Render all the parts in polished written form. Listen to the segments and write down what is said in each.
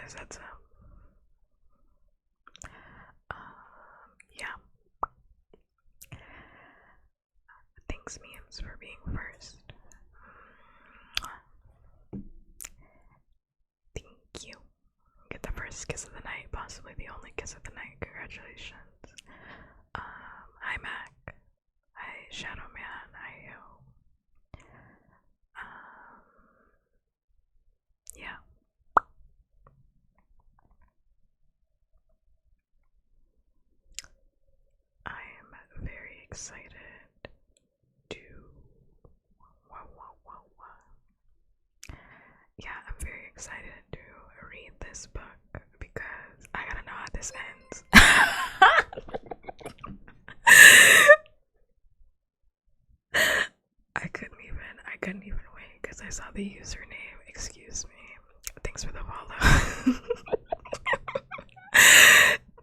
I said so. Yeah. Thanks, memes, for being first. Thank you. Get the first kiss of the night, possibly the only kiss of the night. Congratulations. Hi Mac. Hi Shadow Man. Hi you. Yeah. I am very excited to. Yeah, I'm very excited to read this book because I gotta know how this ends. I couldn't even wait because I saw the username. Excuse me. Thanks for the follow.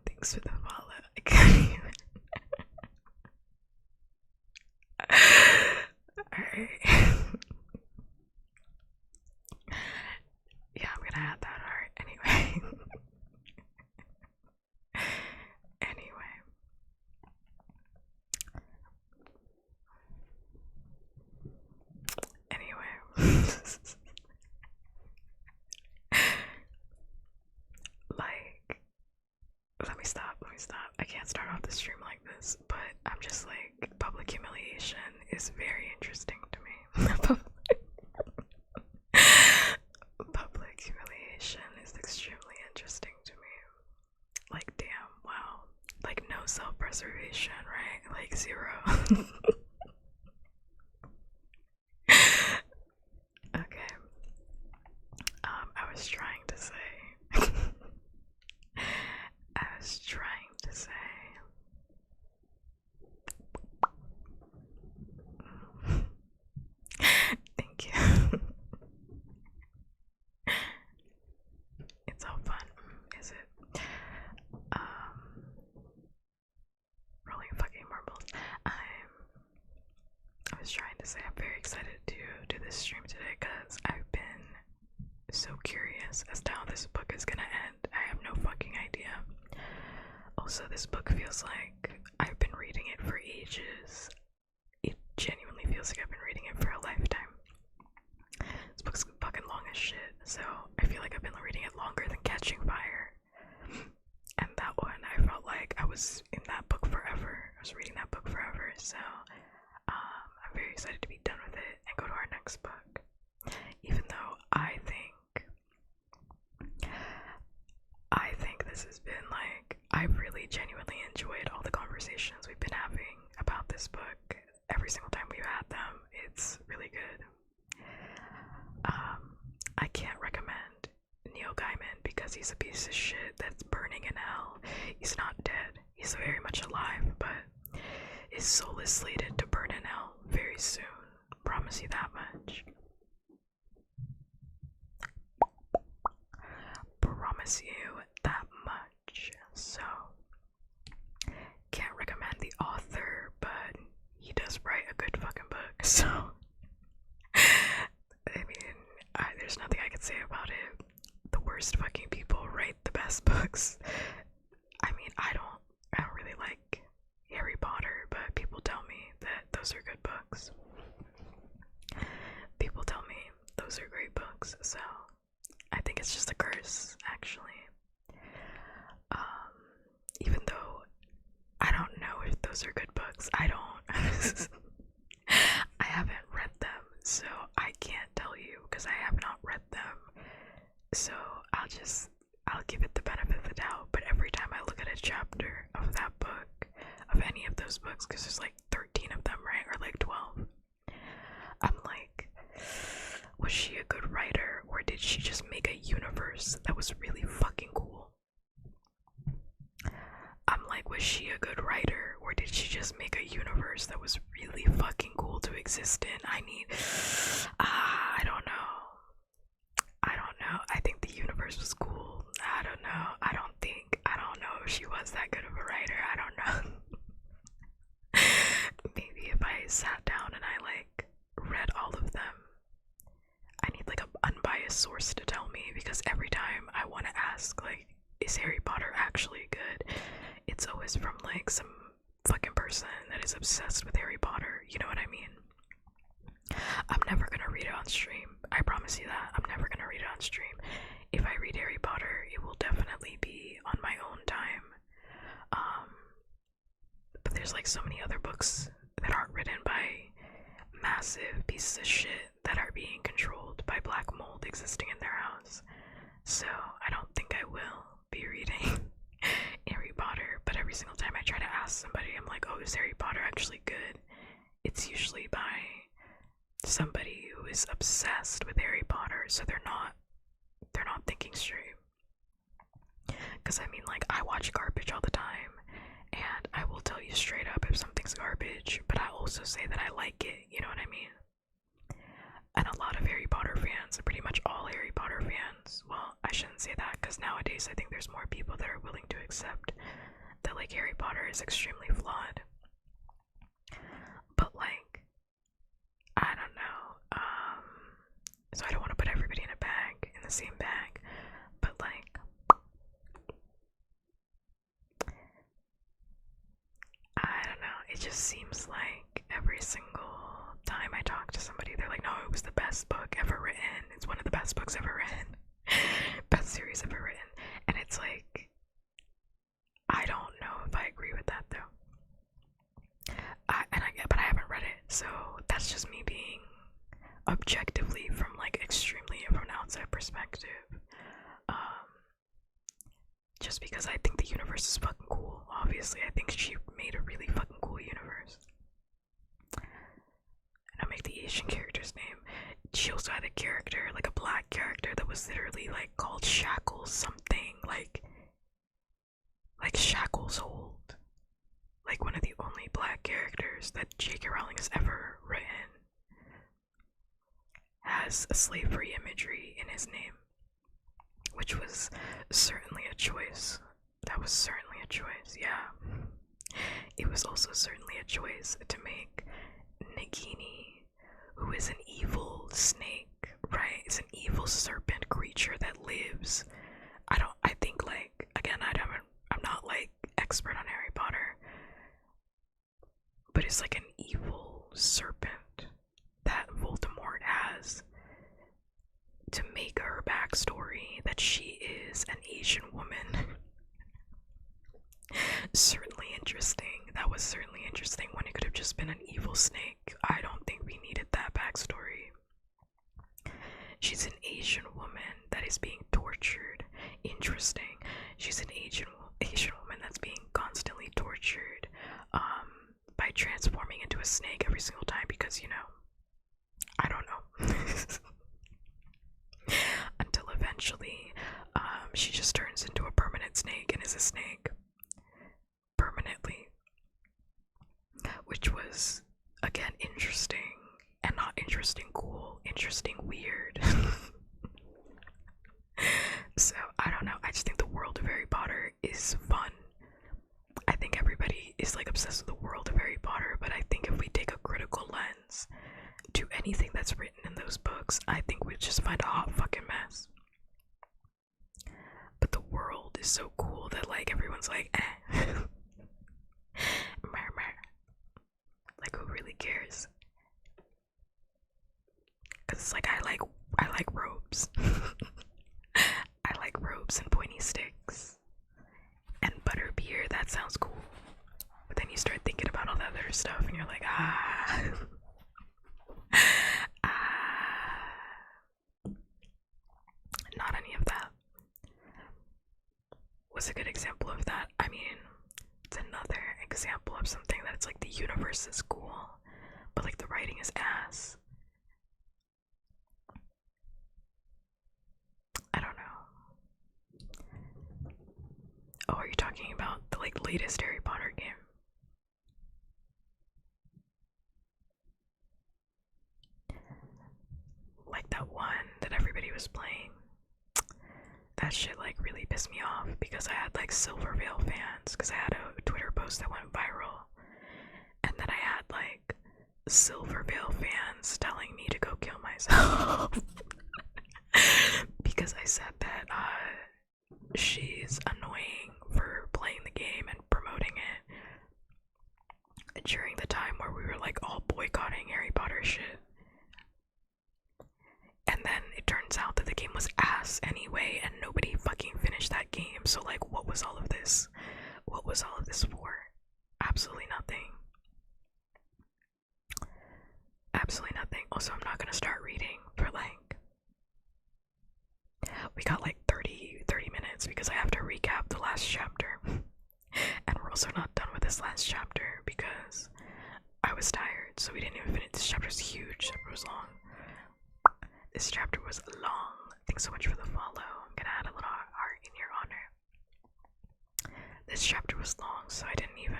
Thanks for the follow. I couldn't even. Alright. Yeah, I'm gonna add that art anyway. Anyway. Like, let me stop. I can't start off the stream like this, but I'm just like, public humiliation is very interesting to me. Public humiliation is extremely interesting to me. Like, damn, wow. Like, no self-preservation, right? Like, zero. Okay. I was trying to say. I was trying to say. Thank you. It's all fun, is it? Rolling fucking marbles. I was trying to say I'm very excited to do this stream today because I've been so curious as to how this book is gonna end. I have no fucking idea. Also, this book feels like I've been reading it for ages. It genuinely feels like I've been reading it for a lifetime. This book's fucking long as shit, so I feel like I've been reading it longer than Catching Fire. And that one, I felt like I was in that book forever. I was reading that book forever, so I'm very excited to be done with it and go to our next book. Even though I think this has been like, I've really genuinely enjoyed all the conversations we've been having about this book. Every single time we've had them, it's really good. I can't recommend Neil Gaiman because he's a piece of shit that's burning in hell. He's not dead. He's very much alive, but his soul is slated to burn in hell very soon. Promise you that much. Promise you that much. So, can't recommend the author, but he does write a good fucking book. So, I mean, there's nothing I can say about it. The worst fucking people write the best books. I mean, I don't really like Harry Potter, but people tell me that those are good books. People tell me those are great books, so I think it's just a curse, actually. Even though I don't know if those are good books, I haven't read them, so I can't tell you because I have not read them. So I'll give it the benefit of the doubt, but every time I look at a chapter of that book, of any of those books, because there's like 13 of them, right? Or like 12. I'm like, was she a good writer, or did she just make a universe that was really fucking cool? I'm like, was she a good writer, or did she just make a universe that was really fucking cool to exist in? I don't know. I think the universe was cool. I don't know. I don't know if she was that good of a writer. I don't know. Maybe if I sat down and I like read all of them. I need like an unbiased source to tell me, because every time I want to ask, like, is Harry Potter actually good? It's always from like some fucking person that is obsessed with Harry Potter, you know what I mean? I'm never gonna read it on stream. I promise you that. I'm never gonna read it on stream. If I read Harry Potter, it will definitely be on my own time. But there's like so many other books that aren't written by massive pieces of shit that are being controlled by black mold existing in their house. So I don't think I will be reading Harry Potter, but every single time I try to ask somebody, I'm like, oh, is Harry Potter actually good? It's usually by somebody who is obsessed with Harry Potter, so they're not thinking straight. Because I mean, like, I watch garbage all the time, and I will tell you straight up if something's garbage, but I also say that I like it, you know what I mean? And a lot of Harry Potter fans, pretty much all Harry Potter fans, well, I shouldn't say that, because nowadays I think there's more people that are willing to accept that, like, Harry Potter is extremely flawed. But, like, I don't know, so I don't want to put everybody in the same bag, but, like, I don't know, it just seems like every single time I talk to somebody, they're like, no, it was the best book ever written, it's one of the best books ever written, best series ever written, and it's like, I don't know if I agree with that, though. But I haven't read it, so that's just me being objectively from an outside perspective. Just because I think the universe is fucking cool. Obviously, I think she made a really fucking cool universe. And I'll make the Asian character's name. She also had a character, like a black character, that was literally like called Shackles something, like Shackles Hold. Like one of the only black characters that J.K. Rowling has ever written has a slave-free imagery in his name, which was certainly a choice. That was certainly a choice, yeah. It was also certainly a choice to make Nagini, who is an evil snake, right? It's an evil serpent creature that lives. I think, like, again, I'm not like expert on Harry Potter, but it's like an evil serpent that Voldemort has to make her backstory that she is an Asian woman. Certainly interesting. That was certainly interesting when it could have just been an evil snake. I don't think we needed that backstory. She's an Asian woman that is being tortured. Interesting. She's an Asian woman that's being constantly tortured by transforming into a snake every single time because, you know, I don't know. Until eventually, she just turns into a permanent snake and is a snake. Permanently. Which was, again, interesting. And not interesting cool. Interesting weird. So, I don't know. I just think the world of Harry Potter is fun. I think everybody is, like, obsessed with the world of Harry Potter, but I think if we take a critical lens to anything that's written in those books, I think we'd just find a hot fucking mess. But the world is so cool that, like, everyone's like, eh. Like, who really cares? Because it's like, I like robes. I like robes and pointy sticks. And butterbeer, that sounds cool. But then you start thinking about all the other stuff and you're like, not any of that. What's a good example of that? I mean, it's another example of something that's like the universe is cool, but like the writing is ass. I don't know. Oh, are you talking about the like latest Harry Potter game? Like that one that everybody was playing. That shit like really pissed me off because I had like Silvervale fans, because I had a Twitter post that went viral, and then I had like Silvervale fans telling me to go kill myself because I said that she's annoying for playing the game and promoting it during the time where we were like all boycotting Harry Potter shit. And then it turns out that the game was ass anyway, and nobody fucking finished that game. So like, what was all of this? What was all of this for? Absolutely nothing. Absolutely nothing. Also, I'm not gonna start reading for like, we got like 30 minutes because I have to recap the last chapter. And we're also not done with this last chapter because I was tired, so we didn't even finish. This chapter's huge. This chapter was long. This chapter was long. Thanks so much for the follow. I'm gonna add a little heart in your honor. This chapter was long, so I didn't even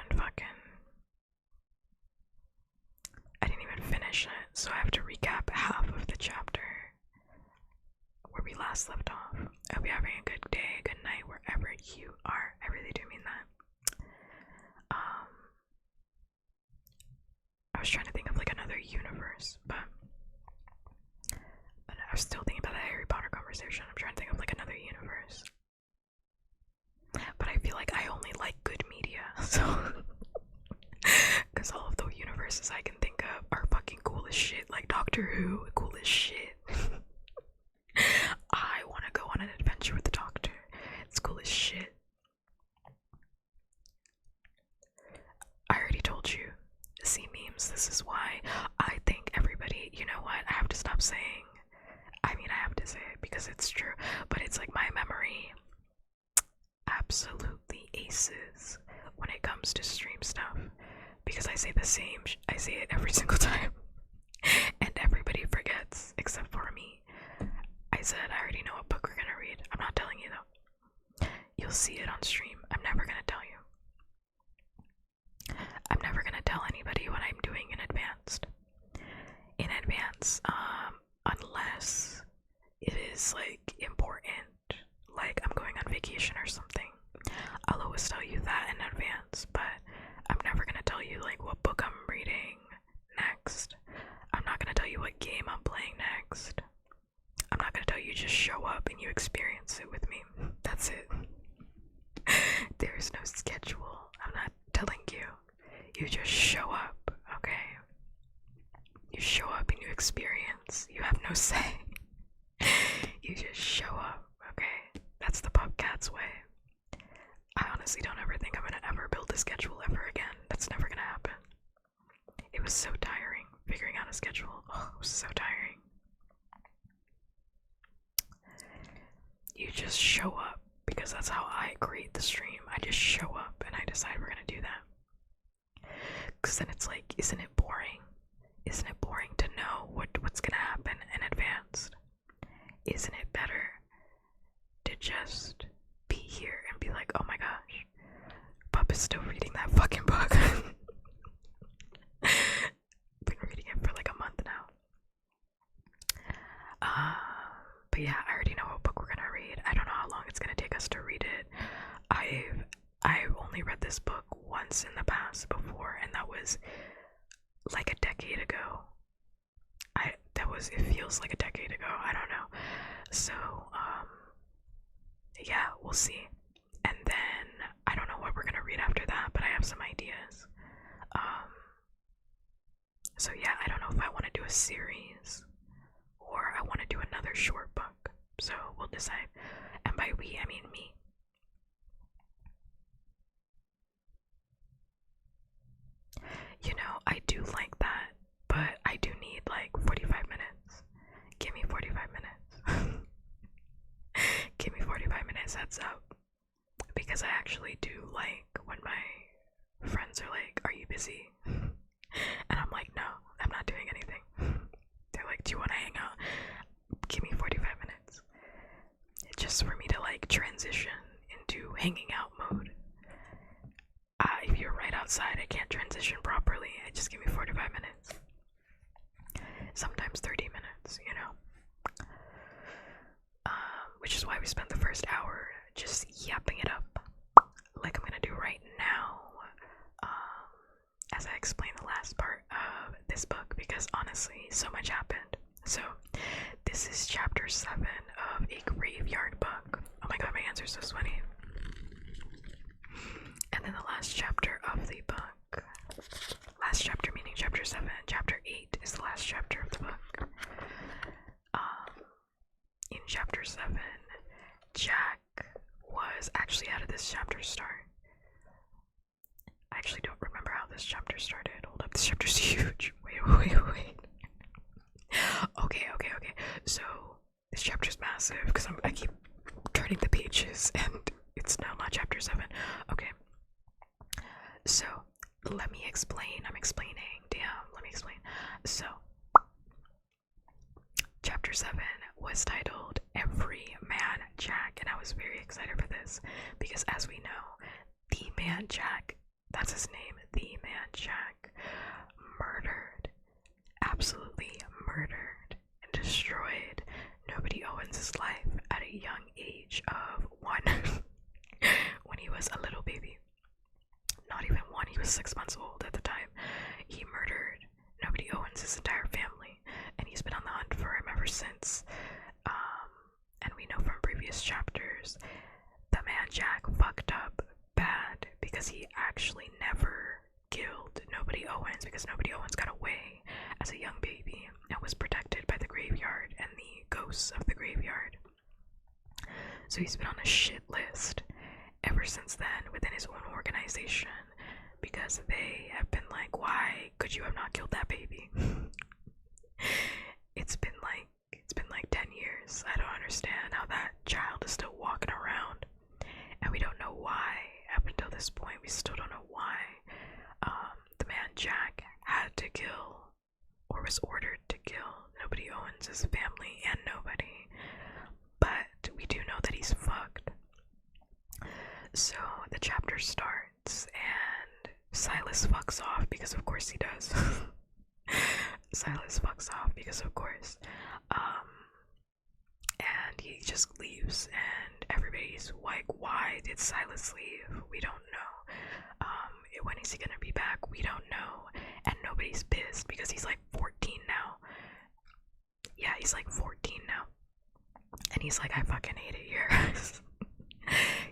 finish it. So I have to recap half of the chapter where we last left off. I hope you're having a good day, good night, wherever you are. I really do mean that. I was trying to think of like another universe, but I was still thinking about that Harry Potter conversation. I'm trying to think of like another universe. But I feel like I only like good media, so because all of the universes I can think of are fucking cool as shit. Like Doctor Who, cool as shit. I want to go on an adventure with the Doctor. It's cool as shit. I already told you. See memes. This is why I think everybody. You know what? I have to stop saying. I mean, I have to say it because it's true. But it's like my memory absolutely aces when it comes to stream stuff, because I say the same. I say it every single time, and everybody forgets except for me. I said I already know what book we're gonna read. I'm not telling you though. You'll see it on stream. I'm never gonna tell you. I'm never gonna tell anybody what I'm doing in advance. Unless it is like important, like I'm going on vacation or something. I'll always tell you that in advance, but I'm never gonna tell you like what book I'm reading next. I'm not gonna tell you what game I'm playing next. I'm not gonna tell you, just show up and you experience it with me. That's it. There's no schedule. I'm not telling you. You just show up, okay? You show up and you experience. You have no say. You just show up, okay? That's the puppkats way. I honestly don't ever think I'm gonna ever build a schedule ever again. That's never gonna happen. It was so tiring figuring out a schedule. Oh, it was so tiring. You just show up, because that's how I create the stream. I just show up and I decide we're gonna do that. Because then it's like, isn't it boring? Isn't it boring to know what's gonna happen in advance? Isn't it better to just be here and be like, oh my gosh, Pup is still reading that fucking book. Been reading it for like a month now. But yeah, I already know what book we're gonna read. I don't know how long it's gonna take us to read it. I've only read this book once in the past before, and that was like a decade ago. It feels like a decade ago. I don't know. So, yeah, we'll see. And then I don't know what we're gonna read after that, but I have some ideas. So yeah, I don't know if I want to do a series or I want to do another short book. So we'll decide. And by we, I mean me. You know, I do like that, but I do need like 45 minutes. Give me 45 minutes. Give me 45 minutes, heads up. Because I actually do like when my friends are like, are you busy? And I'm like, no, I'm not doing anything. They're like, do you want to hang out? Give me 45 minutes. Just for me to like transition into hanging out mode. If you're right outside, I can't transition properly. Just give me 45 minutes. Sometimes 30 minutes, you know. Which is why we spent the first hour just yapping it up, like I'm gonna do right now, as I explain the last part of this book, because honestly, so much happened. So, this is chapter 7 of A Graveyard Book. Oh my god, my hands are so sweaty. And then the last chapter of the book. Last chapter meaning chapter 7. Chapter 8 is the last chapter of the book. In chapter 7, Jack was actually, how did this chapter start? I actually don't remember how this chapter started. Hold up, this chapter's huge. Wait. Okay. So this chapter's massive because I keep turning the pages and it's now not chapter 7. Okay. So let me explain. I'm explaining. Damn, let me explain. So chapter 7 was titled Every Man Jack, and I was very excited for this because, as we know, the man Jack, that's his name, the man Jack, murdered, absolutely murdered, and destroyed Nobody Owens' life at a young age of 1 when he was a little baby. Not even 1, he was 6 months old at the time. He murdered Nobody Owens' entire family, and he's been on the hunt for him ever since. And we know from previous chapters, the man Jack fucked up bad because he actually never killed Nobody Owens, because Nobody Owens got away as a young baby and was protected by the graveyard and the ghosts of the graveyard. So he's been on a shit list ever since then within his own organization, because they have been like, why could you have not killed that baby? It's been like 10 years. I don't understand how that child is still walking around, and we don't know why. Up until this point, we still don't know why the man Jack had to kill, or was ordered to kill, Nobody Owens' family and nobody. But we do know that he's fucked. So the chapter starts, and Silas fucks off because of course he does. Silas fucks off because of course. And he just leaves, and everybody's like, why did Silas leave? We don't know. When is he gonna be back? We don't know. And nobody's pissed because he's like 14 now. Yeah, he's like 14 now. And he's like, I fucking hate it here.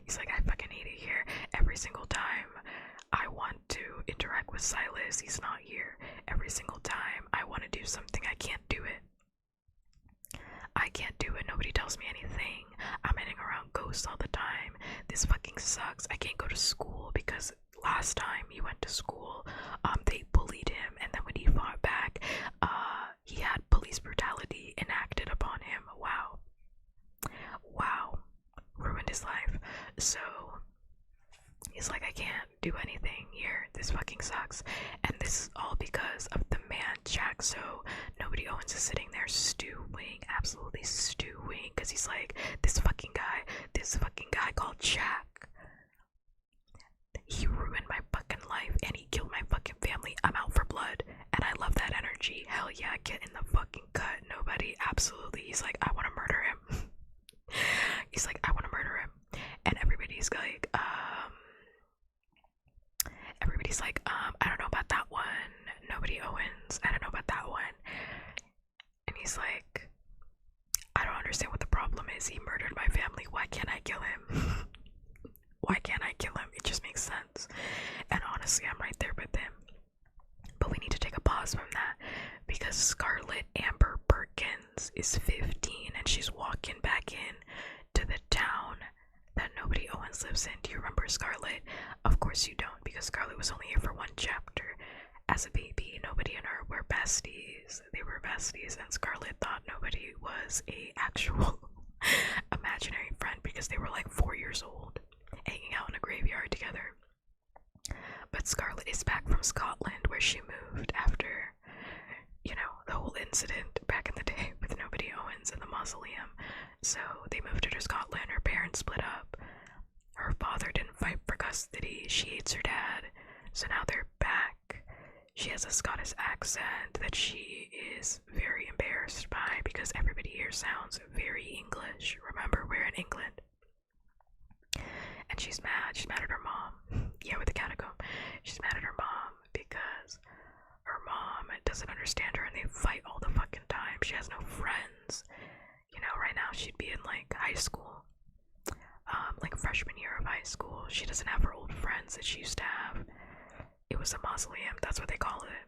He's like, I fucking hate it here. Every single time I want to interact with Silas, he's not here. Every single time I want to do something, I can't do it. I can't do it. Nobody tells me anything. I'm hanging around ghosts all the time. This fucking sucks. I can't go to school because last time he went to school, they bullied him, and then when he fought back, he had police brutality enacted upon him. Wow. Ruined his life. So he's like, I can't do anything here. This fucking sucks. And this is all because of the man Jack. So Nobody Owens is sitting there stewing, absolutely stewing, because he's like, this fucking guy called Jack, he ruined my fucking life and he killed my fucking family. I'm out for blood, and I love that energy. Hell yeah, get in the fucking cut. Nobody, absolutely. He's like, I want to murder him. He's like, I want to murder him. And everybody's like, I don't know about that one. Nobody Owens, I don't know about that one. And he's like, I don't understand what the problem is. He murdered my family. Why can't I kill him? Why can't I kill him? It just makes sense. And honestly, I'm right there with him. But we need to take a pause from that, because Scarlett Amber Perkins is 15 and she's walking back in to the town that Nobody Owens lives in. Do you remember Scarlett? Of course you don't, because Scarlett was only here for 1 chapter. As a baby, Nobody and her were besties. They were besties, and Scarlett thought Nobody was a actual imaginary friend because they were like 4 years old, hanging out in a graveyard together. But Scarlett is back from Scotland, where she moved after, you know, the whole incident back in the day with Nobody Owens in the mausoleum. So they moved her to Scotland. Her parents split up. Her father didn't fight for custody. She hates her dad. So now they're back. She has a Scottish accent that she is very embarrassed by because everybody here sounds very English. Remember, we're in England. And she's mad. She's mad at her mom. Yeah, with the catacomb. She's mad at her mom because her mom doesn't understand her and they fight all the fucking time. She has no friends. You know, right now she'd be in like high school. like freshman year of high school. She doesn't have her old friends that she used to have. It was a mausoleum, that's what they call it.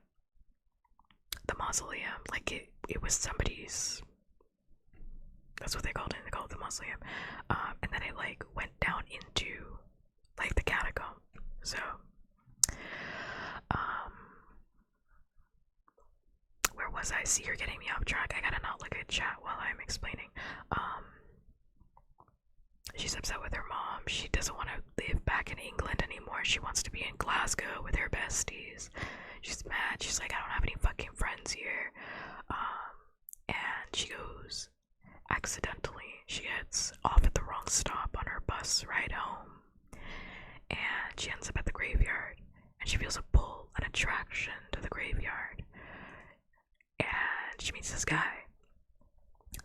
The mausoleum, like it was somebody's, that's what they called it. They called it the mausoleum. And then it like went down into like the catacomb. So where was I? See, you're getting me off track. I gotta not look at chat while I'm explaining. She's upset with her mom. She doesn't want to live back in England anymore. She wants to be in Glasgow with her besties. She's mad. She's like, I don't have any fucking friends here. And she goes, accidentally, she gets off at the wrong stop on her bus ride home. And she ends up at the graveyard. And she feels a pull, an attraction to the graveyard. And she meets this guy.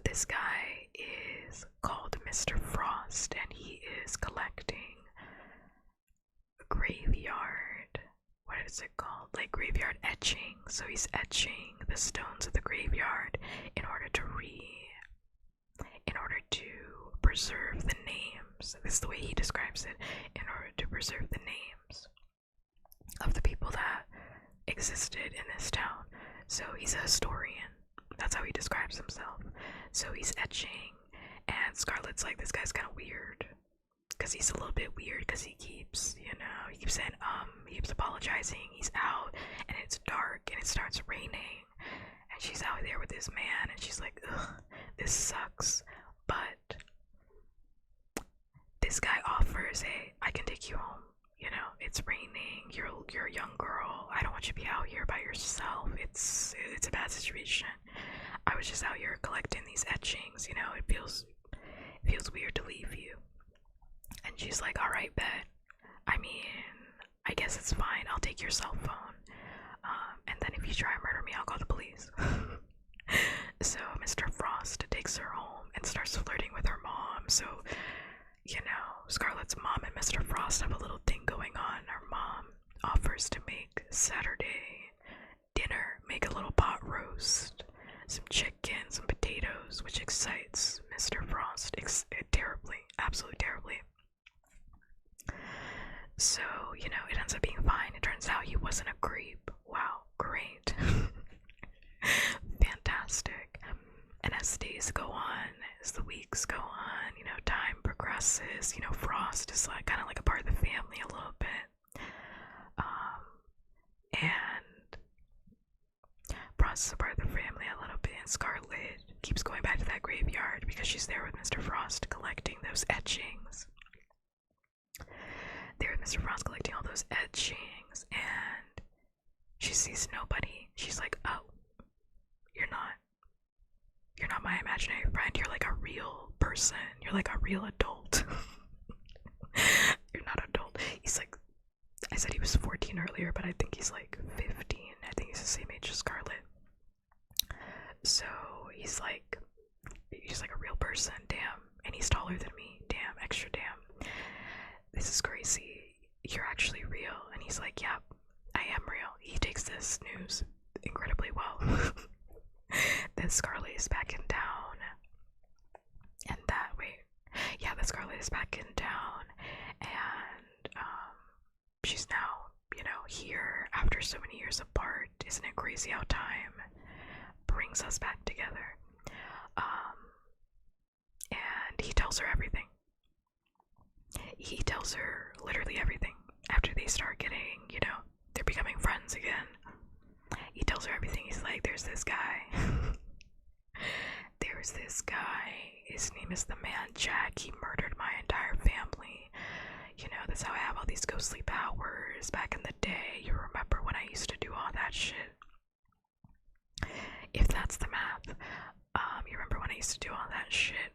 This guy is called Mr. Frost, and he is collecting graveyard, what is it called? Like graveyard etching. So he's etching the stones of the graveyard in order to preserve the names. This is the way he describes it. In order to preserve the names of the people that existed in this town. So he's a historian. That's how he describes himself. So he's etching, and Scarlett's like, this guy's kind of weird. Because he's a little bit weird, because he keeps saying, he keeps apologizing, he's out, and it's dark, and it starts raining, and she's out there with this man, and she's like, ugh, this sucks. But this guy offers, hey, I can take you home. It's raining, you're a young girl, I don't want you to be out here by yourself, it's a bad situation. I was just out here collecting these etchings, it feels weird to leave you. And she's like, alright, bet. I mean, I guess it's fine, I'll take your cell phone. And then if you try and murder me, I'll call the police. So Mr. Frost takes her home and starts flirting with her mom. So, Scarlett's mom and Mr. Frost have a little thing going on. Her mom offers to make Saturday dinner, make a little pot roast, some chicken, some potatoes, which excites Mr. Frost terribly, absolutely terribly. So, it ends up being fine. It turns out he wasn't a creep. Wow, great. Fantastic. And as days go on, as the weeks go on, time progresses, Frost is like kind of like a part of the family a little bit. And Frost is a part of the family a little bit, and Scarlett keeps going back to that graveyard because she's there with Mr. Frost collecting those etchings. There with Mr. Frost collecting all those etchings, and she sees nobody. She's like, oh, you're not my imaginary friend, you're like a real person, you're like a real adult. You're not adult. He's like, I said he was 14 earlier, but I think he's like 15. I think he's the same age as Scarlett. So he's like a real person, damn. And he's taller than me, damn, extra damn. This is crazy. You're actually real. And he's like, yep, I am real. He takes this news incredibly well. Then Scarlett is back in town. And that Scarlett is back in town. And she's now, here after so many years apart. Isn't it crazy how time brings us back together? And he tells her everything. He tells her literally everything. After they start getting, they're becoming friends again. He tells her everything. He's like, there's this guy. His name is the Man Jack. He murdered my entire family. That's how I have all these ghostly powers back in the day. You remember when I used to do all that shit? If that's the math. You remember when I used to do all that shit?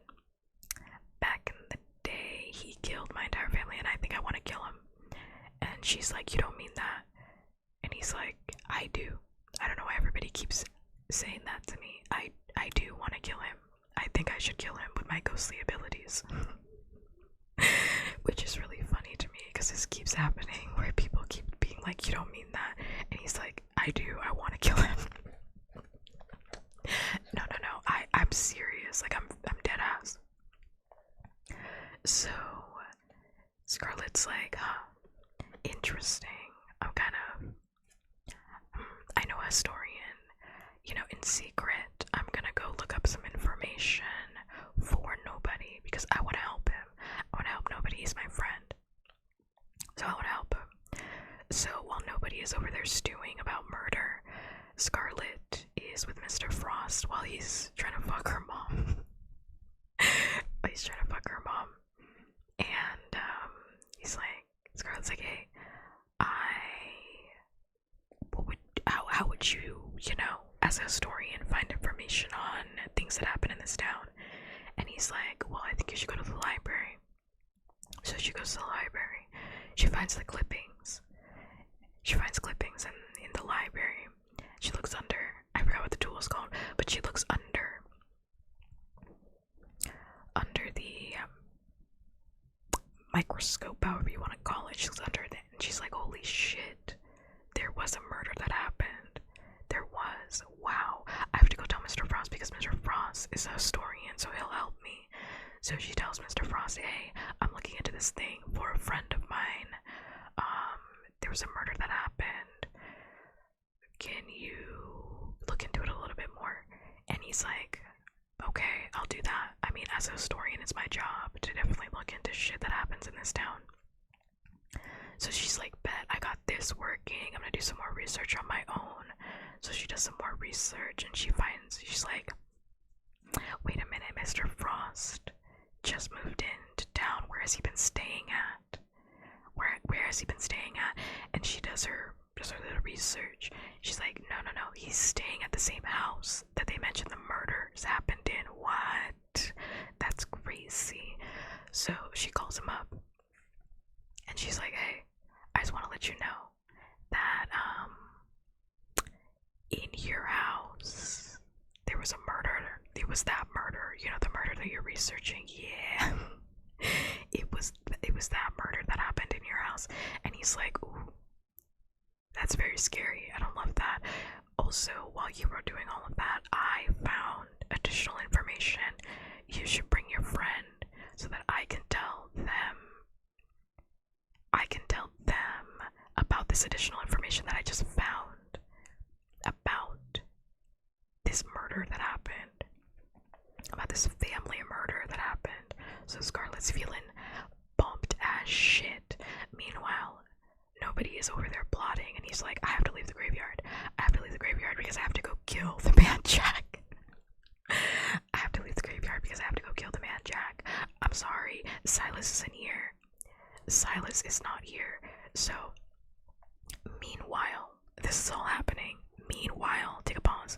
Back in the day, he killed my entire family, and I think I want to kill him. And she's like, you don't mean that? And he's like, I do. I don't know why everybody keeps saying that to me. I do want to kill him. I think I should kill him with my ghostly abilities. Which is really funny to me, because this keeps happening, where people keep being like, you don't mean that? And he's like, I do. I want to kill him. No. I'm serious. Like, I'm dead ass. So Scarlett's like, huh, interesting. I'm kind of, I know a historian, you know, in secret. I'm gonna go look up some information for Nobody because I want to help him. I want to help Nobody. He's my friend. So I want to help him. So while Nobody is over there stewing about murder, Scarlett is with Mr. Frost while he's trying to fuck her mom. He's trying to fuck her mom. And he's like, Scarlett's like, hey, how would you, you know, as a historian, find information on things that happen in this town? And he's like, well, I think you should go to the library. So she goes to the library. She finds the clippings. She finds clippings in the library. She looks under. I forgot what the tool is called, but she looks under the microscope, however you want to call it. She looks under it, and she's like, holy shit, there was a murder that happened. There was. Wow. I have to go tell Mr. Frost because Mr. Frost is a historian, so he'll help me. So she tells Mr. Frost, hey, I'm looking into this thing for a friend of mine. There was a murder that happened. Can you look into it a little bit more? And he's like, okay, I'll do that. I mean, as a historian, it's my job to definitely look into shit that happens in this town. So she's like, bet, I got this working. I'm gonna do some more research on my own. So she does some more research and she's like, wait a minute, Mr. Frost just moved into town. Where has he been staying at? Where has he been staying at? And she does her little research. She's like, no, he's staying at the same house that they mentioned the murders happened in. What? That's crazy. So she calls him up and she's like, hey, I just want to let you know that in your house there was a murder. It was that murder, you know, the murder that you're researching. Yeah. it was that murder that happened in your house. And he's like, ooh, that's very scary. I don't love that. Also, while you were doing all of that, I found additional information. You should bring your friend so that I can tell them about this additional information that I just found about this murder that happened, about this family murder that happened. So Scarlett's feeling bumped as shit. Meanwhile, Nobody is over there plotting, and he's like, I have to leave the graveyard. I have to leave the graveyard because I have to go kill the man Jack. I have to leave the graveyard because I have to go kill the man Jack. I'm sorry, Silas isn't here. Silas is not here. So, meanwhile, this is all happening. Meanwhile, take a pause.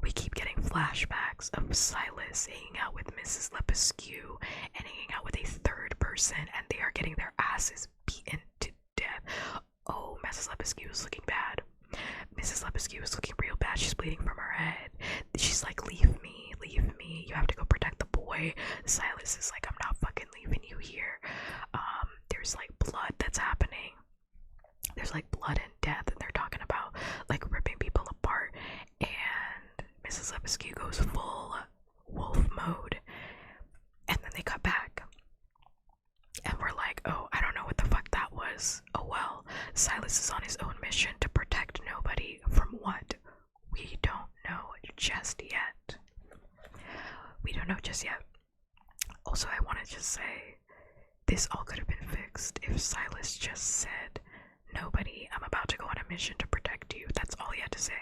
We keep getting flashbacks of Silas hanging out with Mrs. Lepescu and hanging out with a third person, and they are getting their asses beaten to death. Oh, Mrs. Lepescu is looking bad. Mrs. Lepescu is looking real bad. She's bleeding from her head. She's like, leave me. You have to go protect the boy. Silas is like, I'm not fucking leaving you here. There's like blood that's happening. There's like blood and death, and they're talking about like ripping people apart. And Mrs. Lepescu goes full wolf mode. And then they cut back. And we're like, oh, I don't know what the fuck that was. Oh well, Silas is on his own mission to protect Nobody from what? We don't know just yet. Also, I want to just say, this all could have been fixed if Silas just said, Nobody, I'm about to go on a mission to protect you. That's all he had to say.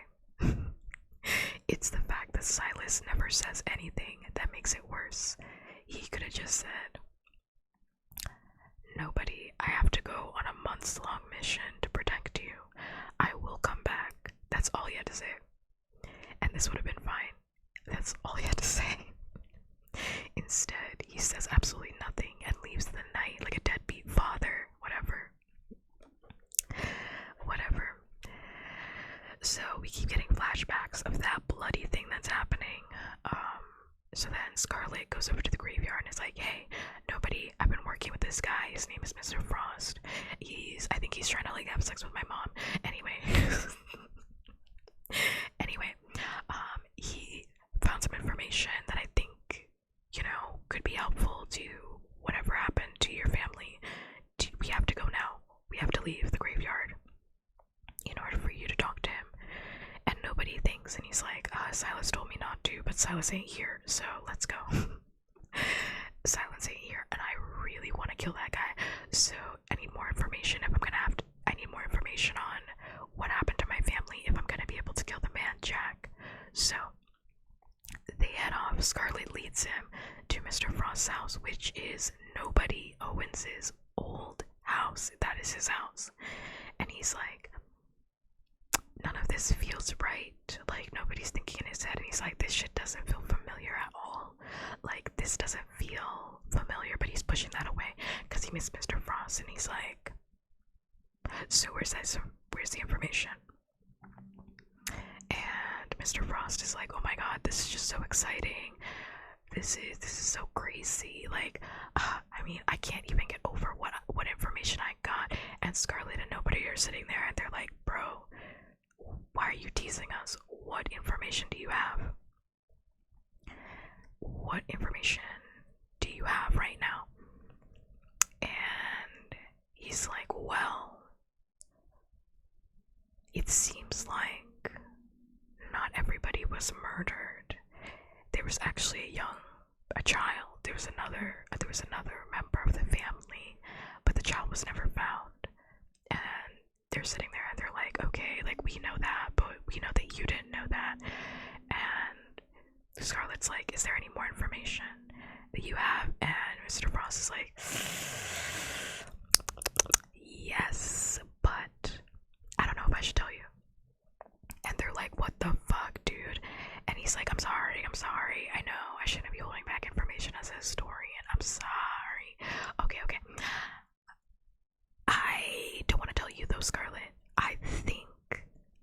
It's the fact that Silas never says anything that makes it worse. He could have just said, Nobody, I have to go on a months-long mission to protect you. I will come back. That's all he had to say. And this would have been fine. That's all he had to say. Instead, he says absolutely nothing and leaves the night like a deadbeat father. Whatever. So we keep getting flashbacks of that bloody thing that's happening. So then Scarlett goes over to the graveyard and is like, hey, Nobody, I've been working with this guy. His name is Mr. Frost. I think he's trying to like have sex with my mom. Anyway, he found some information that I think, you know, could be helpful to whatever happened to your family. to leave the graveyard in order for you to talk to him. And nobody thinks, and he's like, Silas told me not to, but Silas ain't here, so let's go. Silas ain't here, and I really want to kill that guy, so I need more information if I'm gonna have to. I need more information on what happened to my family if I'm gonna be able to kill the man Jack. So they head off. Scarlet leads him to Mr. Frost's house, which is nobody Owens's old house. That is his house. And he's like, none of this feels right. Like, nobody's thinking in his head. And he's like, this shit doesn't feel familiar at all. Like, this doesn't feel familiar. But he's pushing that away because he missed Mr. Frost. And he's like, so where's the information? And Mr. Frost is like, oh my god, this is just so exciting. This is so crazy. Like, I mean, I can't even get over what information I got. And Scarlet and nobody are sitting there and they're like, bro, why are you teasing us? What information do you have? What information do you have right now? And he's like, well, it seems like not everybody was murdered. There was actually a child. There was another member of the family, but the child was never found. And they're sitting there and they're like, okay, like, we know that, but we know that you didn't know that. And Scarlet's like, is there any more information that you have? And Mr. Frost is like, yes, but I don't know if I should tell you. And they're like, what the fuck, dude? And he's like, I'm sorry. I know I shouldn't be holding back information as a historian. I'm sorry. Okay. I don't want to tell you though, Scarlet. I think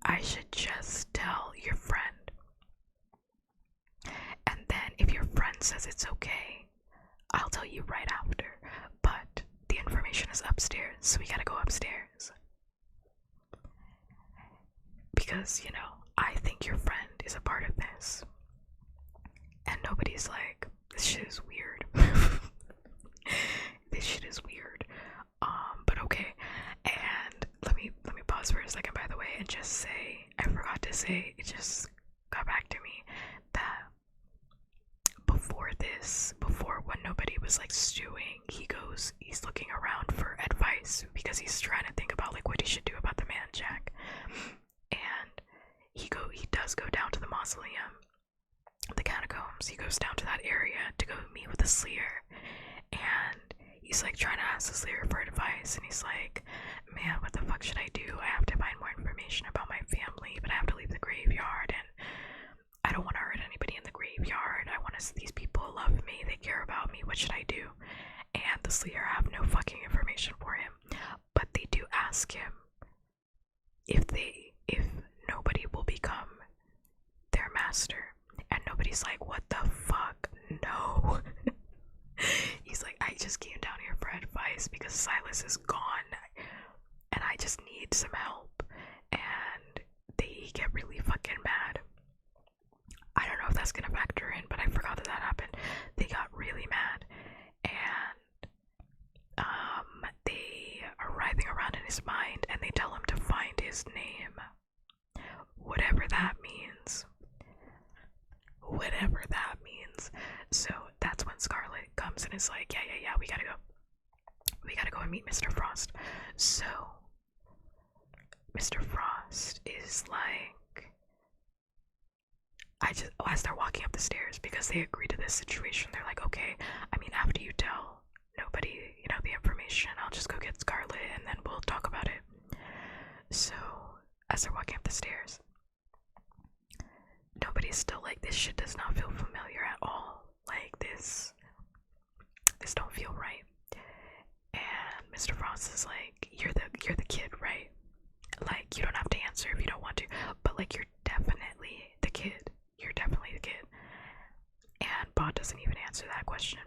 I should just tell your friend. And then if your friend says it's okay, I'll tell you right after. But the information is upstairs, so we gotta go upstairs. Because, you know, I think your friend is a part of this. And nobody's like, this shit is weird. This shit is weird. But okay. And let me pause for a second, by the way, and just say, I forgot to say, it just got back to me that before when nobody was like stewing, he's looking around for advice because he's trying to think about like what he should do about the man Jack. And he does go down to the mausoleum, the catacombs. He goes down to that area to go meet with the Slayer, and he's like trying to ask the Slayer for advice, and he's like, man, what the fuck should I do? I have to find more information about my family, but I have to leave the graveyard, and I don't want to hurt anybody in the graveyard. I want these people love me, they care about me. What should I do? And the Slayer have no fucking information for him, but they do ask him if nobody will become their master. And nobody's like, what the fuck? No. He's like, I just came down here for advice because Silas is gone and I just need some help. And they get really fucking mad. I don't know if that's gonna factor in, but I forgot that happened. They got really mad, and they are writhing around in his mind, and they tell him to find his name, whatever that means. So that's when Scarlet comes and is like, yeah, we gotta go and meet Mr. Frost. So Mr. Frost is like, as they're walking up the stairs, because they agree to this situation, they're like, okay, I mean, after you tell nobody, you know, the information, I'll just go get Scarlet and then we'll talk about it. So as they're walking up the stairs, nobody's still like, this shit does not feel familiar at all. Like, this don't feel right. And Mr. Frost is like, you're the kid, right? Like, you don't have to answer if you don't want to, but like, you're definitely the kid. And Bod doesn't even answer that question.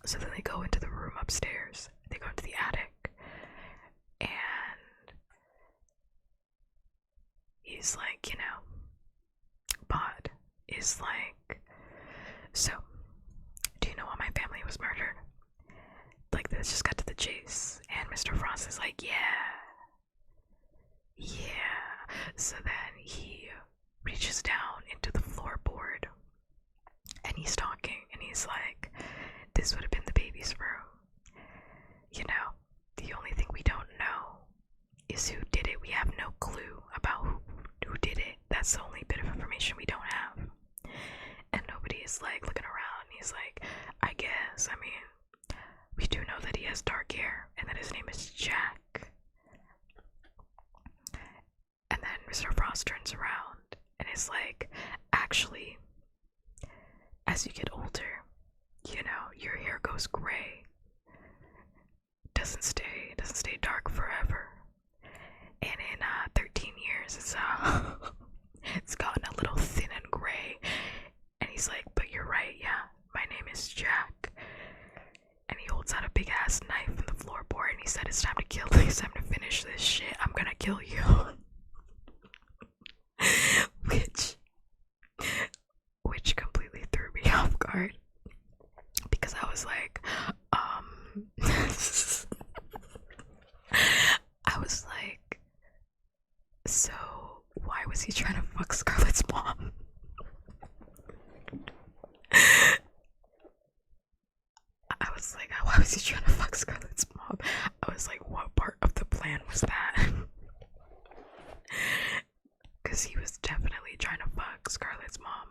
So then they go into the room upstairs. They go into the attic, and he's like, you know, Bod is like, so, do you know why my family was murdered? Like, let's just cut to the chase. And Mr. Frost is like, yeah. So then he reaches down into the floorboard and he's talking and he's like, this would have been the baby's room. You know, the only thing we don't know is who did it. We have no clue about who did it. That's the only bit of information we don't have. And nobody is like looking around. He's like, I guess, I mean, we do know that he has dark hair and that his name is Jack. And then Mr. Frost turns around and is like, actually, as you get older, you know, your hair goes gray. Doesn't stay dark forever. And in 13 years, it's gotten a little thin and gray. And he's like, but you're right, yeah, my name is Jack. And he holds out a big ass knife in the floorboard and he said, it's time to kill me, it's time to finish this shit, I'm gonna kill you. which completely threw me off guard, because I was like, I was like, so why was he trying to fuck Scarlett's mom? I was like, why was he trying to fuck Scarlett's mom? I was like, what part of the plan was that? Because he was definitely trying to fuck Scarlett's mom.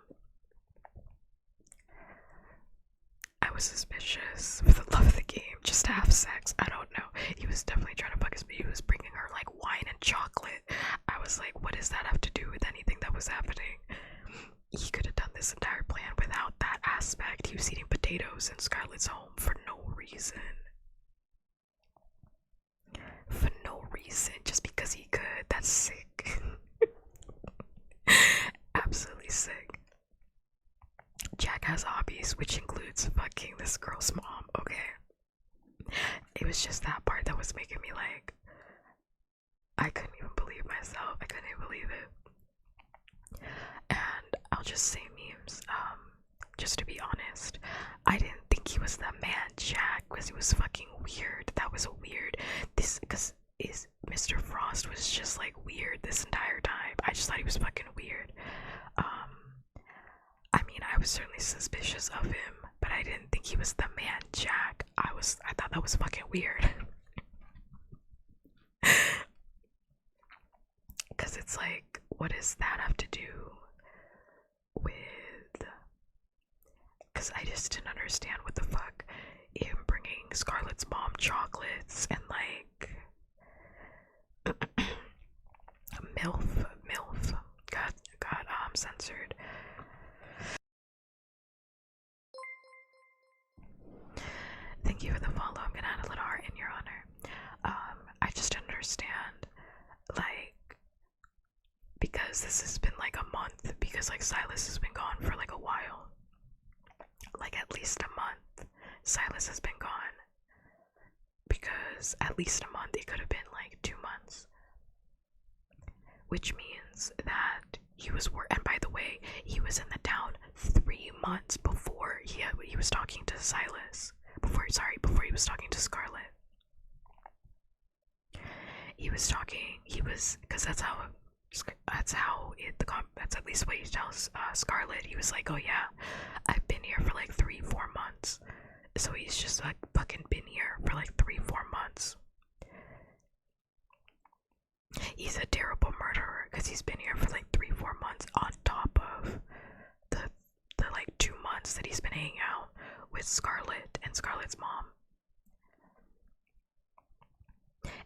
I was suspicious for the love of the game, just to have sex. I don't know. He was definitely trying to fuck he was bringing her like wine and chocolate. I was like, what does that have to do with anything that was happening? He could have done this entire plan without that aspect. He was eating potatoes in Scarlett's home for no reason. For no reason, just because he could. That's sick. Absolutely sick. Jack has hobbies, which includes fucking this girl's mom, okay? It was just that part that was making me like, I couldn't even believe myself. I couldn't even believe it. And I'll just say memes. Just to be honest, I didn't think he was the man Jack, because he was fucking weird. That was weird. Because Mr. Frost was just like weird this entire time. I just thought he was fucking weird. I mean, I was certainly suspicious of him, but I didn't think he was the man Jack. I thought that was fucking weird. Because it's like, what does that have to do with... Because I just didn't understand what the fuck him bringing Scarlett's mom chocolates and like... MILF got censored. Thank you for the follow. I'm gonna add a little heart in your honor. I just understand, like, because this has been like a month, because like Silas has been gone for like a while, like at least a month. Silas has been gone, because at least a month, it could have been like 2 months, which means that he was and by the way, he was in the town 3 months before he was talking to Silas. Before he was talking to Scarlett. Because that's at least what he tells Scarlett. He was like, oh yeah, I've been here for like 3-4 months. So he's just like fucking been here for like 3-4 months. He's a terrible murderer because he's been here for like 3-4 months on top of the like 2 months that he's been hanging out with Scarlett and Scarlett's mom.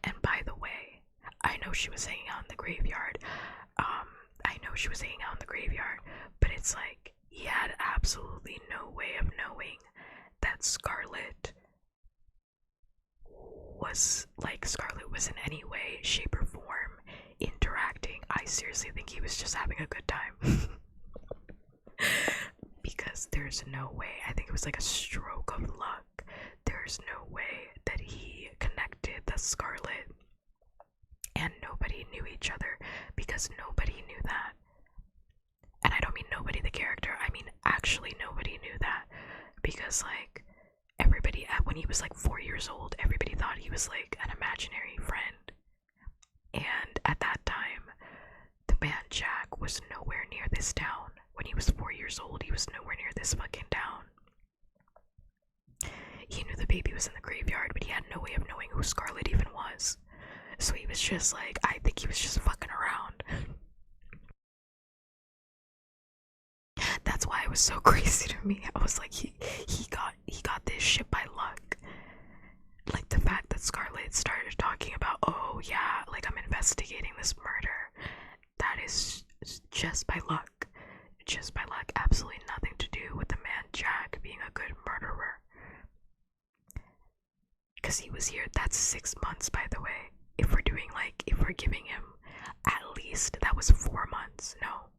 And by the way, I know she was hanging out in the graveyard. But it's like, he had absolutely no way of knowing that Scarlett was in any way, shape, or form interacting. I seriously think he was just having a good time. Because there's no way, I think it was like a stroke of luck, there's no way that he connected the Scarlett and nobody knew each other, because nobody knew that. And I don't mean nobody the character, I mean actually nobody knew that, because like everybody everybody, when he was like 4 years old, everybody thought he was like an imaginary friend. And at that time, the man Jack was nowhere near this town. When he was 4 years old, he was nowhere near this fucking town. He knew the baby was in the graveyard, but he had no way of knowing who Scarlet even was. So he was just like, I think he was just fucking around. That's why it was so crazy to me. I was like, he got this shit by luck. Like the fact that Scarlet started talking about, oh yeah, like I'm investigating this murder. That is just by luck. Just by luck. Absolutely nothing to do with the man Jack being a good murderer. Because he was here. That's 6 months, by the way. If we're giving him at least, that was 4 months. No.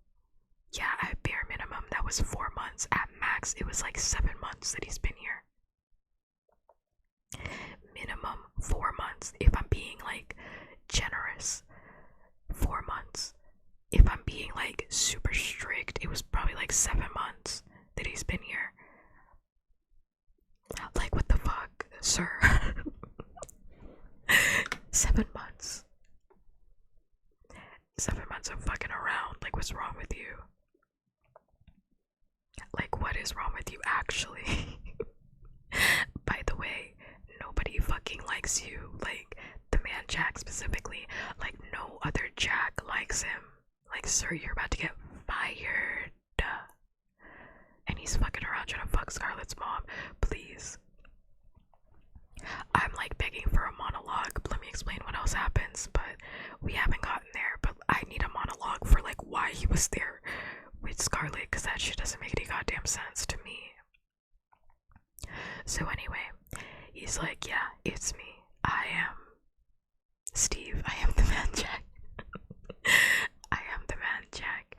Yeah, at bare minimum, that was 4 months. At max, it was like 7 months that he's been here. Minimum 4 months. If I'm being like generous, 4 months. If I'm being like super strict, it was probably like 7 months that he's been here. Like, what the fuck, sir? 7 months. 7 months of fucking around. Like, what's wrong with you? Like, what is wrong with you, actually? By the way, nobody fucking likes you. Like, the man Jack specifically. Like, no other Jack likes him. Like, sir, you're about to get fired. And he's fucking around trying to fuck Scarlet's mom. Please. I'm like begging for a monologue. Let me explain what else happens, but we haven't gotten there. But I need a monologue for like why he was there with Scarlet, because that shit doesn't make any goddamn sense to me. So anyway, he's like, yeah, it's me. I am Steve. I am the man Jack. I am the man Jack.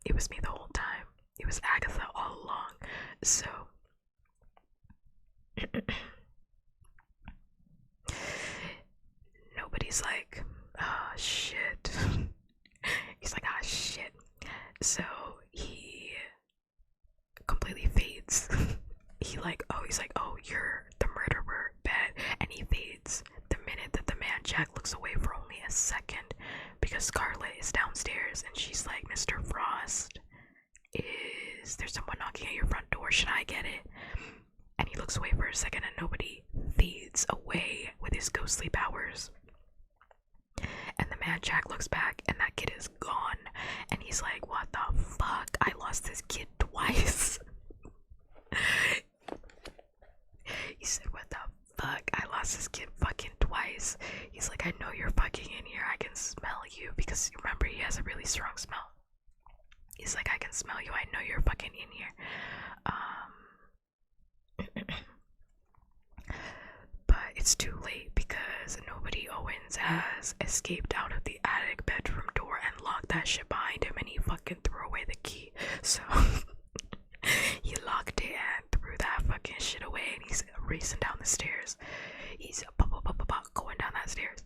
It was me the whole time. It was Agatha all along. So nobody's like, oh shit. He's like, ah shit. So he completely fades. He's like, oh, you're the murderer, bet. And he fades the minute that the man Jack looks away for only a second, because Scarlet is downstairs and she's like, Mr. Frost, is there someone knocking at your front door? Should I get it? And he looks away for a second and nobody fades away with his ghostly powers. And the man Jack looks back and that kid is gone. And he's like, what the fuck? I lost this kid twice. He said, what the fuck? I lost this kid fucking twice. He's like, I know you're fucking in here. I can smell you. Because remember, he has a really strong smell. He's like, I can smell you. I know you're fucking in here. But it's too late because nobody Owens has escaped out of the attic bedroom door and locked that shit behind him, and he fucking threw away the key. So he locked it and threw that fucking shit away, and he's racing down the stairs. He's going down that stairs,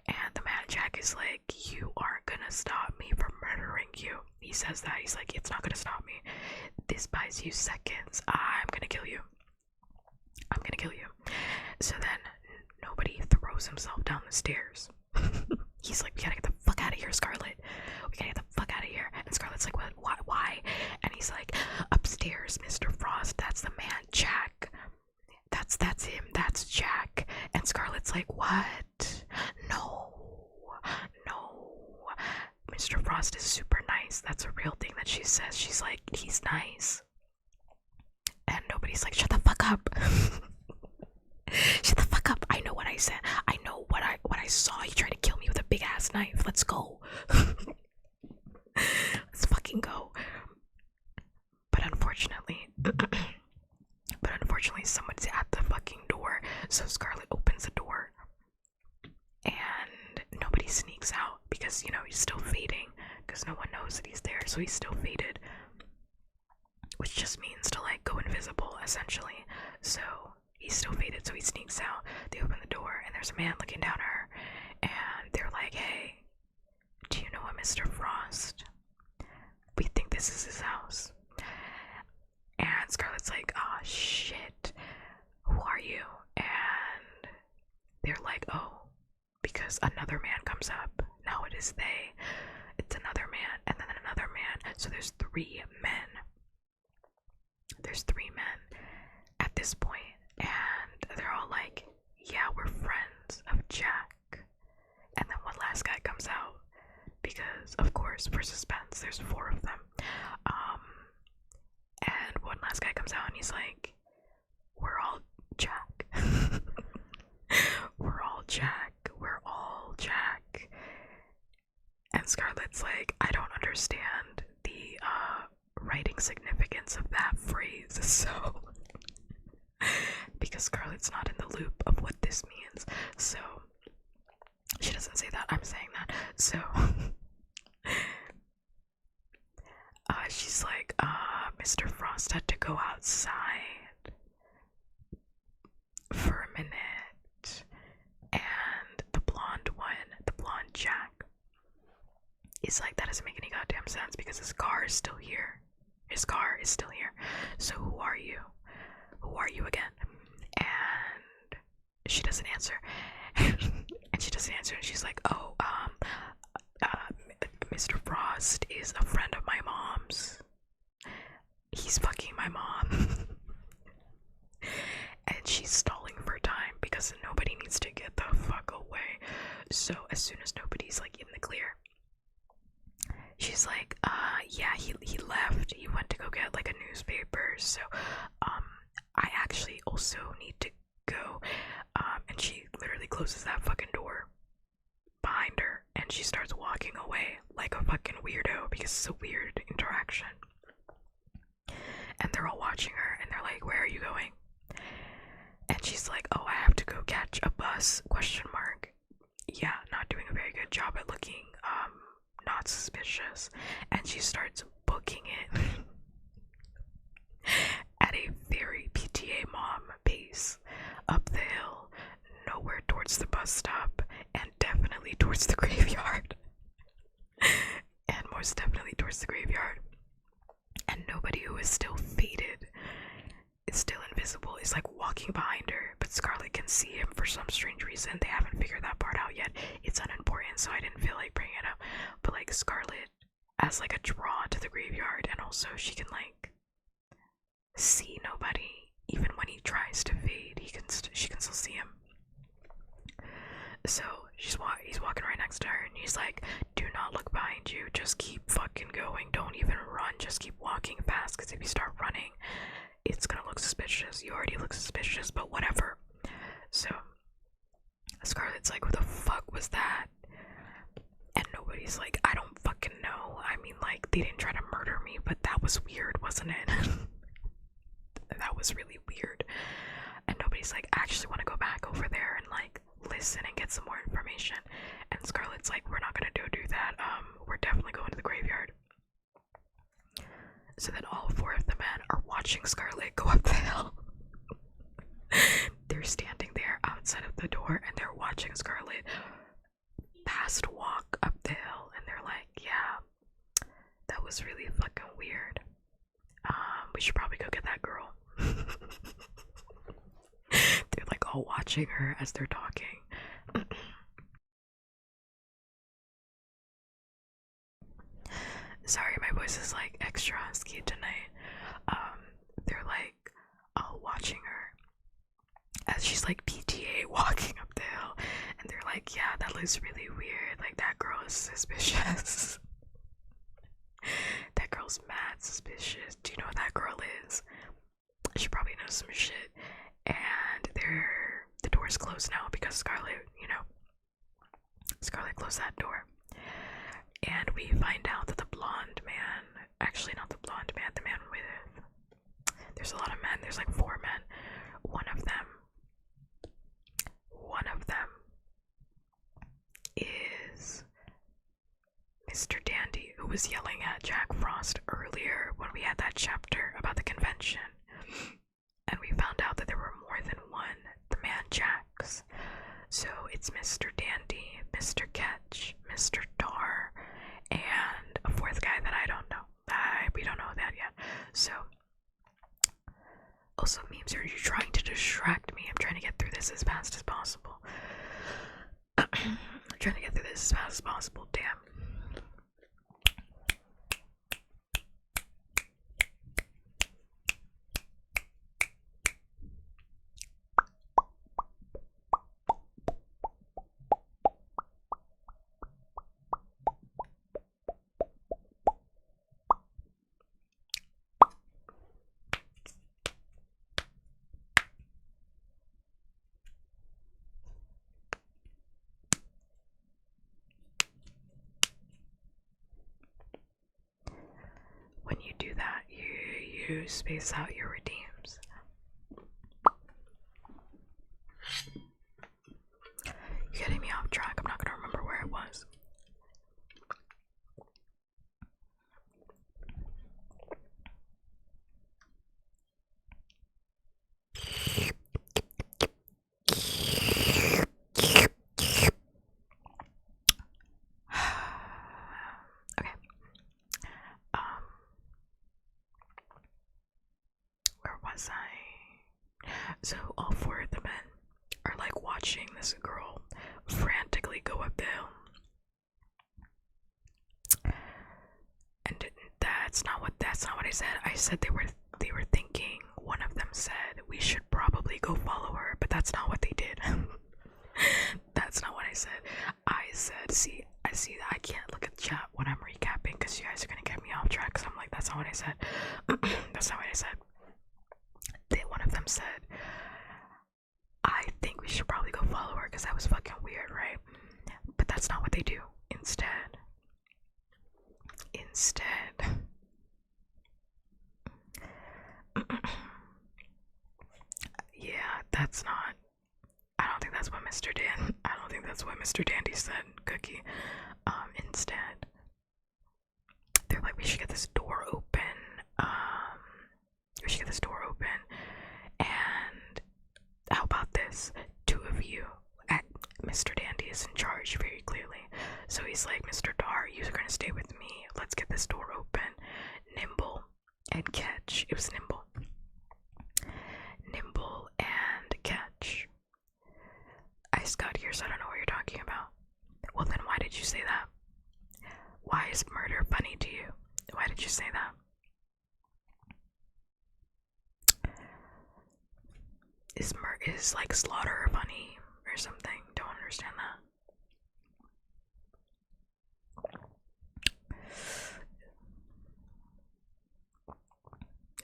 and the man Jack is like, you aren't gonna stop me from murdering you. He says that. He's like, it's not gonna stop me. This buys you seconds. I'm gonna kill you. I'm gonna kill you. So then nobody throws himself down the stairs. He's like, we gotta get the fuck out of here, Scarlet. We gotta get the fuck out of here. And Scarlet's like, what? Why? And he's like, upstairs, Mr. Frost. That's the man Jack. That's him. That's Jack. And Scarlet's like, what? No. Mr. Frost is super nice. That's a real thing that she says. She's like, he's nice. And nobody's like, shut the fuck up. Shut the fuck up. I know what I said. I know what I saw. You tried to kill me with a big ass knife. Let's go. Let's fucking go. But unfortunately, someone's at the fucking door. So Scarlet opens the door and nobody sneaks out because, you know, he's still fading because no one knows that he's there. So he's still faded, which just means to like go invisible essentially. So he's still faded, so he sneaks out. They open the door and there's a man looking down her, and they're like, hey, do you know a Mr. Frost? We think this is his house. And Scarlet's like, oh shit, who they're like, oh, because another man comes up. Now it is they. It's another man, and then another man. So there's 3 men. There's 3 men at this point, and they're all like, yeah, we're friends of Jack. And then one last guy comes out, because, of course, for suspense, there's 4 of them. And one last guy comes out, and he's like, we're all Jack. We're all Jack. We're all Jack. And Scarlett's like, I don't understand the writing significance of that phrase. So, because Scarlett's not in the loop of what this means. So, she doesn't say that. I'm saying that. So, she's like, Mr. Frost had to go outside for a minute, and the blonde Jack, is like, that doesn't make any goddamn sense because his car is still here. So who are you? Who are you again? And she doesn't answer. And she's like, oh, Mr. Frost is a friend of my mom's. He's fucking my mom. And she's stalling for time because nobody needs to get the fuck away. So as soon as nobody's like in the clear, she's like, yeah, he left. He went to go get like a newspaper. So I actually also need to go. And she literally closes that fucking door behind her, and she starts walking away like a fucking weirdo because it's a weird interaction. And they're all watching her, and they're like, where are you going? And she's like, oh, I have to go catch a bus, ? Yeah, not doing a very good job at looking not suspicious. And she starts booking it at a very PTA mom pace, up the hill, nowhere towards the bus stop, and definitely towards the graveyard. And most definitely towards the graveyard. And nobody who is still faded, is still invisible, is like walking behind her, but Scarlett can see him for some strange reason. They haven't figured that part out yet. It's unimportant, so I didn't feel like bringing it up. But like, Scarlett has like a draw to the graveyard, and also she can like see nobody. Even when he tries to fade, she can still see him. So he's walking right next to her, and he's like, do not look behind you, just keep fucking going, don't even run, just keep walking fast, because if you start running, it's gonna look suspicious. You already look suspicious, but whatever. So Scarlett's like, what the fuck was that? And nobody's like, I don't fucking know. I mean, like, they didn't try to murder me, but that was weird, wasn't it? That was really weird. And nobody's like, I actually want to go back over there and like listen and get some more information. And Scarlett's like, we're not gonna do that. We're definitely going to the graveyard. So then all 4 of the men are watching Scarlett go up the hill. They're standing there outside of the door, and they're watching Scarlett fast walk up the hill, and they're like, yeah, that was really fucking weird. We should probably go get that girl. They're like all watching her as they're talking. Sorry, my voice is like extra husky tonight. They're like all watching her as she's like PTA walking up the hill, and they're like, yeah, that looks really weird. Like, that girl is suspicious. That girl's mad suspicious. Do you know what that girl is? She probably knows some shit. And the door's closed now because Scarlett closed that door. And we find out that the blonde man, actually not the blonde man, the man with, there's a lot of men, there's like 4 men. One of them is Mr. Dandy, who was yelling at Jack Frost earlier when we had that chapter about the convention. And we found out that there were more than one the man Jacks. So it's Mr. Dandy, Mr. Ketch, Mr. Tar, and a 4th guy that I don't know. We don't know that yet. So, also, memes, are you trying to distract me? I'm trying to get through this as fast as possible. I'm trying to get through this as fast as possible. Damn. When you do that, you space out your redeems. You're getting me off track. I'm not gonna remember where it was. Okay. Where was I? So all four of the men are like watching this girl frantically go up the hill. And that's not what I said. I said they were thinking, one of them said we should probably go follow her, but that's not what they did. That's not what I said. I said, see, I can't look at the chat when I'm recapping because you guys are gonna get me off track. So I'm like, that's not what I said. That's not what I said. One of them said, I think we should probably go follow her because that was fucking weird, right? But that's not what they do. Instead, yeah, that's not. I don't think that's what Mr. Dandy said, Cookie. Instead, they're like, we should get this door open. And how about this? Two of you. Mr. Dandy is in charge very clearly. So he's like, Mr. Dar, you're gonna stay with me. Let's get this door open. Nimble and Catch. It was Nimble. Nimble and Catch. I just got here, so I don't know what you're talking about. Well, then why did you say that? Why is murder funny to you? Why did you say that? Is like slaughter funny or something? Don't understand that.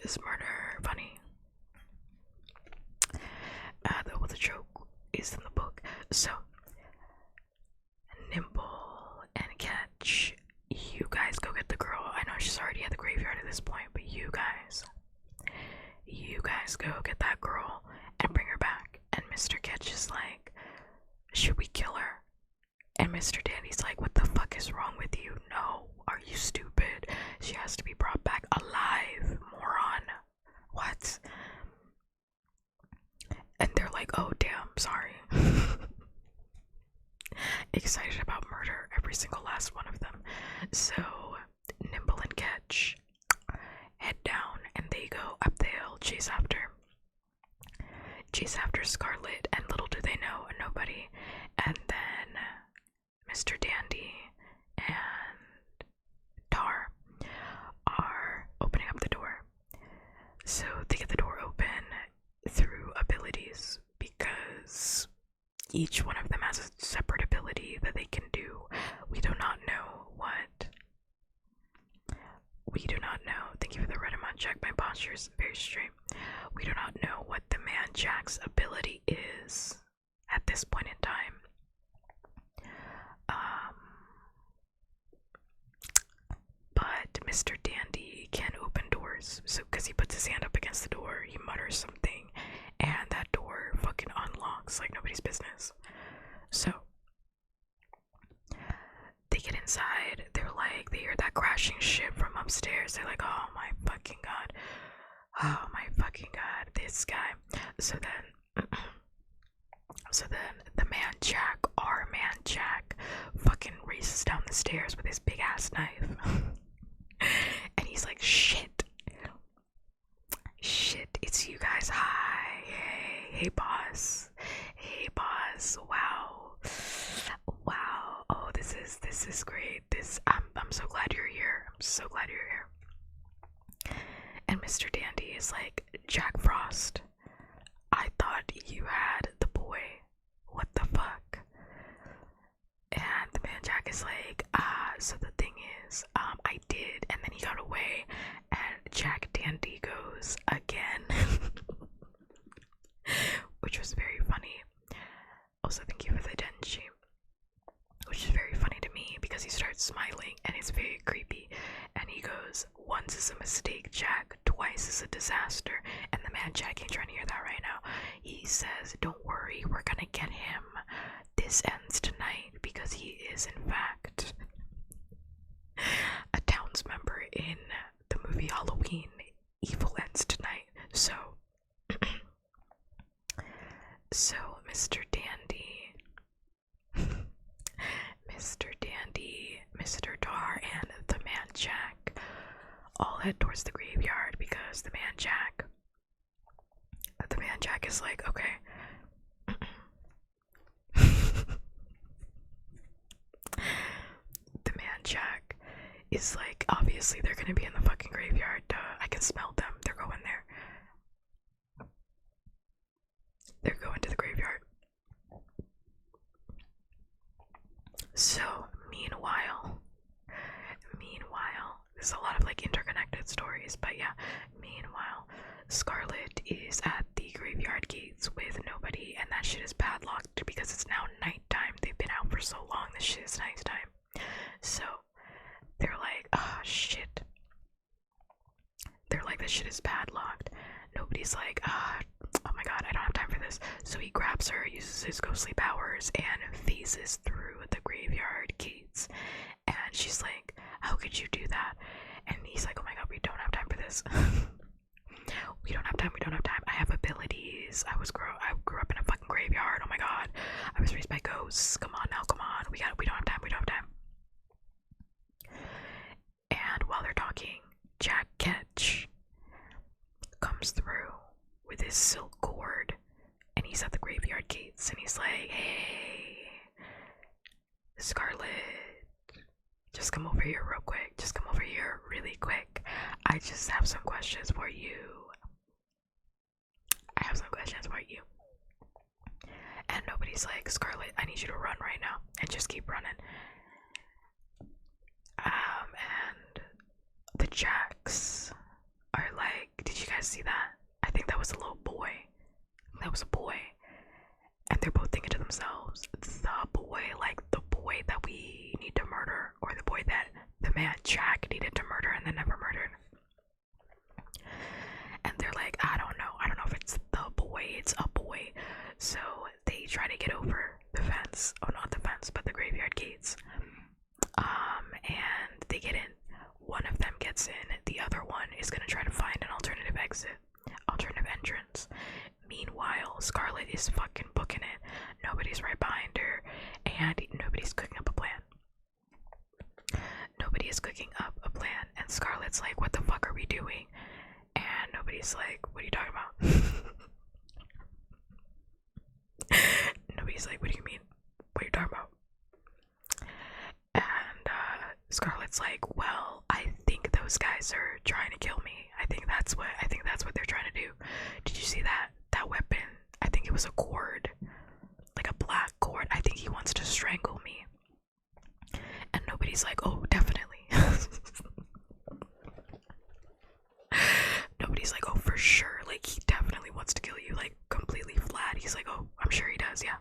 Is murder funny? The joke is in the book. So, Nimble and Catch, you guys go get the girl. I know she's already at the graveyard at this point, but you guys go get that girl and bring her back. And Mr. Catch is like, should we kill her? And Mr. Dandy's like, what the fuck is wrong with you? No, are you stupid? She has to be brought back alive, moron. What? And they're like, oh damn, sorry. Excited about murder, every single last one of them. So Nimble and Catch head down and they go up the hill, chase after Scarlet, and little do they know, nobody. And then Mr. Dandy and Tar are opening up the door. So they get the door open through abilities because each one of them has a separate ability that they can do. We do not know what. Thank you for the Redemon check. My posture is very straight. We do not know what the man Jack's ability is at this point in time. But Mr. Dandy can open doors. So, because he puts his hand up against the door, he mutters something, and that door fucking unlocks like nobody's business. So, they get inside, they're like, they hear that crashing shit from upstairs. They're like, oh my fucking god. Oh my fucking god, this guy. So then the man Jack, our man Jack, fucking races down the stairs with his big ass knife. And he's like, shit, it's you guys. Hi, Hey boss. Hey boss. Wow. Wow. Oh, this is great. I'm so glad you're here. I'm so glad you're here. And Mr. Dandy is like, Jack Frost, I thought you had the boy. What the fuck? And the man Jack is like, so the thing is, I did, and then he got away, and Jack Dandy goes again. Which was very funny. Also, thank you for the denji. Which is very funny to me because he starts smiling and it's very creepy. And he goes, once is a mistake, Jack, twice is a disaster. And the man Jack ain't trying to hear that right now. He says, don't worry, we're gonna get him. This ends tonight because he is, in fact, a towns member in the movie Halloween. Evil ends tonight. So Mr. Dandy, Mr. Dar, and the man Jack all head towards the graveyard because the man Jack is like, okay. The man Jack is like, obviously they're gonna be in the fucking graveyard. Duh, I can smell them. They're going there. They're going to the graveyard. So, meanwhile, there's a lot of like interconnected stories, but yeah, meanwhile, Scarlet is at the graveyard gates with nobody, and that shit is padlocked because it's now nighttime. They've been out for so long, this shit is nighttime. So, they're like, ah, shit. They're like, this shit is padlocked. Nobody's like, oh my god, I don't have time for this. So he grabs her, uses his ghostly powers, and phases through the graveyard gates. And she's like, how could you do that? And he's like, oh my god, we don't have time for this. we don't have time. I have abilities. I grew up in a fucking graveyard. Oh my god. I was raised by ghosts. Come on now, come on. We don't have time. And while they're talking, Jack Ketch comes through with his silk cord, and he's at the graveyard gates, and he's like, hey, Scarlet, just come over here real quick. Just come over here really quick. I just have some questions for you. And nobody's like, Scarlet, I need you to run right now, and just keep running. And the Jacks are like, did you guys see that? I think that was a little boy. That was a boy. And they're both thinking to themselves, the boy that we need to murder, or the boy that the man Jack needed to murder and then never murdered. And they're like, I don't know if it's the boy, it's a boy. So they try to get over the fence. Oh, not the fence, but the graveyard gates. And they get in. One of them gets in. The other one is gonna try to find an alternative entrance. Meanwhile, Scarlet is fucking booking it. Nobody's right behind her, and nobody's cooking up a plan. And Scarlet's like, what the fuck are we doing? And nobody's like, what are you talking about? Nobody's like, what do you mean? What are you talking about? And Scarlet's like, well, I think those guys are trying to kill me. I think that's what they're trying to do. Did you see that weapon? I think it was a cord, like a black cord. I think he wants to strangle me. And nobody's like, oh, definitely. Nobody's like, oh, for sure. Like, he definitely wants to kill you, like, completely flat. He's like, oh, I'm sure he does, yeah.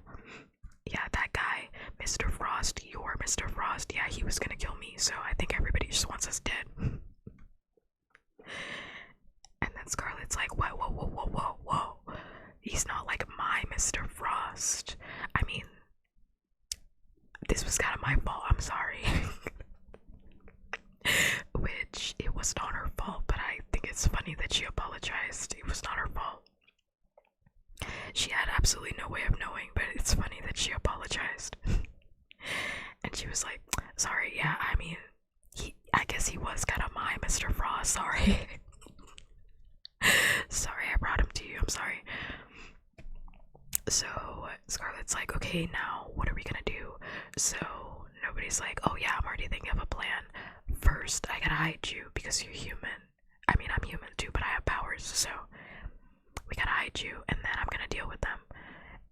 Yeah, that guy, Mr. Frost, you're Mr. Frost. Yeah, he was gonna kill me, so I think everybody just wants us dead. And then Scarlet's like, whoa. He's not like my Mr. Frost. I mean, this was kind of my fault, I'm sorry. Which, it was not her fault, but I think it's funny that she apologized. It was not her fault. She had absolutely no way of knowing, but it's funny that she apologized. And she was like, sorry, yeah, I mean, I guess he was kind of my Mr. Frost, sorry. Sorry, I brought him to you, I'm sorry. So Scarlett's like, okay, now what are we gonna do? So nobody's like, oh yeah, I'm already thinking of a plan. First, I gotta hide you because you're human. I mean, I'm human too, but I have powers, so we gotta hide you, and then I'm gonna deal with them.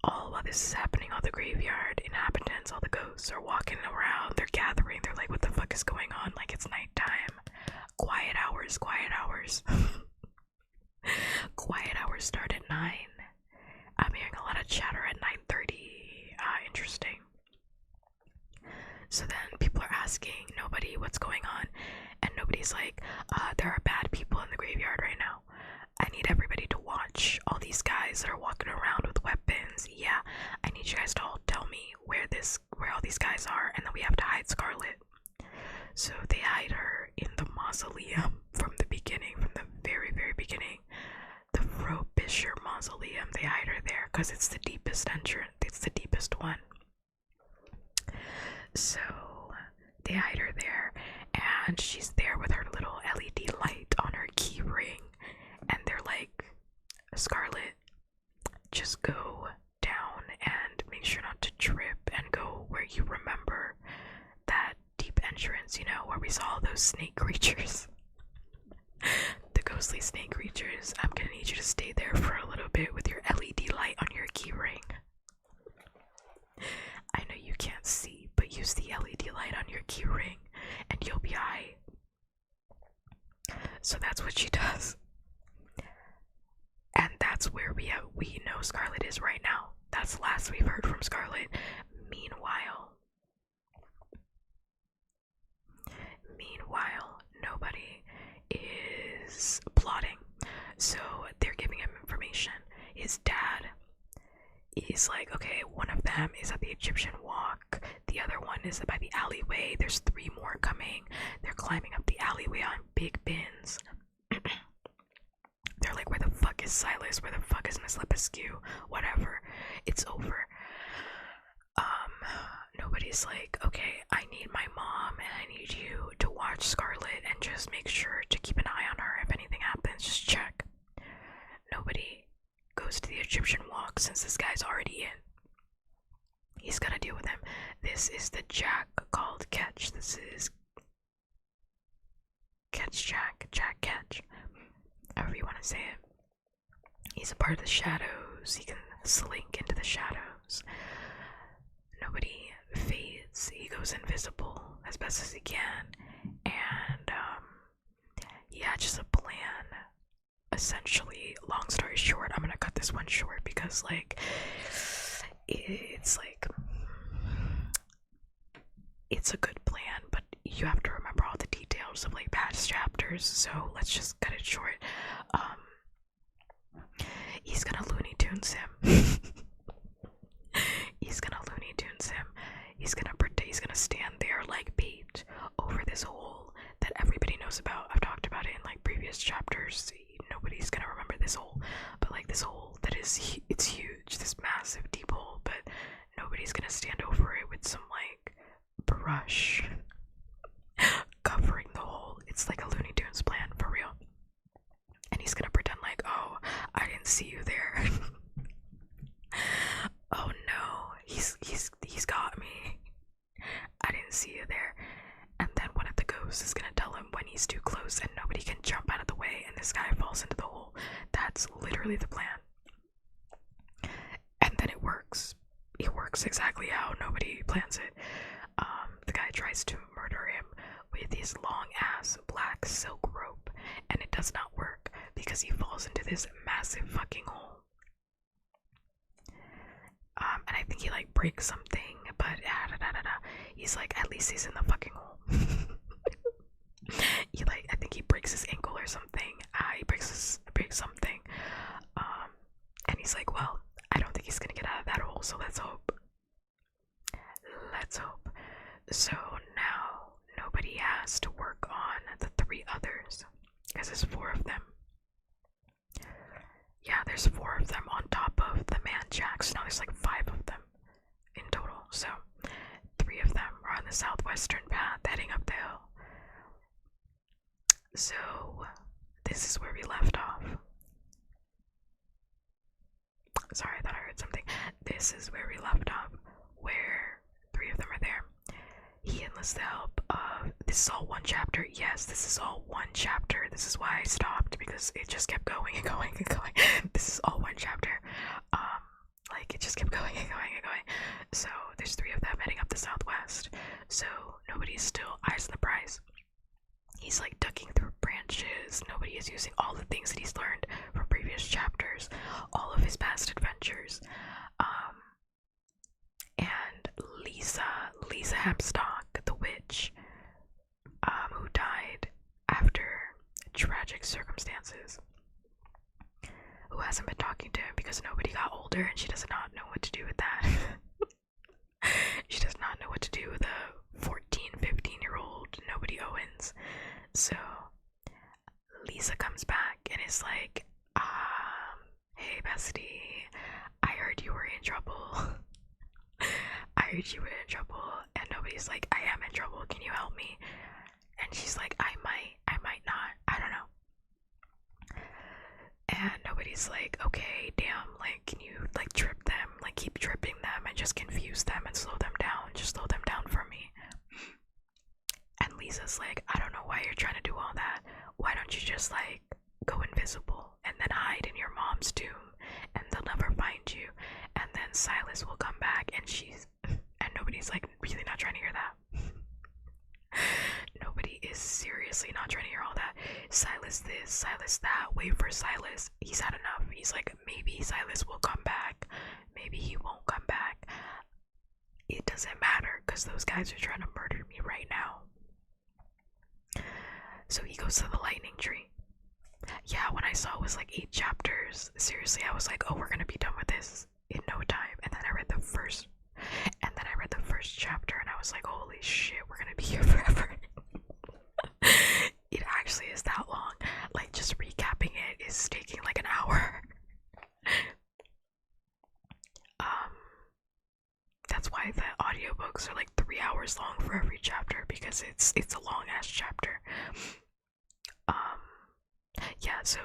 All while this is happening, all the graveyard inhabitants, all the ghosts are walking around, they're gathering, they're like, what the fuck is going on? Like, it's nighttime. Quiet hours, quiet hours. Quiet hours start at 9. I'm hearing a lot of chatter at 9:30. Interesting. So then people are asking nobody what's going on, and nobody's like, there are bad people in the graveyard right now. I need everybody to watch all these guys that are walking around with weapons. Yeah, I need you guys to all tell me where all these guys are, and then we have to hide Scarlet. So they hide her in the mausoleum from the beginning, from the very, very beginning. The Frobisher Mausoleum, they hide her there because it's the deepest entrance, it's the deepest one. So they hide her there, and she's there with her little LED light on her key ring, and they're like, Scarlet, just go down and make sure not to trip and go where you remember that deep entrance, you know, where we saw all those snake creatures. The ghostly snake creatures. I'm gonna need you to stay there for a little bit with your LED light on your keyring. I know you can't see, but use the LED light on your keyring and you'll be high. So that's what she does. And that's where we know Scarlet is right now. That's the last we've heard from Scarlet. Meanwhile, nobody is plotting. So they're giving him information. His dad is like, okay, one of them is at the Egyptian walk, the other one is by the alleyway, there's 3 more coming, they're climbing up the alleyway on big bins. They're like, where the fuck is Silas, where the fuck is Miss Lepescu, whatever, it's over. Nobody's like, okay, I need my mom and I need you to watch Scarlet and just make sure to keep an eye on her. If anything happens, just check. Nobody goes to the Egyptian walk since this guy's already in. He's gonna deal with him. This is the Jack called Ketch. This is Ketch Jack Ketch, however you want to say it. He's a part of the shadows. He can slink into the shadows. Nobody fades. He goes invisible as best as he can. And yeah, just a plan. Essentially, long story short, I'm gonna cut this one short because like it's a good plan, but you have to remember all the details of like past chapters, so let's just cut it short. He's gonna Looney Tunes him. He's gonna stand there like bait over this hole that everybody knows about. I've talked about it in like previous chapters. Nobody's gonna remember this hole, but like this hole that is, it's huge, this massive deep hole, but nobody's gonna stand over it with some like brush covering the hole. It's like a Looney Tunes plan for real. And he's gonna pretend like, oh, I didn't see you there. Oh no, he's got me. I didn't see you there. And then one of the ghosts is gonna tell him when he's too close and nobody can jump out of the way and this guy falls into the hole. That's literally the plan. And then it works. It works exactly how nobody plans it. The guy tries to murder him with his long ass black silk rope, and it does not work because he falls into this massive fucking hole. And I think he like breaks something, but he's like, at least he's in the fucking hole. I think he breaks his ankle or something. He breaks something. And he's like, well, I don't think he's gonna get out of that hole, so let's hope. So now nobody has to work on the 3 others, because there's 4 of them. Yeah, there's 4 of them on top of the man jacks. Now there's like 5 of them in total. So 3 of them are on the southwestern path heading up the hill. So this is where we left off. Sorry, I thought I heard something. This is where we left off, where three of them are there. He enlists the help of. This is all one chapter. Yes, this is all one chapter. This is why I stopped, because it just kept going and going and going. This is all one chapter. Like, it just kept going and going and going. So there's three of them heading up the southwest. So nobody's still eyes on the prize. He's like ducking through branches. Nobody is using all the things that he's learned from previous chapters, all of his past adventures. And Lisa Hempstock, the witch, who died after tragic circumstances, who hasn't been talking to him because nobody got older and she does not know what to do with that. She does not know what to do with a 14, 15-year-old nobody Owens. So Lisa comes back and is like, hey bestie, I heard you were in trouble. I heard you were in trouble. And nobody's like, I am in trouble, can you help me? And she's like, I might not, I don't know. And nobody's like, okay, damn, like, can you like trip them, like keep tripping them and just confuse them and slow them down, just slow them down for me. And Lisa's like, I don't know why you're trying to do all that. Why don't you just like go invisible and then hide in your mom's tomb and they'll never find you, and then Silas will come back and nobody's like really not trying to hear that. Nobody is seriously not trying to hear all that. Silas this, Silas that, wait for Silas. He's had enough. He's like, maybe Silas will come back, maybe he won't come back. It doesn't matter because those guys are trying to murder me right now. So he goes to the lightning tree. Yeah, when I saw it was like 8 chapters, seriously, I was like, oh, we're gonna be done with this in no time. And then I read the first chapter and I was like, holy shit, we're gonna be here forever. It actually is that long. Like, just recapping it is taking like an hour. That's why the audiobooks are like 3 hours long for every chapter, because it's a long ass chapter. Yeah, so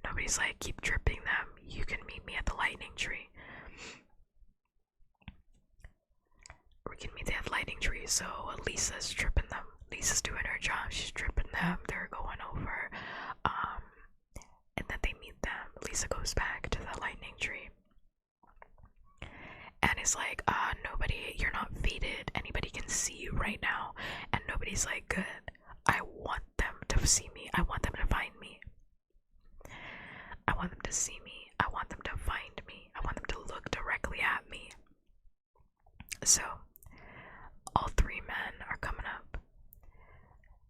nobody's like, keep tripping them, you can meet me at the lightning tree. We can meet at the lightning tree. So Lisa's tripping them. Lisa's doing her job, she's tripping them, they're going over. And then they meet them. Lisa goes back to the lightning tree and is like, nobody, you're not fated, anybody can see you right now. And nobody's like, good, I want them to see me, I want them to find me, I want them to see me, I want them to find me, I want them to look directly at me. So all 3 men are coming up.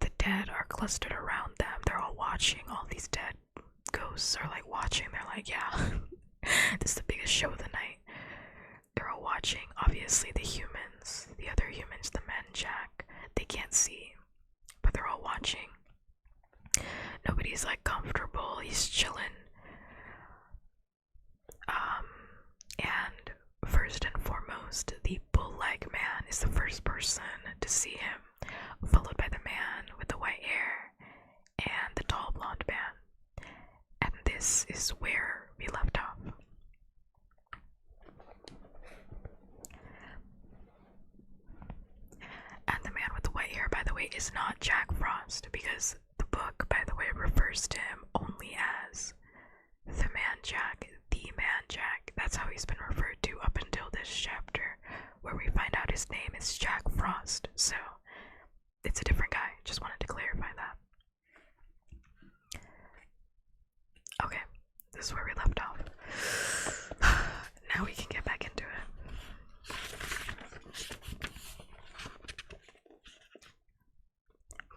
The dead are clustered around them. They're all watching. All these dead ghosts are like watching. They're like, yeah, this is the biggest show of the night. They're all watching. Obviously the humans, the other humans, the men, Jack, they can't see, but they're all watching. Nobody's like comfortable. He's chilling. And first and foremost, the bull-like man is the first person to see him, followed by the man with the white hair and the tall blonde man. And this is where we left off. And the man with the white hair, by the way, is not Jack Frost, because the book, by the way, refers to him only as the man Jack, the man Jack. That's how he's been referred to up until this chapter, where we find out his name is Jack Frost. So it's a different guy. Just wanted to clarify that. Okay, this is where we left off. Now we can get back into it.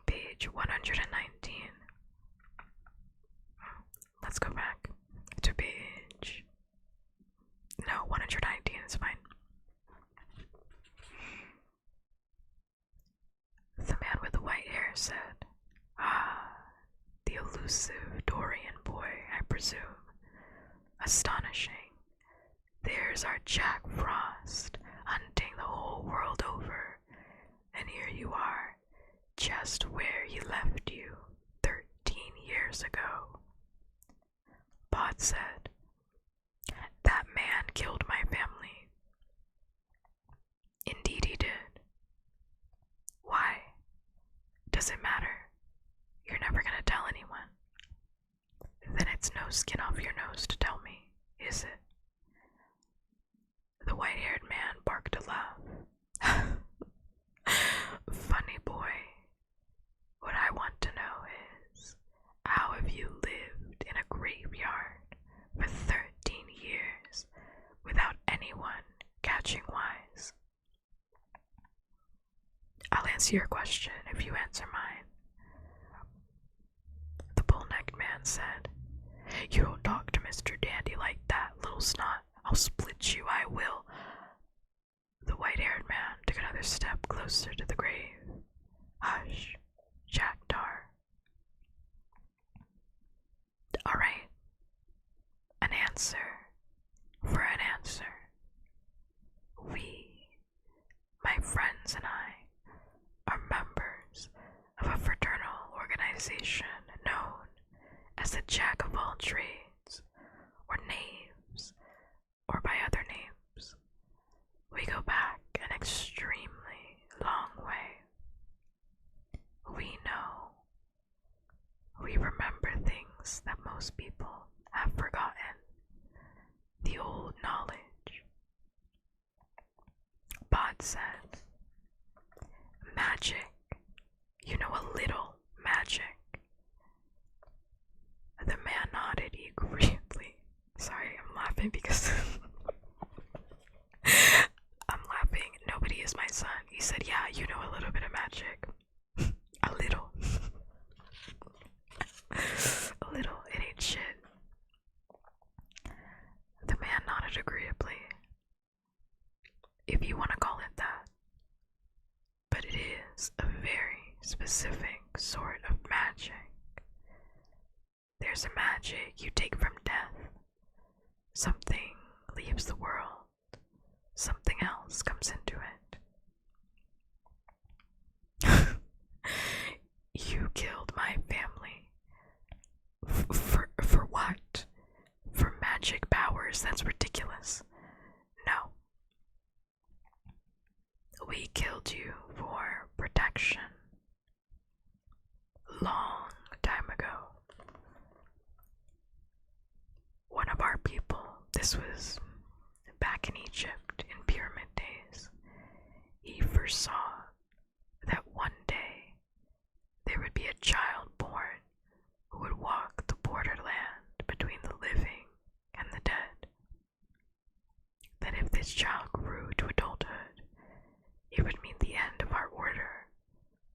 Page 119. Let's go back to page... No, 119 is fine. The man with the white hair said, the elusive Dorian boy, I presume. Astonishing. There's our Jack Frost, hunting the whole world over. And here you are, just where he left you 13 years ago. Pod said, that man matching wise. I'll answer your question if you answer mine. The bull-necked man said, "You don't talk to Mr. Dandy like that, little snot. I'll split you, I will." The white-haired man took another step closer to the grave. "Hush, Jack Tar. All right, an answer for an answer. We, my friends and I, are members of a fraternal organization known as the Jack of all trades, or knaves, or by other names. We go back an extremely long way. We know. We remember things that most people have forgotten. The old knowledge." Bod said, "Magic. You know a little magic." The man nodded agreeably. Sorry, I'm laughing because I'm laughing. Nobody is my son. He said, "Yeah, you know a little bit of magic." A little. A little. It ain't shit. The man nodded agreeably. If you want to call it that. But it is a very specific sort of magic. There's a magic you take from death. Something leaves the world. Something else comes into it. You killed my family. For what? For magic powers? That's ridiculous. No. We killed you for protection. Long time ago. One of our people, this was back in Egypt in pyramid days, he foresaw that one day there would be a child born who would walk the borderland between the living and the dead. That if this child grew to adulthood, it would mean the end of our order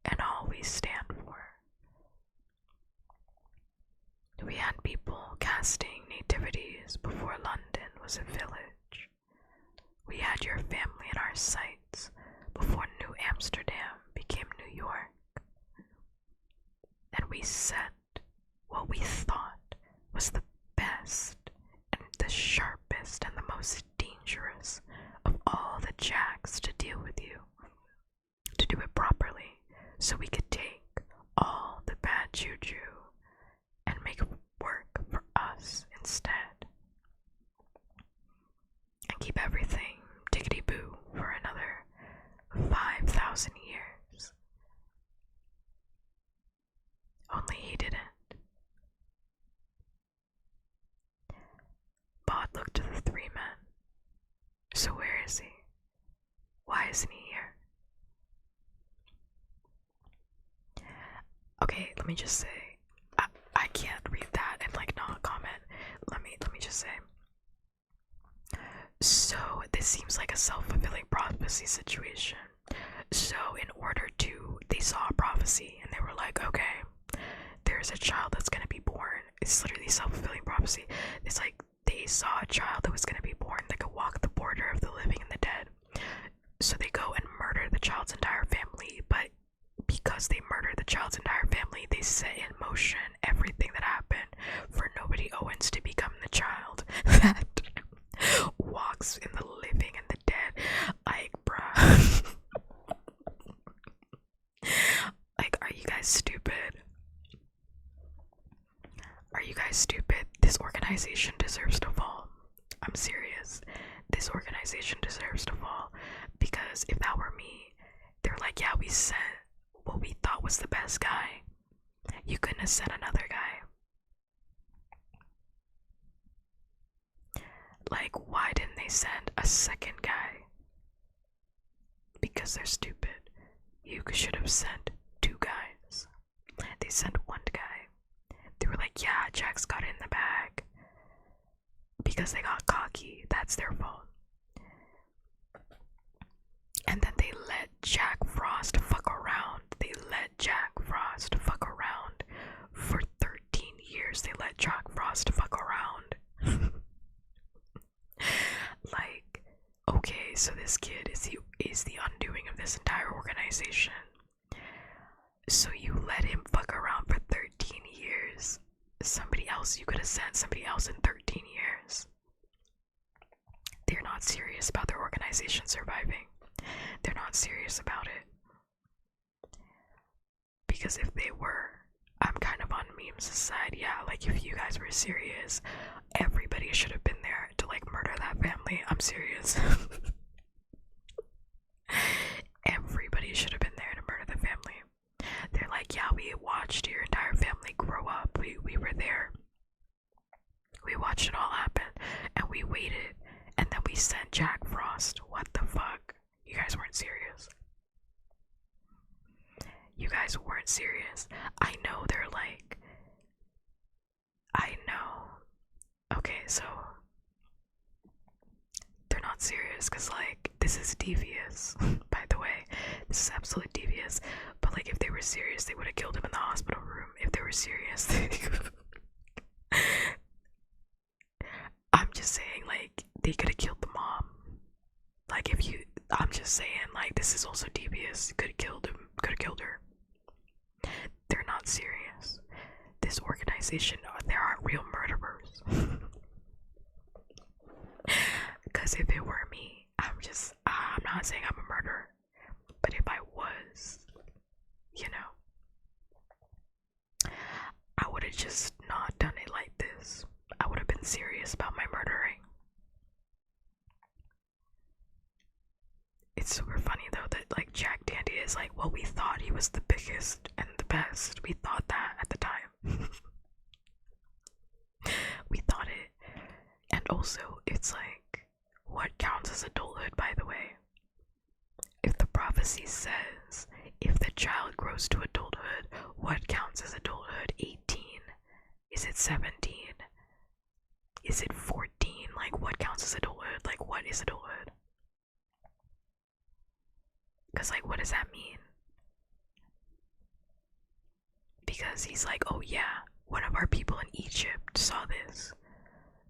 and all we stand for. We had people casting nativities before London was a village. We had your family in our sights before New Amsterdam became New York. And we sent what we thought was the best and the sharpest and the most dangerous of all the jacks to deal with you, to do it properly, so we could take all the bad juju and make it work for us instead, and keep everything tickety-boo for another 5,000 years. Only he didn't. Bod looked to the three men. So where is he? Why isn't he here? Okay, let me just say, I can't read that and not comment. Let me just say. So this seems like a self-fulfilling prophecy situation. So they saw a prophecy and they were like, okay, there's a child that's gonna be born. It's literally self-fulfilling prophecy. It's like they saw a child that was gonna be born that could walk the border of the living and the dead. So they go and murder the child's entire family, but because they murdered the child's entire family, they set in motion everything that happened for Nobody Owens to become the child that walks in the living and the dead. Like, bruh. Like, are you guys stupid? Are you guys stupid? This organization deserves to fall. I'm serious. This organization deserves to fall. Because if that were me, they're like, yeah, we sent what we thought was the best guy. You couldn't have sent another guy. Like, why didn't they send a second guy? Because they're stupid. You should have sent two guys. They sent one guy. They were like, yeah, Jack's got it in the bag. Because they got cocky. That's their fault. Jack Frost fuck around. They let Jack Frost fuck around. For 13 years, they let Jack Frost fuck around. Like, okay, so this kid is the undoing of this entire organization. So you let him fuck around for 13 years. Somebody else, you could have sent somebody else in 13 years. They're not serious about their organization surviving. They're not serious about it. Because if they were, I'm kind of on memes side. Yeah, like if you guys were serious, everybody should have been there to like murder that family. I'm serious. Everybody should have been there to murder the family. They're like, yeah, we watched your entire family grow up. We were there. We watched it all happen. And we waited. And then we sent Jack Frost. What the fuck? You guys weren't serious. You guys weren't serious. I know they're like... I know. Okay, so... They're not serious because, like, this is devious. By the way, this is absolutely devious. But, like, if they were serious, they would have killed him in the hospital room. If they were serious, I'm just saying, like, they could have killed the mom. Like, if you... I'm just saying, like, this is also devious. Could have killed him. Could have killed her. They're not serious. This organization, there aren't real murderers. Because if it were me, I'm not saying I'm a murderer, but if I was, you know, I would have just not done it like this. I would have been serious about my murdering. It's super funny though that like Jack Dandy is like, well, we thought he was the biggest and the best. We thought that at the time. We thought it. And also, it's like, what counts as adulthood, by the way? If the prophecy says, if the child grows to adulthood, what counts as adulthood? 18? Is it 17? Is it 14? Like, what counts as adulthood? Like, what is adulthood? Because, like, what does that mean? Because he's like, oh yeah, one of our people in Egypt saw this.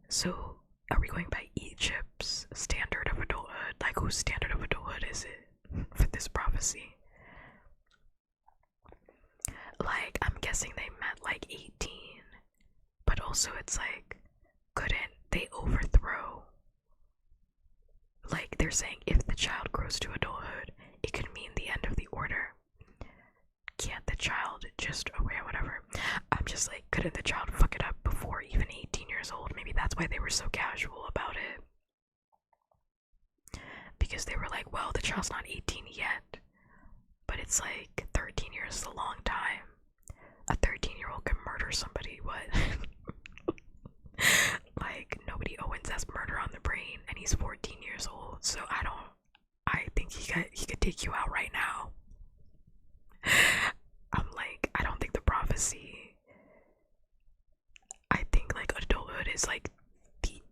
So, are we going by Egypt's standard of adulthood? Like, whose standard of adulthood is it for this prophecy? Like, I'm guessing they meant like 18. But also, it's like, couldn't they overthrow? Like, they're saying if the child grows to adulthood, it could mean the end of the order. Can't the child just, okay, whatever. I'm just like, couldn't the child fuck it up before even 18 years old? Maybe that's why they were so casual about it. Because they were like, well, the child's not 18 yet. But it's like, 13 years is a long time. A 13-year-old can murder somebody, what? Like, nobody Owens has murder on the brain, and he's 14 years old, so I think he could take you out right now. I'm like, I don't think the prophecy, I think like adulthood is like the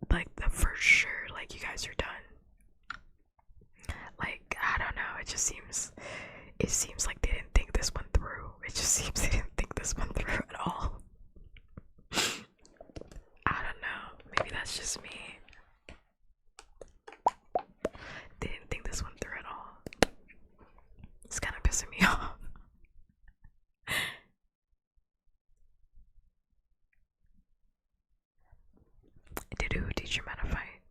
for sure, like, you guys are done. Like, I don't know, it seems like they didn't think this one through. It just seems they didn't think this one through at all. I don't know, maybe that's just me. They didn't think this one through at all. It's kind of pissing me off. Did who teach him how to fight?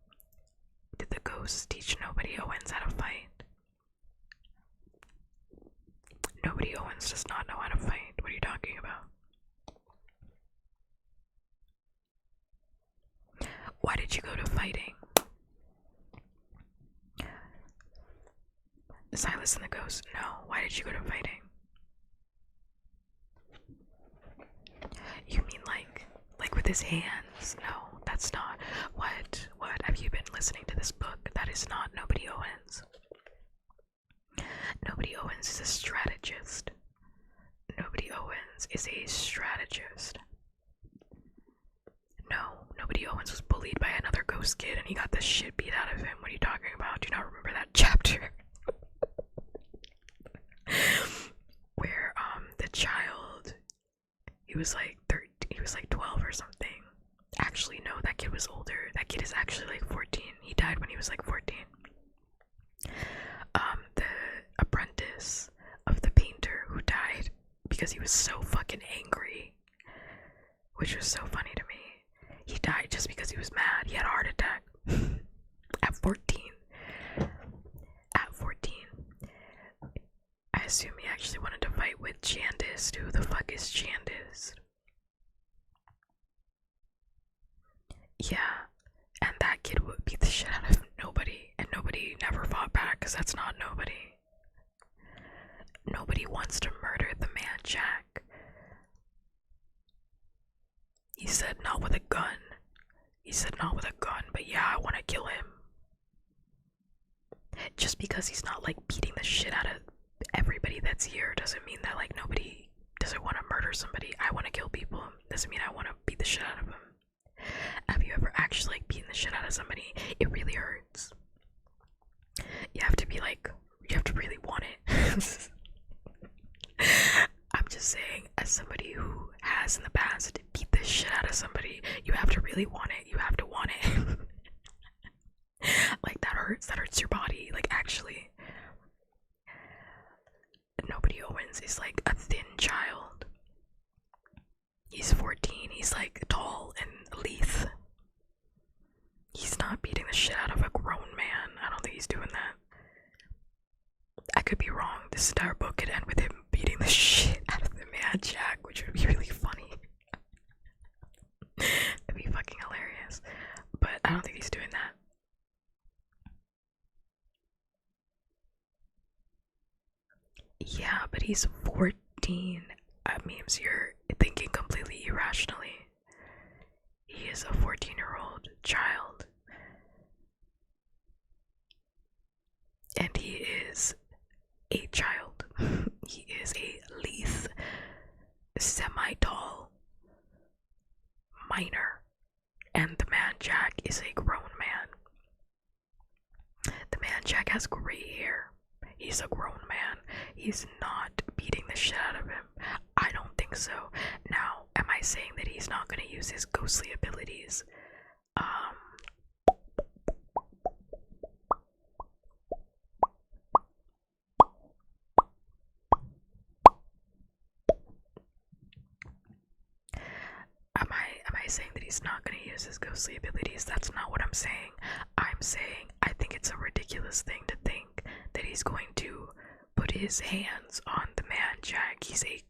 Did the ghosts teach nobody Owens how to fight? Nobody Owens does not know how to fight. What are you talking about? Why did you go to fighting? Silas and the ghost, no. Why did you go to fighting? You mean like with his hands? No, that's not. What? Have you been listening to this book? That is not Nobody Owens. Nobody Owens is a strategist. Nobody Owens is a strategist. No, Nobody Owens was bullied by another ghost kid and he got the shit beat out of him. What are you talking about? Do you not remember that chapter? was like 13, he was like 12 or something. Actually, no, that kid was older. That kid is actually like 14. He died when he was like 14. The apprentice of the painter who died because he was so fucking angry, which was so funny to me. He died just because he was mad. He had a heart attack at 14. At 14. I assume he actually wanted to fight with Chandis. Who the fuck is Chandis? Yeah, and that kid would beat the shit out of nobody, and nobody never fought back because that's not nobody. Nobody wants to murder the man Jack. He said not with a gun. He said not with a gun, but yeah, I want to kill him. Just because he's not like beating the shit out of everybody that's here doesn't mean that like nobody doesn't want to murder somebody. I want to kill people. Doesn't mean I want to beat the shit out of them. Have you ever actually like beaten the shit out of somebody? It really hurts. You have to be like, you have to really want it. I'm just saying, as somebody who has in the past beat the shit out of somebody, you have to really want it. You have to want it. Like that hurts your body, like actually. Nobody Owens is like a thin child. He's 14, he's like tall and lithe. He's not beating the shit out of a grown man. I don't think he's doing that. I could be wrong. This entire book could end with him beating the shit out of the man Jack, which would be really funny. That'd be fucking hilarious. But I don't think he's doing that. Yeah, but he's 14. Memes, you're thinking completely irrationally. He is a 14-year-old child. And he is a child. He is a lithe, semi-tall minor. And the man Jack is a grown man. The man Jack has gray hair. He's a grown man. He's not beating the shit out of him. I don't think so. Now, am I saying that he's not going to use his ghostly abilities? Am I saying that he's not going to use his ghostly abilities? That's not what I'm saying. I'm saying I think it's a ridiculous thing to think that he's going to put his hands on the man Jack. He's a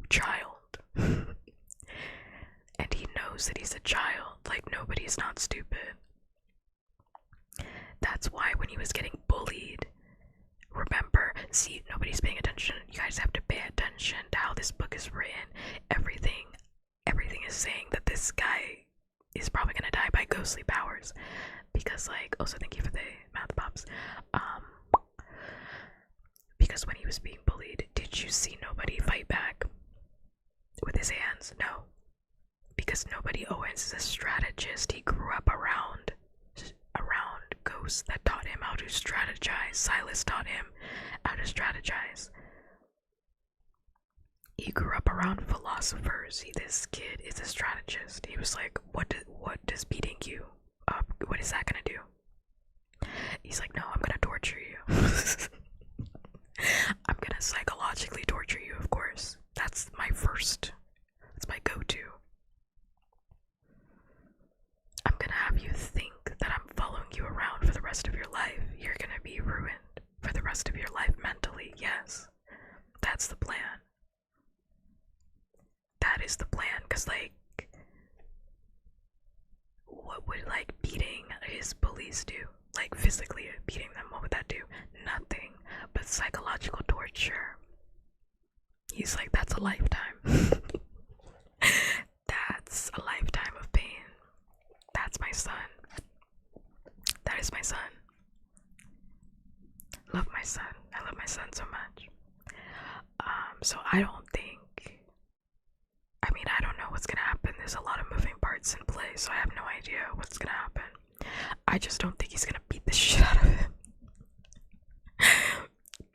child. And he knows that he's a child. Like, nobody's not stupid. That's why when he was getting bullied, remember, see, nobody's paying attention. You guys have to pay attention to how this book is written. Everything is saying that this guy is probably gonna die by ghostly powers. Because, like, also thank you for the mouth pops. Because when he was being bullied, did you see nobody fight back with his hands? No. Because nobody Owens is a strategist. He grew up around ghosts that taught him how to strategize. Silas taught him how to strategize. He grew up around philosophers. This kid is a strategist. He was like, what does beating you up, what is that gonna do? He's like, no, I'm gonna torture you. I'm gonna psychologically torture you, of course. That's my go-to. I'm gonna have you think that I'm following you around for the rest of your life. You're gonna be ruined for the rest of your life mentally, yes. That's the plan. That is the plan, because, like, what would, like, beating his bullies do? Like, physically beating them, what would that do? Nothing but psychological torture. He's like, that's a lifetime. That's a lifetime of pain. That's my son. That is my son. Love my son. I love my son so much. So I don't know what's gonna happen. There's a lot of moving parts in play, so I have no idea what's gonna happen. I just don't think he's gonna beat the shit out of him.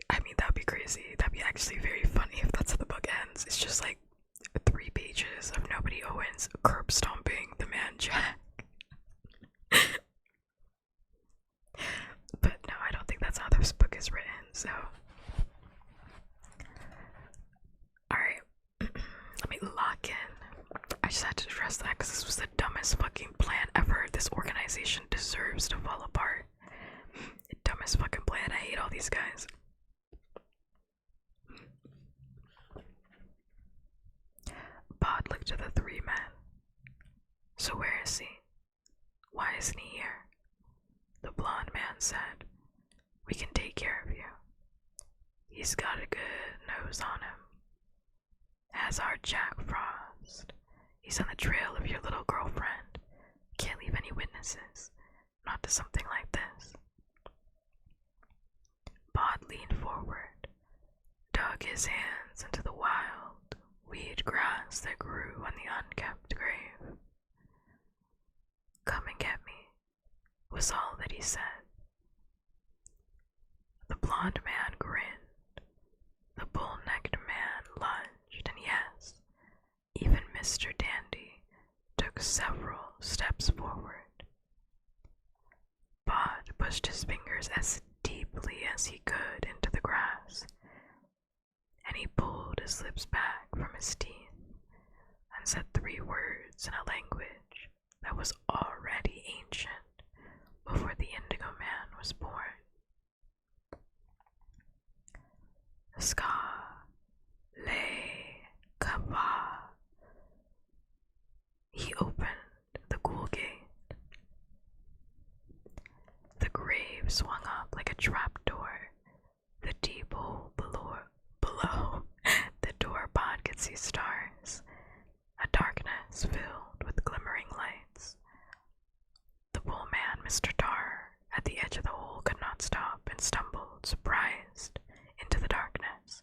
I mean, that'd be crazy. That'd be actually very funny if that's how the book ends. It's just like 3 pages pages of Nobody Owens curb stomping the man Jack. But no, I don't think that's how this book is written, so. Alright, let me lock in. I just had to address that because this was the dumbest fucking plan ever. This organization deserves to fall apart. The dumbest fucking plan. I hate all these guys. Bod looked at the three men. So where is he? Why isn't he here? The blonde man said, "We can take care of you. He's got a good nose on him. As our Jack Frost. He's on the trail of your little girlfriend. Can't leave any witnesses. Not to something like this." Bod leaned forward, dug his hands into the wild weed grass that grew on the unkept grave. "Come and get me," was all that he said. The blonde man grinned. The bull-necked man lunged, and yes, even Mr. Dandy took several steps forward. Bod pushed his fingers as deeply as he could into the grass, and he pulled his lips back from his teeth and said 3 words in a language that was already ancient before the Indigo Man was born. Ska, le, kava. He opened the ghoul gate. The grave swung up like a trapdoor. The deep hole below the door Bod could see stars, a darkness filled with glimmering lights. The bull man, Mr. Tar, at the edge of the hole could not stop and stumbled, surprised, into the darkness.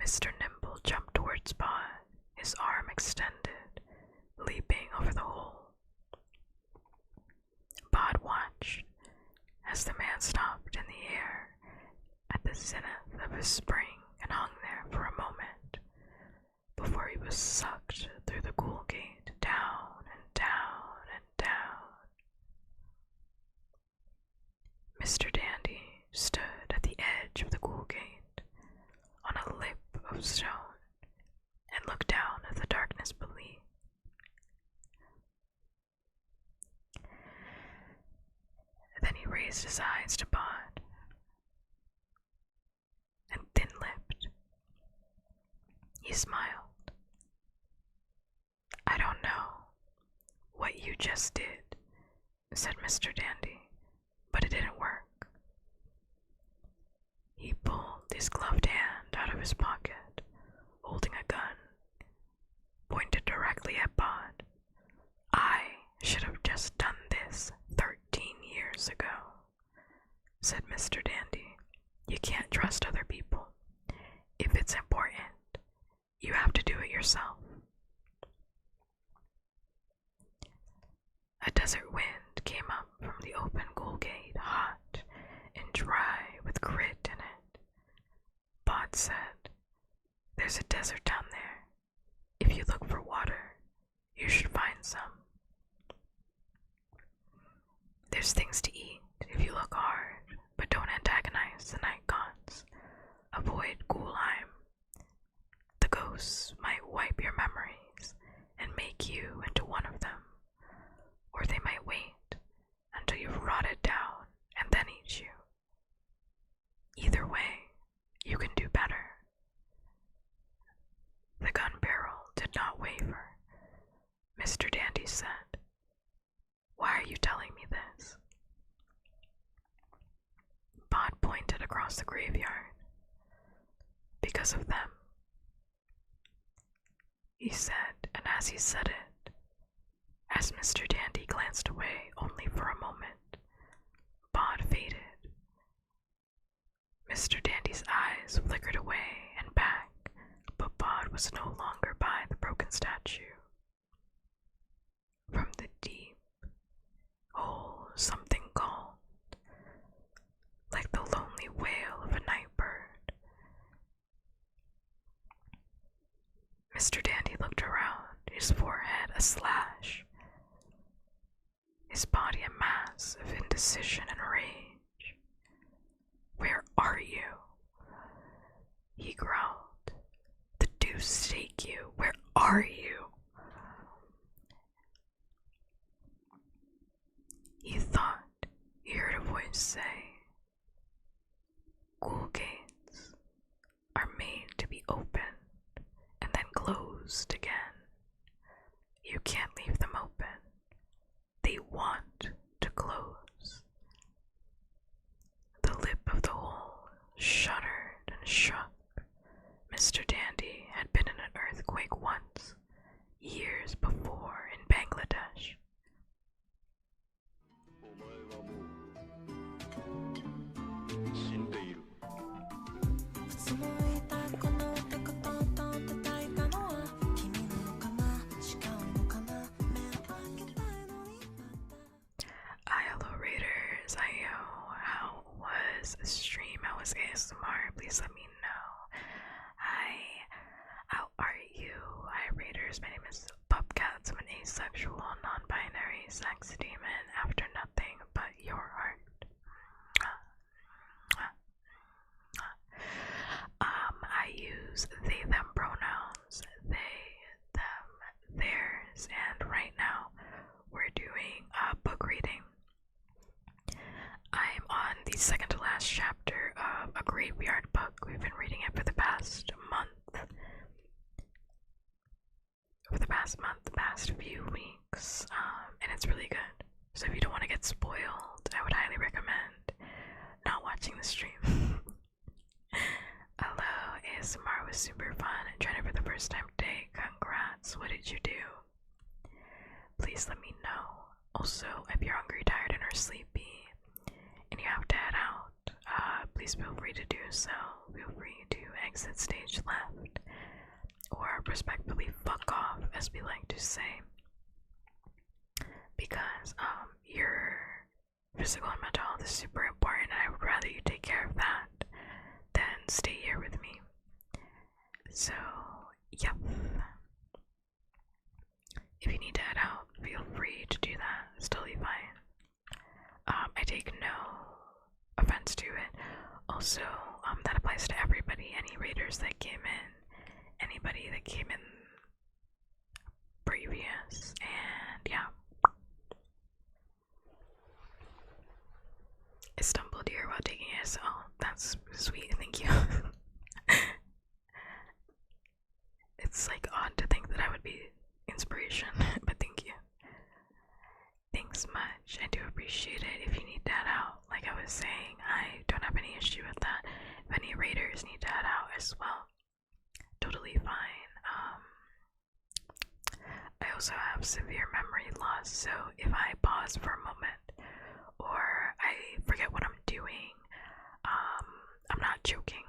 Mr. Nimble jumped towards Bod, his arm extended, leaping over the hole. Bod watched as the man stopped in the air at the zenith of his spring and hung there for a moment before he was sucked through the ghoul gate, down and down and down. Mr. Dandy stood at the edge of the ghoul gate on a lip of stone and looked down at the darkness beneath. Then he raised his eyes to Bod, and thin-lipped, he smiled. "I don't know what you just did," said Mr. Dandy, "but it didn't work." He pulled his gloved hand out of his pocket, holding a gun, pointed directly at Bod. "I should have just done this 13 years ago," said Mr. Dandy. "You can't trust other people. If it's important, you have to do it yourself." A desert wind came up from the open ghoul gate, hot and dry with grit in it. Bod said, "There's a desert down there. If you look for water, you should find some. There's things to eat if you look hard, but don't antagonize the night gods. Avoid Ghoulheim. The ghosts might wipe your memories and make you into one of them, or they might wait until you've rotted down and then eat you. Either way, you can do better." The gun barrel did not waver. Mr. Dandy said, "Why are you telling me this?" Bod pointed across the graveyard. "Because of them," he said, and as he said it, as Mr. Dandy glanced away only for a moment, Bod faded. Mr. Dandy's eyes flickered away and back, but Bod was no longer by the broken statue. From the deep hole something called, like the lonely wail of a night bird. Mr. Dandy his body a mass of indecision and rage. "Where are you?" he growled. "The deuce take you! Where are you?" He thought he heard a voice say, "Ghoul gates are made to be opened and then closed again. You can't leave them open. They want to close." The lip of the hole shuddered and shook. Mr. Dandy had been in an earthquake once, years before in Bangladesh. Hello Raiders, how was the stream? How was ASMR? Please let me know. Hi, how are you? Hi Raiders, my name is Puppkats. I'm an asexual, non-binary sex demon after nothing but your heart. I use they, them pronouns, they, them, theirs, and right now we're doing a book reading. I'm on the second to last chapter of a graveyard book. We've been reading it for the past month. Past few weeks, and it's really good. So if you don't want to get spoiled, I would highly recommend not watching the stream. Hello, ASMR was super fun. I tried it for the first time today. Congrats. What did you do? Please let me know. Also, if you're hungry, tired, and or sleepy, and you have to head out, please feel free to do so. Feel free to exit stage left, or respectfully fuck off, as we like to say. Because, your physical and mental health is super important, and I would rather you take care of that than stay here with me. So, yep. If you need to head out, feel free to do that. It's totally fine. I take no offense to it. Also, that applies to everybody. Any raiders that came in, anybody that came in previous, and yeah. I stumbled here while taking it, so that's sweet, thank you. It's like odd to think that I would be inspiration, but thank you. Thanks much, I do appreciate it. If you need to head out, like I was saying, I don't have any issue with that. If any raiders need to head out as well, totally fine. I also have severe memory loss, so if I pause for a moment or I forget what I'm doing, I'm not joking.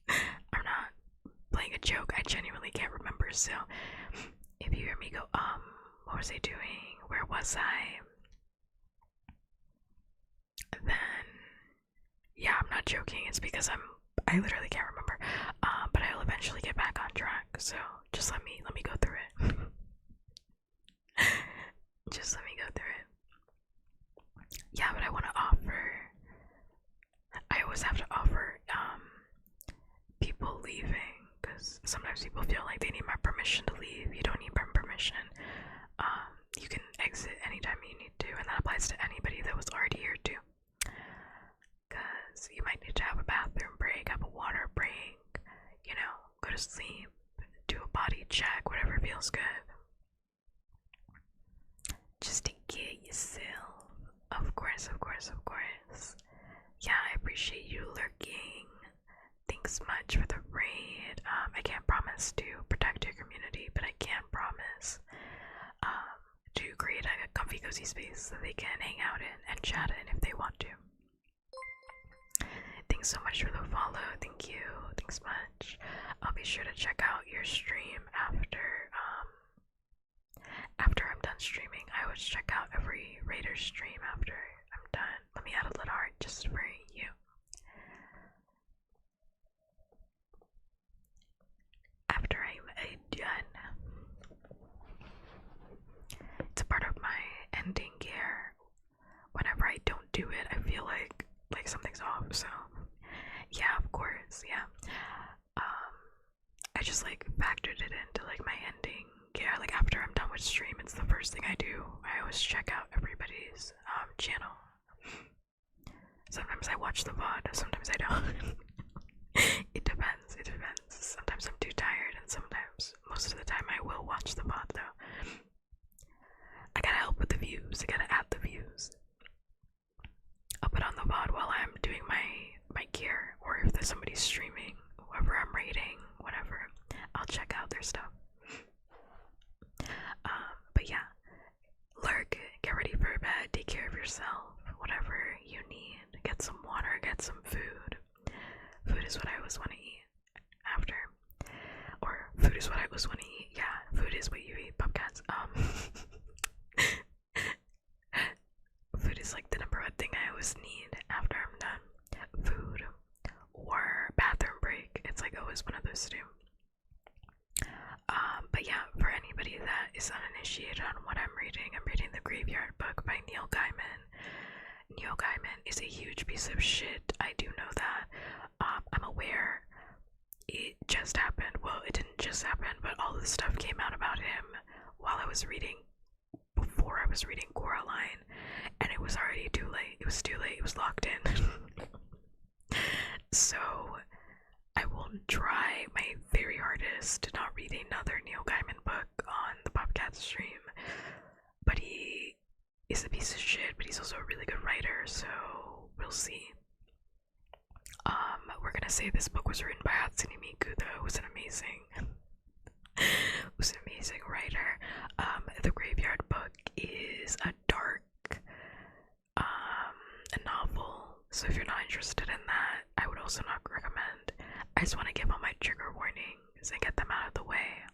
I'm not playing a joke. I genuinely can't remember, so if you hear me go, what was I doing? Where was I? Then, yeah, I'm not joking. It's because I literally can't remember. But I'll eventually get back on track, so just let me go through it. Just let me go through it. Yeah, but I want to offer, I always have to offer, people leaving, because sometimes people feel like they need my permission to leave. You don't need my permission. You can exit anytime you need to, and that applies to anybody that was already here too. Because you might need to have a bathroom break, have a water break, you know, go to sleep, do a body check, whatever feels good. Just to get yourself. Of course, of course, of course. Yeah, I appreciate you lurking. Thanks much for the raid. I can't promise to protect your community, but I can promise to create a comfy, cozy space that they can hang out in and chat in if they want to. Thanks so much for the follow. Thank you. Thanks much. I'll be sure to check out your stream after I'm done streaming. I always check out every Raider stream after I'm done. Let me add a little heart just for you. After I'm done. It's a part of my ending gear factored it into like my ending. Yeah, like after I'm done with stream, it's the first thing I do. I always check out everybody's channel. Sometimes I watch the VOD, sometimes I don't. It depends, it depends. Sometimes I'm too tired, and sometimes, most of the time, I will watch the VOD though. I gotta help with the views, I gotta add the views. I'll put on the VOD while I'm doing my gear, or if there's somebody streaming, whoever I'm raiding, whatever, I'll check out their stuff. But yeah, lurk, get ready for bed, take care of yourself, whatever you need. Get some water, get some food. Food is what I always want to eat after. Or food is what I always want to eat. Yeah, food is what you eat, puppkats. Food is like the number one thing I always need after I'm done. Food or bathroom break. It's like always one of those two. But yeah, for anybody that is uninitiated on what I'm reading The Graveyard Book by Neil Gaiman. Neil Gaiman is a huge piece of shit. I do know that. I'm aware it just happened. Well, it didn't just happen, but all this stuff came out about him while I was reading, before I was reading Coraline, and it was already too late. It was too late. It was locked in. So I will try my very hardest to not read another Neil Gaiman book on the Puppkats stream. But he is a piece of shit, but he's also a really good writer, so we'll see. We're gonna say this book was written by Hatsune Miku, though. It was an amazing writer. The Graveyard Book is a dark a novel, so if you're not interested in that, I would also not recommend. I just want to give all my trigger warnings and get them out of the way.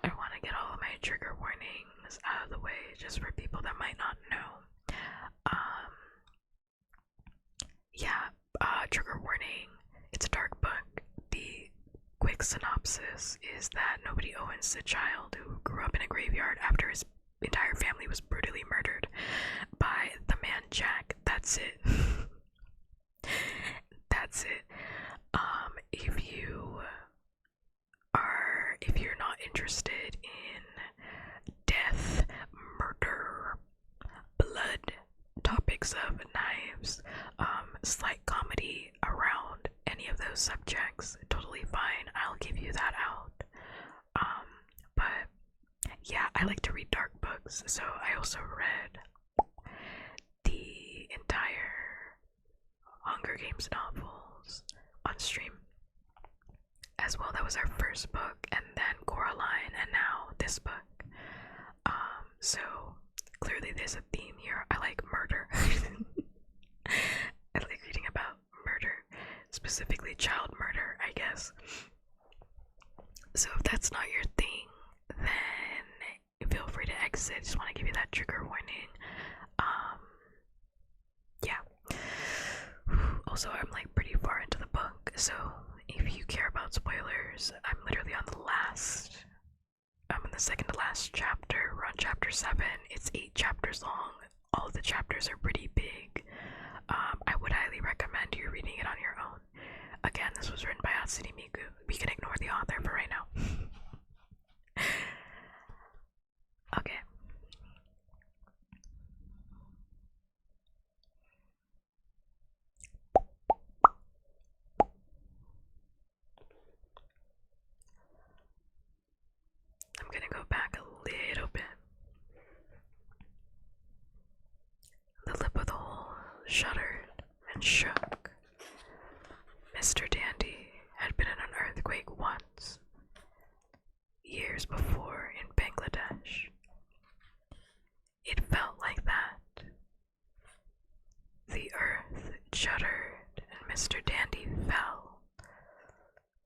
I want to get all of my trigger warnings out of the way just for people that might not know. Trigger warning. It's a dark book. The quick synopsis is that Nobody Owens, a child who grew up in a graveyard after his entire family was brutally murdered by the man Jack. That's it. That's it. If you're not interested in death, murder, blood, topics of knives, slight comedy around any of those subjects, totally fine. I'll give you that out. But yeah, I like to read dark books, so I also read the entire Hunger Games novels on stream as well. That was our first book, and then Coraline, and now this book. So clearly there's a theme here. I like murder. I like reading about murder, specifically child murder, I guess. So if that's not your thing, then feel free to exit. Just want to give you that trigger warning. Yeah. Also, I'm like pretty far into the book, so if you care about spoilers, I'm literally on the last, I'm in the second to last chapter. We're on chapter 7. It's 8 chapters long. All of the chapters are pretty big. I would highly recommend you reading it on your own. Again, this was written by Hatsune Miku. We can ignore the author for right now. Okay. I'm gonna go back a little bit. The lip of the hole shuddered and shook. Mr. Dandy had been in an earthquake once, years before in Bangladesh. It felt like that. The earth shuddered and Mr. Dandy fell,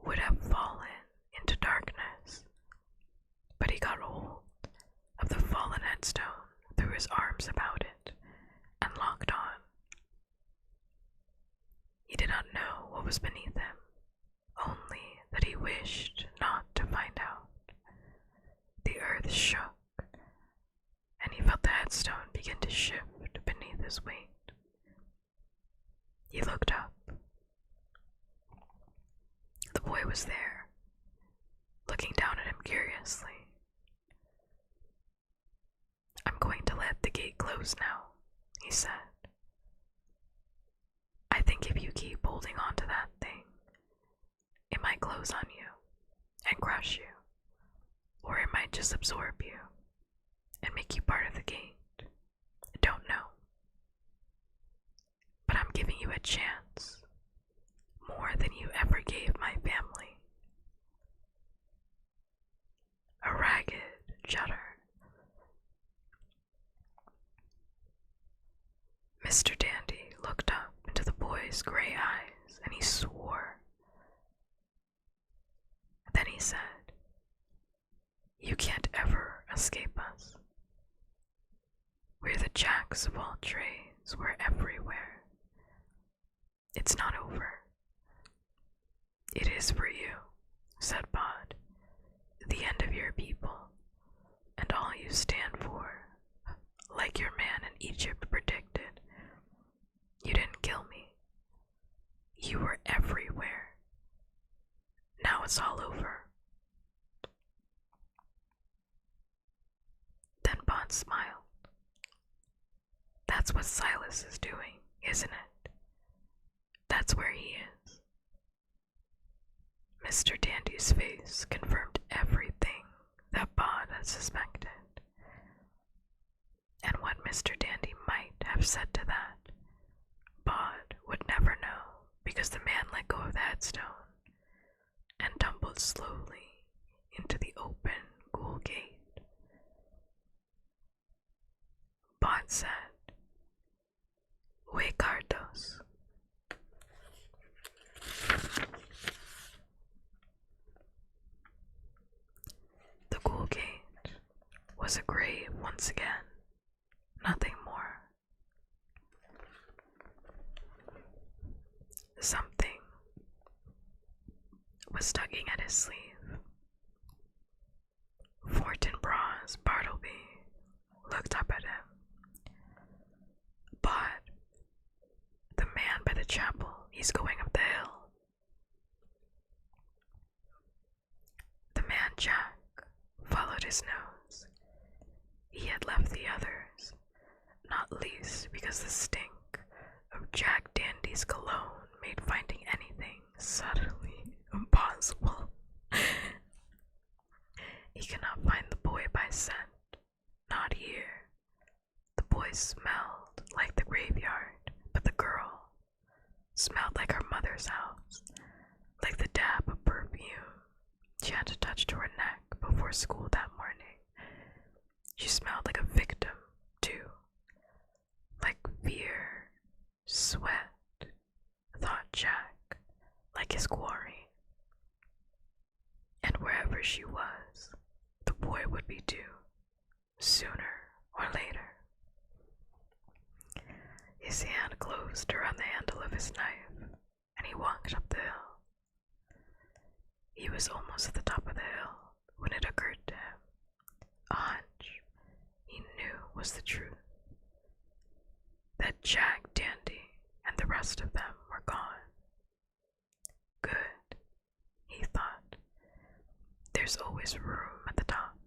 would have fallen into darkness, but he got hold of the fallen headstone, threw his arms about it, and locked on. He did not know what was beneath him, only that he wished not to find out. The earth shook, his weight. He looked up. The boy was there, looking down at him curiously. "I'm going to let the gate close now," he said. "I think if you keep holding on to that thing, it might close on you and crush you, or it might just absorb you and make you part of the gate. I don't know. But I'm giving you a chance, more than you ever gave my family." A ragged shudder. Mr. Dandy looked up into the boy's gray eyes and he swore. Then he said, "You can't ever escape us. We're the jacks of all trades. We're everywhere. It's not over." "It is for you," said Bod. "The end of your people, and all you stand for, like your man in Egypt predicted. You didn't kill me. You were everywhere. Now it's all over." Then Bod smiled. "That's what Silas is doing, isn't it? That's where he is." Mr. Dandy's face confirmed everything that Bod had suspected. And what Mr. Dandy might have said to that, Bod would never know, because the man let go of the headstone and tumbled slowly into the open ghoul gate. Bod said, "We Cardos." The ghoul gate was a grave once again, nothing more. Something was tugging at his sleeve. Fortinbras Bartleby looked up at him. "But the man by the chapel, he's going up the hill." The man Jack followed his nose. He had left the others, not least because the stink of Jack Dandy's cologne made finding anything suddenly impossible. He could not find the boy by scent, not here. The boy smelled like the graveyard, but the girl smelled like her mother's house, like the dab of perfume she had to touch to her neck before school that morning. She smelled like a victim, too, like fear, sweat, thought Jack, like his quarry. And wherever she was, the boy would be due, sooner or later. His hand closed around the handle of his knife, and he walked up the hill. He was almost at the top of the hill when it occurred to him, a hunch he knew was the truth, that Jack Dandy and the rest of them were gone. Good, he thought. There's always room at the top.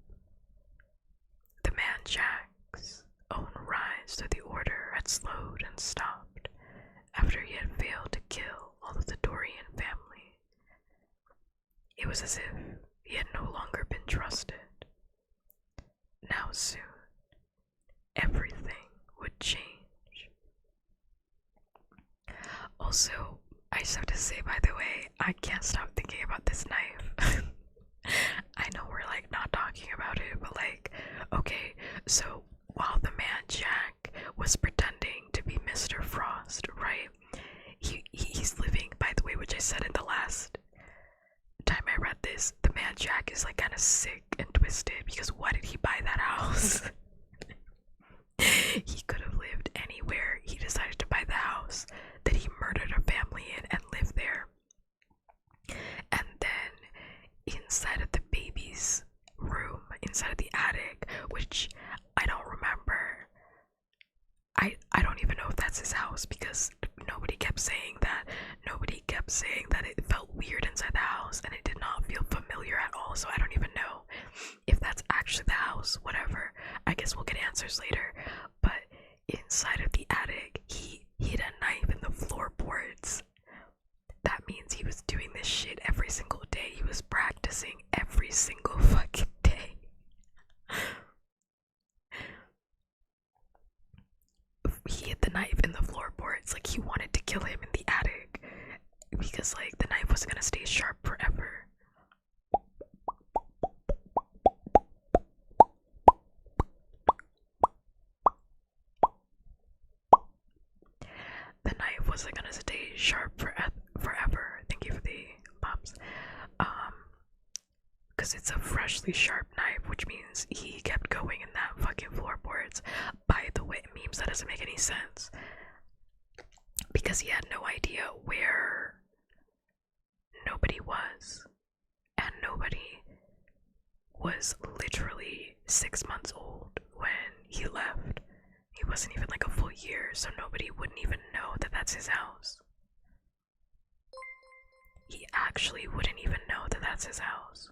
The man Jack's own rise through the order had slowed and stopped after he had failed to kill all of the Dorian family. It was as if he had no longer been trusted. Now soon, everything would change. Also, I just have to say, by the way, I can't stop thinking about this knife. I know we're like not talking about it, but like, okay, so while the man Jack was pretending to be Mr. Frost, right? He's living, by the way, which I said in the last time I read this, the man Jack is like kind of sick and twisted, because why did he buy that house? He could have lived anywhere. He decided to buy the house that he murdered a family in and lived there. And then inside of the baby's room, inside of the attic, which I don't remember, I don't even that's his house, because nobody kept saying that. Nobody kept saying that it felt weird inside the house and it did not feel familiar at all. So I don't even know if that's actually the house. Whatever. I guess we'll get answers later. But inside of the attic, he hid a knife in the floorboards. That means he was doing this shit every single day. He was practicing every single fucking day. He hid the knife in the floorboards. Like, he wanted to kill him in the attic because, like, the knife wasn't gonna stay sharp forever. The knife wasn't gonna stay sharp forever. Thank you for the pops. Because it's a freshly sharp knife, which means he kept going in that fucking floorboards. By the way, memes, that doesn't make any sense. Because he had no idea where nobody was. And nobody was literally 6 months old when he left. He wasn't even like a full year, so nobody wouldn't even know that that's his house. He actually wouldn't even know that that's his house.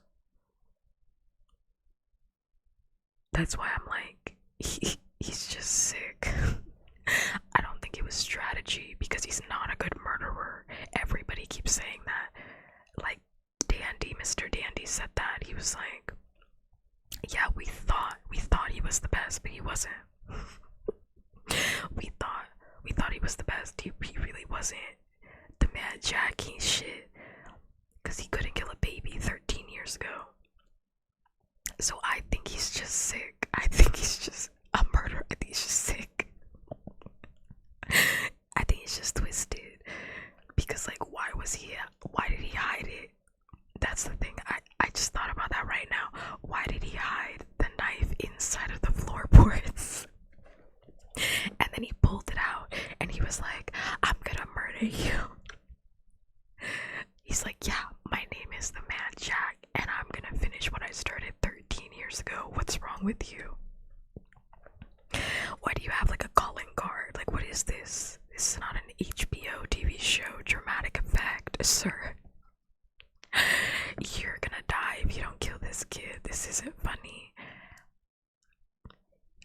That's why I'm like, he's just sick. I don't think it was strategy, because he's not a good murderer. Everybody keeps saying that. Like, Mr. Dandy said that. He was like, yeah, we thought he was the best, but he wasn't. we thought he was the best. He really wasn't. The man jacking shit, because he couldn't kill a baby 13 years ago. So I think he's just sick. I think he's just a murderer. I think he's just sick. I think he's just twisted. Because, like, why did he hide it? That's the thing. I just thought about that right now. Why did he hide the knife inside of the floorboards? And then he pulled it out and he was like, I'm gonna murder you. He's like, yeah, my name is the man Jack, and I'm gonna finish what I started 13 years ago. What's wrong with you? Why do you have like a calling card? Like, what is this? This is not an HBO TV show dramatic effect, sir. You're gonna die if you don't kill this kid. This isn't funny.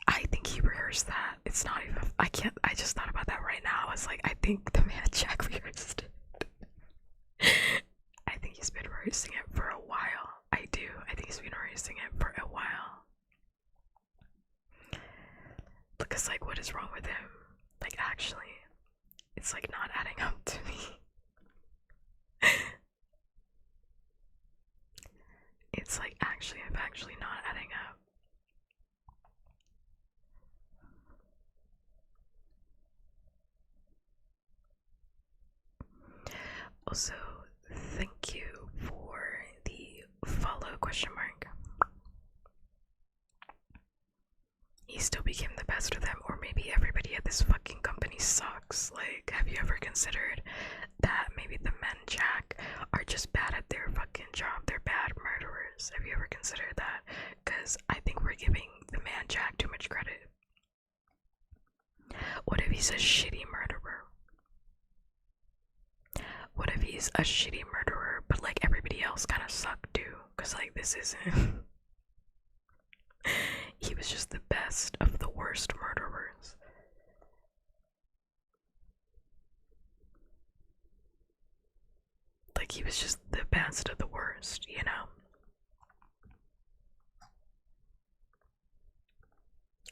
I think he rehearsed that. It's not even, I just thought about that right now. I was like, I think the man Jack rehearsed it. I think he's been rehearsing it for a while. I do. I think he's been rehearsing it for a while. Because, like, what is wrong with him? Like, actually, it's like not adding up to me. It's like I'm actually not adding up. Also, thank you for the follow question mark. He still became the best of them, or maybe everybody at this fucking company sucks. Like, have you ever considered that maybe the men Jack are just bad at their fucking job? They're bad murderers. Have you ever considered that? Because I think we're giving the man Jack too much credit. What if he's a shitty murderer? What if he's a shitty murderer, but like everybody else kind of sucked too? Because like this isn't. He was just the best of the worst murderers. Like he was just the best of the worst, you know?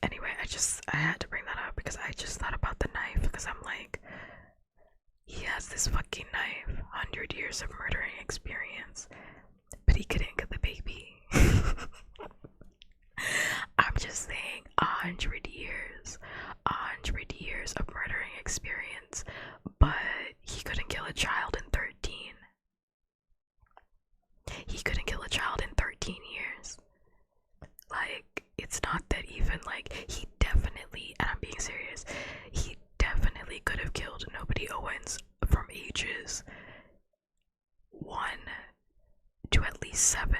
Anyway, I had to bring that up because I just thought about the knife, because I'm like, he has this fucking knife, 100 years of murdering experience, but he couldn't get the baby. I'm just saying, 100 years of murdering experience, but he couldn't kill a child in 13. He couldn't kill a child in 13 years. Like, it's not that even, like, he definitely, and I'm being serious, he definitely could have killed Nobody Owens from ages 1 to at least 7.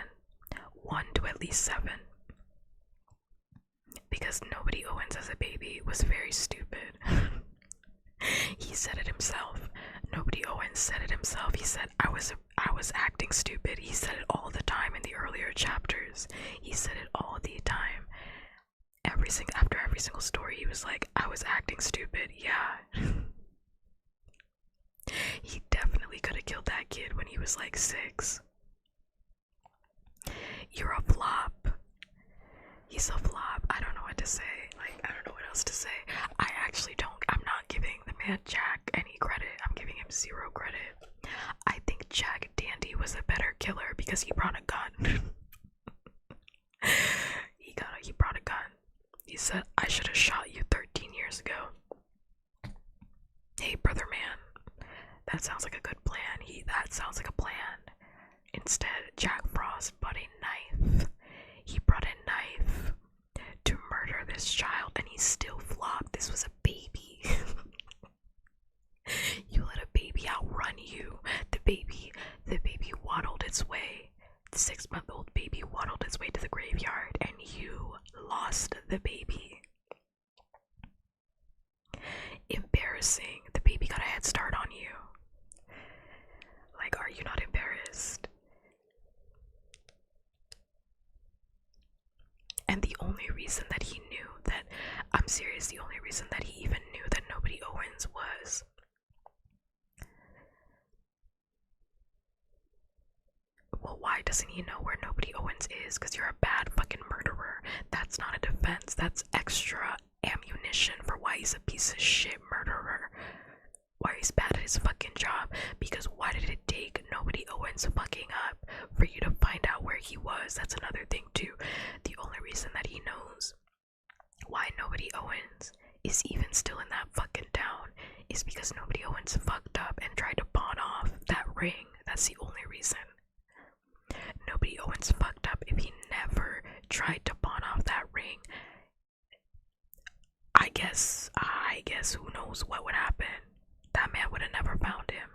1 to at least 7. Because Nobody Owens as a baby was very stupid. He said it himself. Nobody Owens said it himself. He said I was acting stupid. He said it all the time in the earlier chapters. He said it all the time. After every single story, he was like, I was acting stupid. Yeah. He definitely could have killed that kid when he was like 6. You're a flop. He's a flop. I don't know what to say. Like, I don't know what else to say. I'm not giving the man Jack any credit. I'm giving him 0 credit. I think Jack Dandy was a better killer because he brought a gun. He brought a gun. He said, I should have shot you 13 years ago. Hey, brother man. That sounds like a good plan. That sounds like a plan. Instead, Jack Frost brought a knife. He brought a knife to murder this child, and he still flopped. This was a baby. You let a baby outrun you. The baby waddled its way. The 6-month-old baby waddled its way to the graveyard, and you lost the baby. Embarrassing. The baby got a head start on you. Like, are you not embarrassed? And the only reason that he knew that, I'm serious, the only reason that he even knew that nobody Owens was well, why doesn't he know where nobody Owens is? Because you're a bad fucking murderer. That's not a defense. That's extra ammunition for why he's a piece of shit murderer. Why he's bad at his fucking job. Because why did it take nobody Owens fucking up for you to find out where he was? That's another thing too. The only reason that he knows why nobody Owens is even still in that fucking town is because nobody Owens fucked up and tried to pawn off that ring. That's the only reason. Nobody Owens fucked up. If he never tried to pawn off that ring, I guess who knows what would happen. That man would have never found him.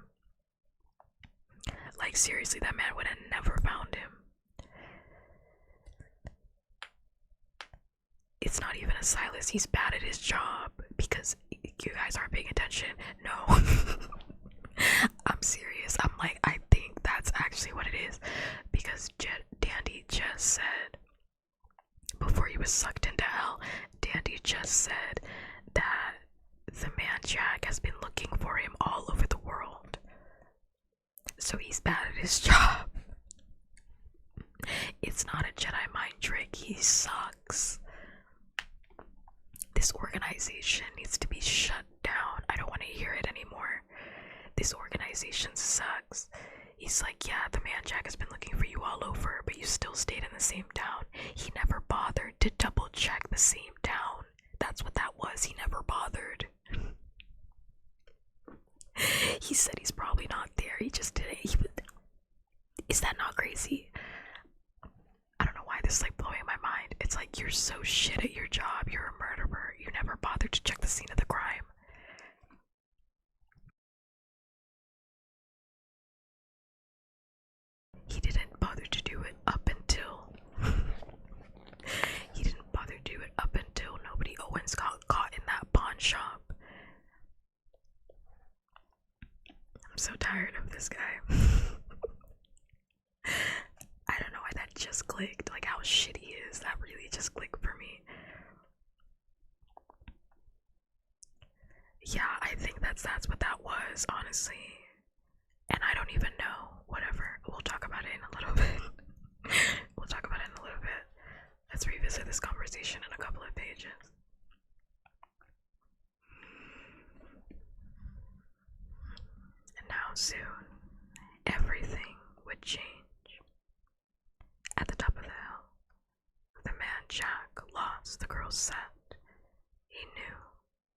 Like, seriously, that man would have never found him. It's not even a Silas. He's bad at his job because you guys aren't paying attention. No. I'm serious. I'm like, I think that's actually what it is. Because Dandy just said, before he was sucked into hell, Dandy just said that the man Jack has been looking for him all over the world. So he's bad at his job. It's not a Jedi mind trick. He sucks. This organization needs to be shut down. I don't want to hear it anymore. This organization sucks. He's like, yeah, the man Jack has been looking for you all over, but you still stayed in the same town. He never bothered to double check the same town. That's what that was. He never bothered. He said he's probably not there. He just did it. Is that not crazy? I don't know why this is like blowing my mind. It's like, you're so shit at your job. You're a murderer. You never bothered to check the scene of the crime. He didn't bother to do it up until nobody Owens got caught in that pawn shop. I'm so tired of this guy. I don't know why that just clicked. Like, how shitty he is. That really just clicked for me. Yeah, I think that's what that was, honestly. And I don't even know. Whatever. We'll talk about it in a little bit. We'll talk about it in a little bit. Let's revisit this conversation in a couple of pages. And now soon, everything would change. At the top of the hill, the man Jack lost the girl's scent. He knew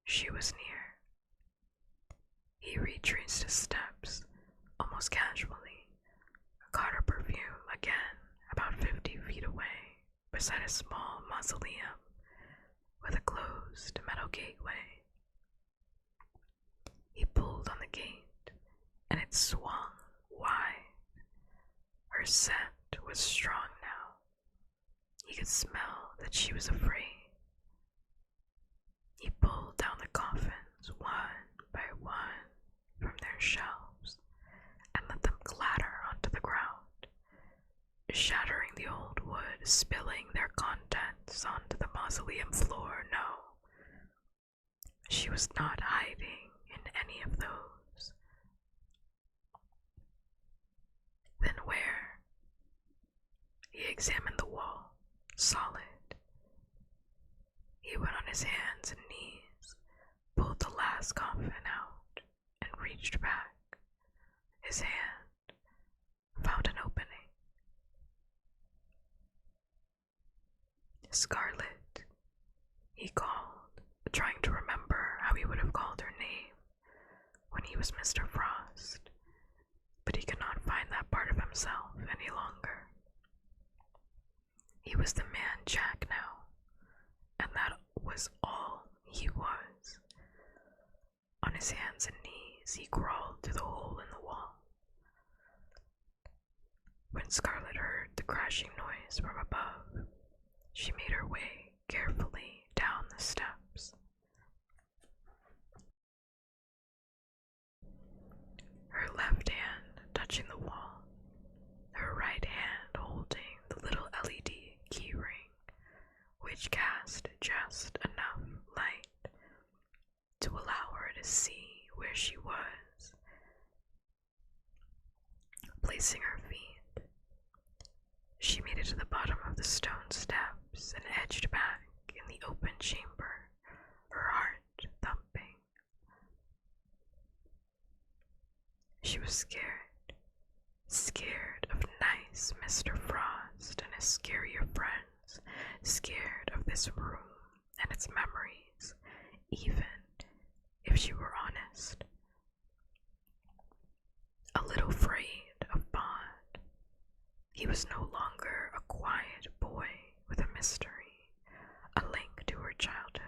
she was near. He retraced his steps, almost casually, caught her perfume again about 50 feet away, beside a small mausoleum with a closed metal gateway. He pulled on the gate, and it swung wide. Her scent was strong now. He could smell that she was afraid. He pulled down the coffins one by one from their shelves and let them clatter onto the ground, shattering the old wood, spilling their contents onto the mausoleum floor. No, she was not hiding in any of those. Then where? He examined the wall, solid. He went on his hands and knees, pulled the last coffin out, and reached back. His hand found an opening. Scarlet, he called, trying to remember how he would have called her name when he was Mr. Frost, but he could not find that part of himself any longer. He was the man Jack now, and that was all he was. On his hands and knees, he crawled through the hole in the wall. When Scarlet heard the crashing noise from above, she made her way carefully down the steps. Her left hand touching the wall, her right hand holding the little LED keyring, which cast just enough light to allow her to see where she was. Placing her feet, she made it to the bottom of the stone steps and edged back in the open chamber, her heart thumping. She was scared of nice Mr. Frost and his scarier friends, scared of this room and its memories, even if she were honest. A little afraid of Bond. He was no longer a quiet boy with a mystery, a link to her childhood.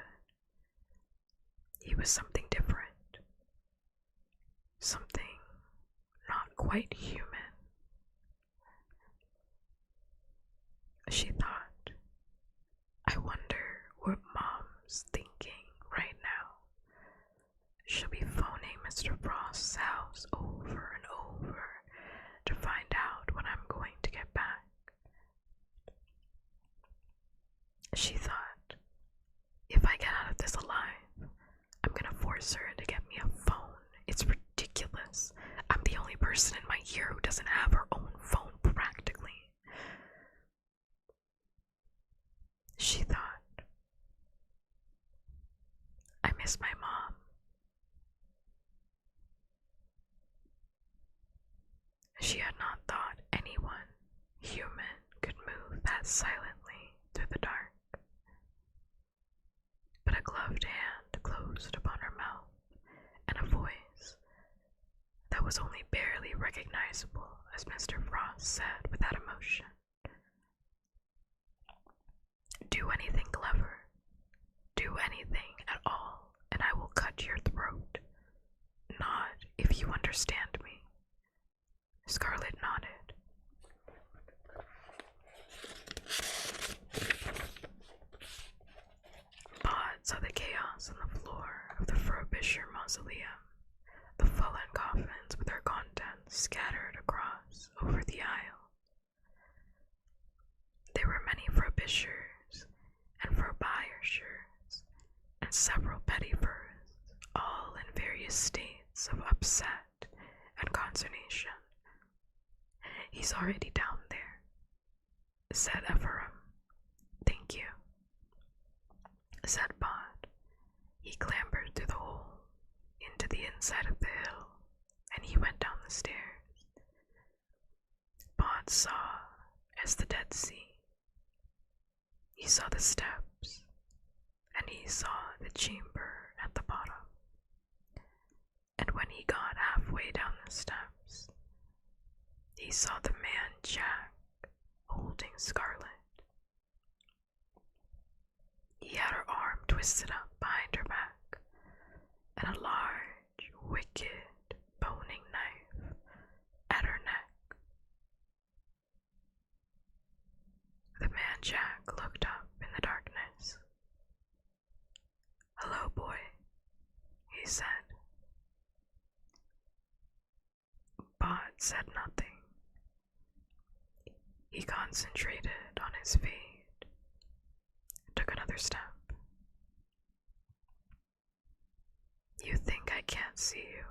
He was something different, something not quite human. She thought, I wonder what Mom's thinking right now. She'll be phoning Mr. Frost's house over and over to find out when I'm going to get back. She thought, if I get out of this alive, I'm gonna force her to get me a phone. It's ridiculous. I'm the only person in my year who doesn't have her own phone practically. She thought, I miss my mom. She had not thought anyone human could move that silently through the dark. But a gloved hand closed upon her mouth, and a voice that was only barely recognizable as Mr. Frost said without emotion, do anything clever, do anything at all, and I will cut your throat. Not if you understand me. Scarlet nodded. Maud saw the chaos on the floor of the Frobisher mausoleum, the fallen coffins with their contents scattered across over the aisle. There were many Frobishers and Frobishers and several Pettifers, all in various states of upset and consternation. He's already down there, said Ephraim. Thank you, said Bond. He clambered through the hole into the inside of the hill, and he went down the stairs. Bond saw as the Dead Sea. He saw the steps, and he saw the chamber at the bottom. And when he got halfway down the steps, he saw the man Jack holding Scarlet. He had her arm twisted up behind her back, and a large, wicked, boning knife at her neck. The man Jack looked up in the darkness. "Hello, boy," he said. said nothing. He concentrated on his feet, took another step. You think I can't see you,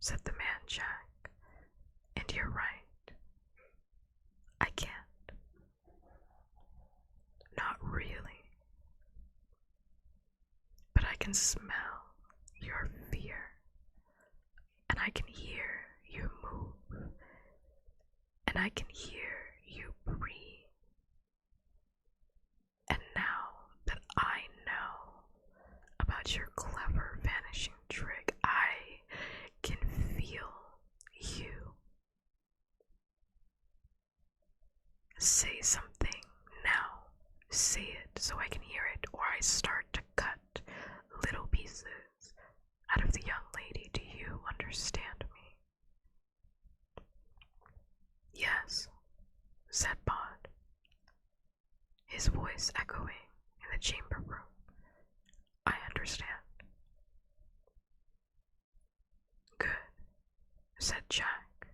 said the man Jack, and you're right. I can't. Not really. But I can smell your fear, and I can hear you move, and I can hear you breathe. And now that I know about your clever vanishing trick, I can feel you. Say something now. Say it so I can hear it, or I start to cut little pieces out of the young lady. Do you understand me? Yes, said Bond, his voice echoing in the chamber room. I understand. Good, said Jack.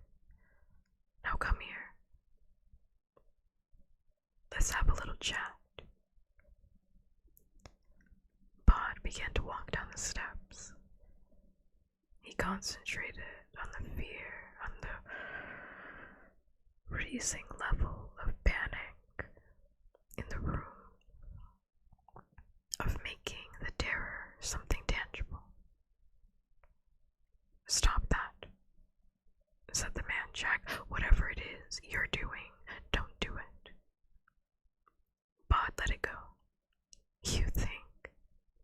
Now come here. Let's have a little chat. Bond began to walk down the steps. He concentrated on the fear, on the rising level of panic in the room, of making the terror something tangible. Stop that, said the man Jack. Whatever it is you're doing, don't do it. Bond let it go. You think,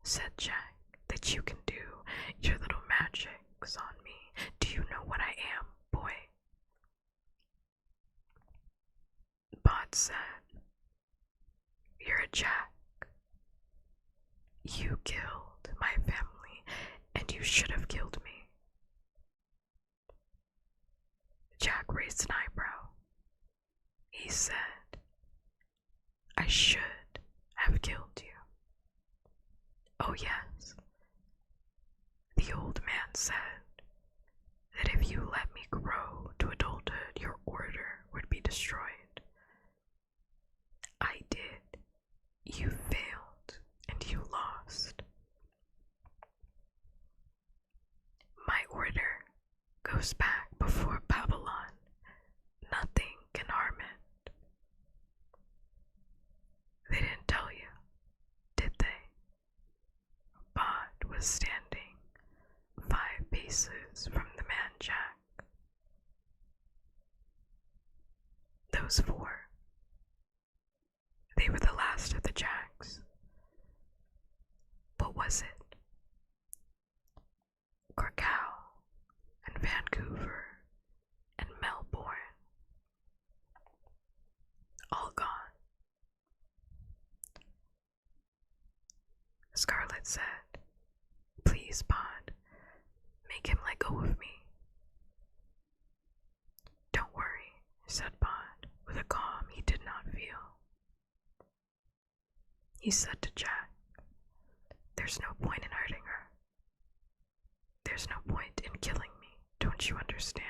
said Jack, that you can do your little magics on me? Do you know what I am, boy? Bond said, you're a Jack. You killed my family, and you should have killed me. Jack raised an eyebrow. He said, I should have killed you. Oh yes. The old man said that if you let me grow to adulthood, your order would be destroyed. I did. You failed, and you lost. My order goes back before Babylon. Nothing can harm it. They didn't tell you, did they? Bond was standing 5 paces from the man Jack. Those 4. They were the last of the Jacks. What was it? Krakow and Vancouver and Melbourne. All gone. Scarlet said, please, Bond, make him let go of me. Don't worry, said Bond, with a calm he did not feel. He said to Jack, there's no point in hurting her. There's no point in killing me, don't you understand?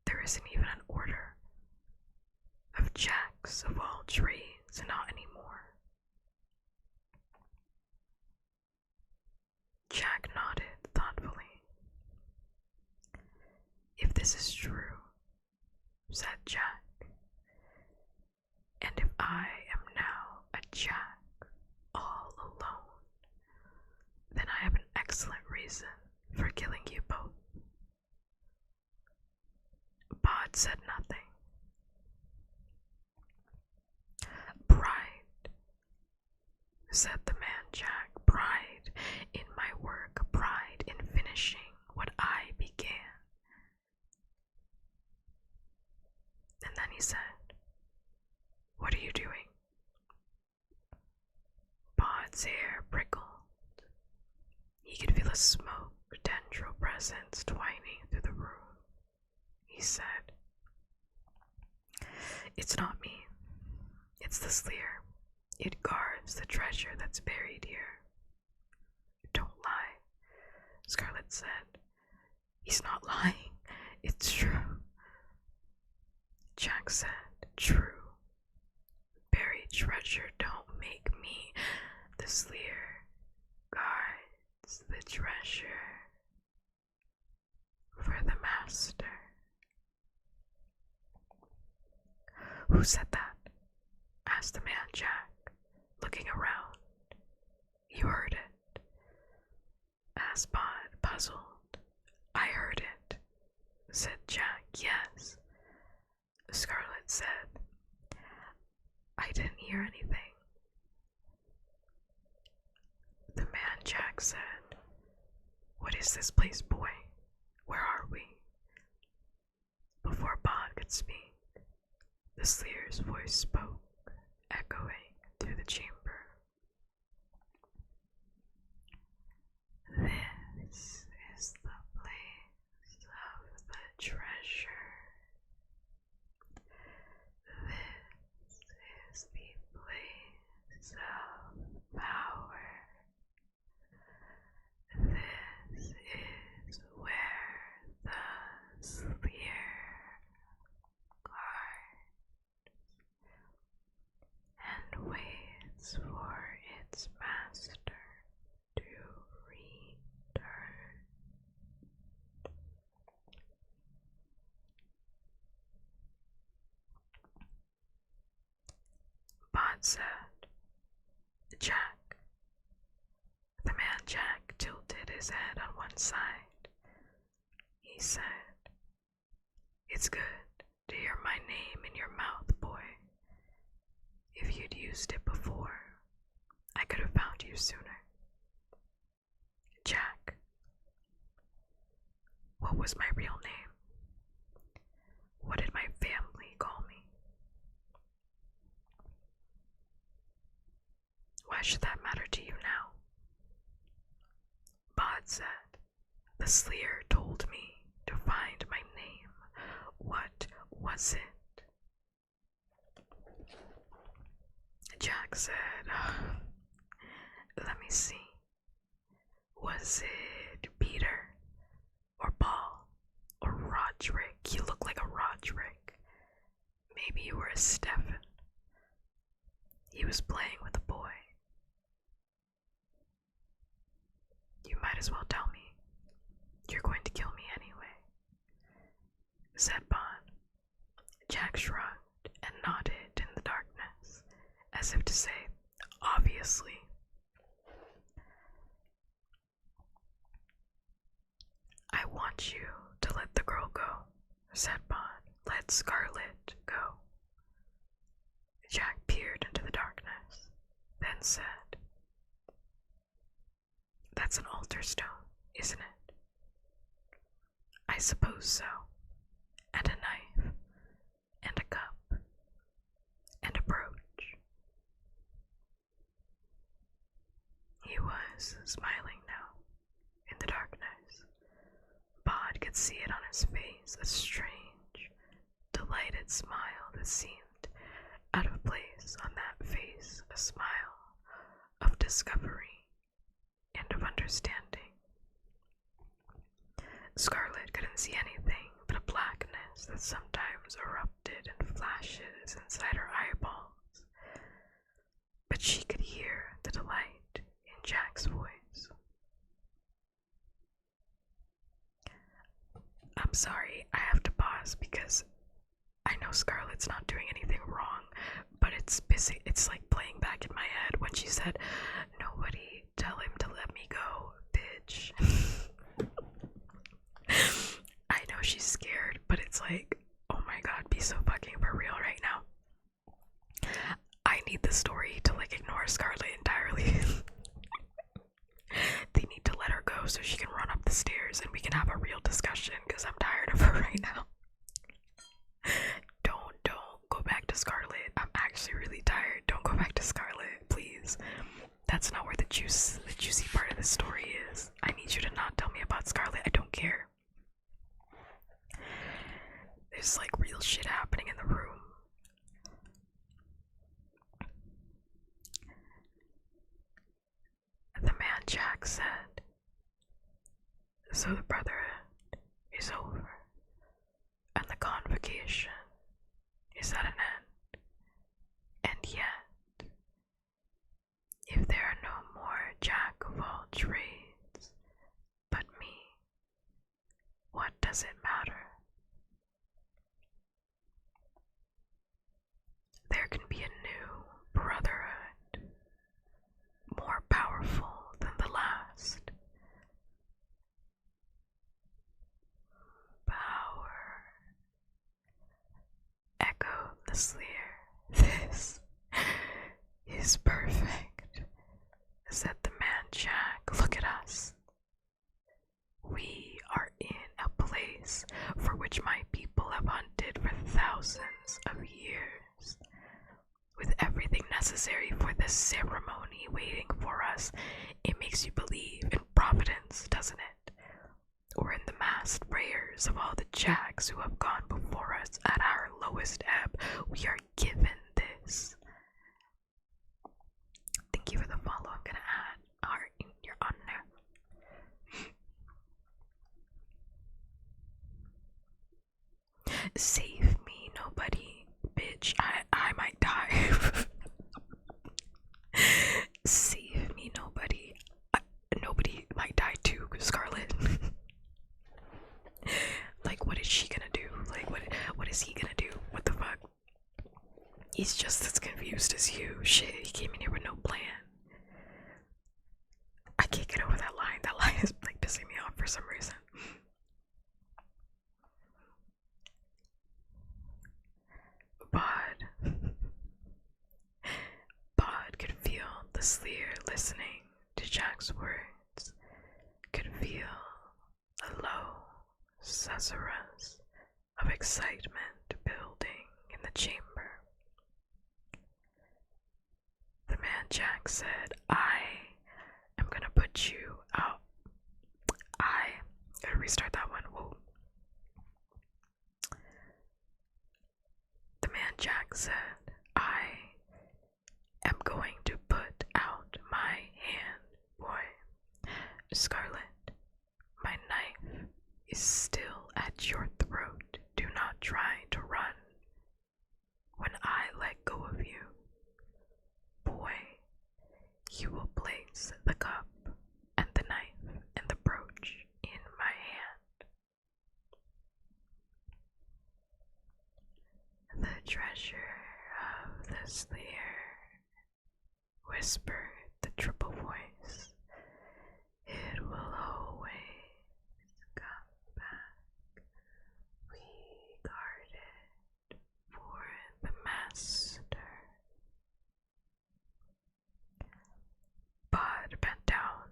There isn't even an order of Jacks of all trades, not anymore. Jack nodded thoughtfully. If this is true, said Jack, and if I am now a Jack all alone, then I have an excellent reason for killing you both. Bod said nothing. Pride, said the man Jack, pride in my work, pride in finishing what I began. And then he said, what are you doing? Bod's hair prickled. He could feel a smoke tendril presence twining through the room. He said, it's not me. It's the Sleer. It guards the treasure that's buried here. Don't lie, Scarlet said. He's not lying, It's true. Jack said, true. Buried treasure don't make me. The Slayer guards the treasure for the master. Who said that? Asked the man Jack, looking around. You heard it? Asked Bod, puzzled. I heard it, said Jack. Yes. Scarlet said, I didn't hear anything. The man Jack said, what is this place, boy? Where are we? Before Bod could speak, the Slayer's voice spoke, echoing through the chamber. This is the place of the treasure. This is the place of power. This is where the Slayer guards and waits for its master to return. Bod said, Jack. The man Jack tilted his head on one side. He said, it's good to hear my name in your mouth, boy. If you'd used it before, I could have found you sooner. Jack. What was my real name? What did my family call me? Why should that matter to you now? Bod said, the Slayer told me to find my name. What was it? Jack said, let me see. Was it Peter? Or Paul? Or Roderick? You look like a Roderick. Maybe you were a Stefan. He was playing with a boy. You might as well tell me. You're going to kill me anyway, said Bon. Jack shrugged and nodded in the darkness, as if to say, obviously. I want you to let the girl go, said Bon. Let Scarlet go. Jack peered into the darkness, then said, that's an altar stone, isn't it? I suppose so. And a knife, and a cup, and a brooch. He was smiling now, in the darkness. Bod could see it on his face, a strange, delighted smile that seemed out of place on that face, a smile of discovery and of understanding. Scarlet couldn't see anything but a blackness that sometimes erupted in flashes inside her eyeballs, but she could hear the delight in Jack's voice. I'm sorry, I have to pause because I know Scarlet's not doing anything wrong, but it's busy. It's like playing back in my head when she said, nobody tell him to let me go, bitch. I know she's scared, but it's like, oh my god, be so fucking for real right now. I need the story to like ignore Scarlet entirely. They need to let her go so she can run up the stairs and we can have a real discussion because I'm tired of her right now. Don't go back to Scarlet. I'm actually really tired. Don't go back to Scarlet, please. That's not where the juicy part of the story is. I need you to not tell me about Scarlet. I don't care. There's like real shit happening in the room. The man Jack said, so the brotherhood is over. fabrication is at an end. And yet, if there are no more jack of all trades but me, what does it matter? There can be a new brotherhood, more powerful than the last. Power, echoed the Sleer. This is perfect, said the man Jack. Look at us. We are in a place for which my people have hunted for thousands of years, with everything necessary for this ceremony waiting for us. It makes you believe in providence, doesn't it? Or in the massed prayers of all the Jacks who have gone before us at our lowest ebb. We are given this. Thank you for the follow. I'm gonna add heart in your honor. Save me, nobody, bitch. I might die. Save me, nobody. Nobody might die too, Scarlet. Like, what is she gonna do? Like, what is he gonna do? What the fuck? He's just as confused as you. Shit, he came in here with no plan. I can't get over that line. That line is like pissing me off for some reason. Bod could feel the Sleer listening to Jack's words, could feel a low susurrus of excitement building in the chamber. The man Jack said, I am gonna put you out. I gotta restart that one. Whoa. The man Jack said, I am going to put out my hand, boy. Scarlet, my knife is still at your throat. Do not try to run. When I let go of you, boy, you will place the cup and the knife and the brooch in my hand. The treasure of the Sleer, whispered the triple voice. It will always come back. We guard it for the master. Bud bent down,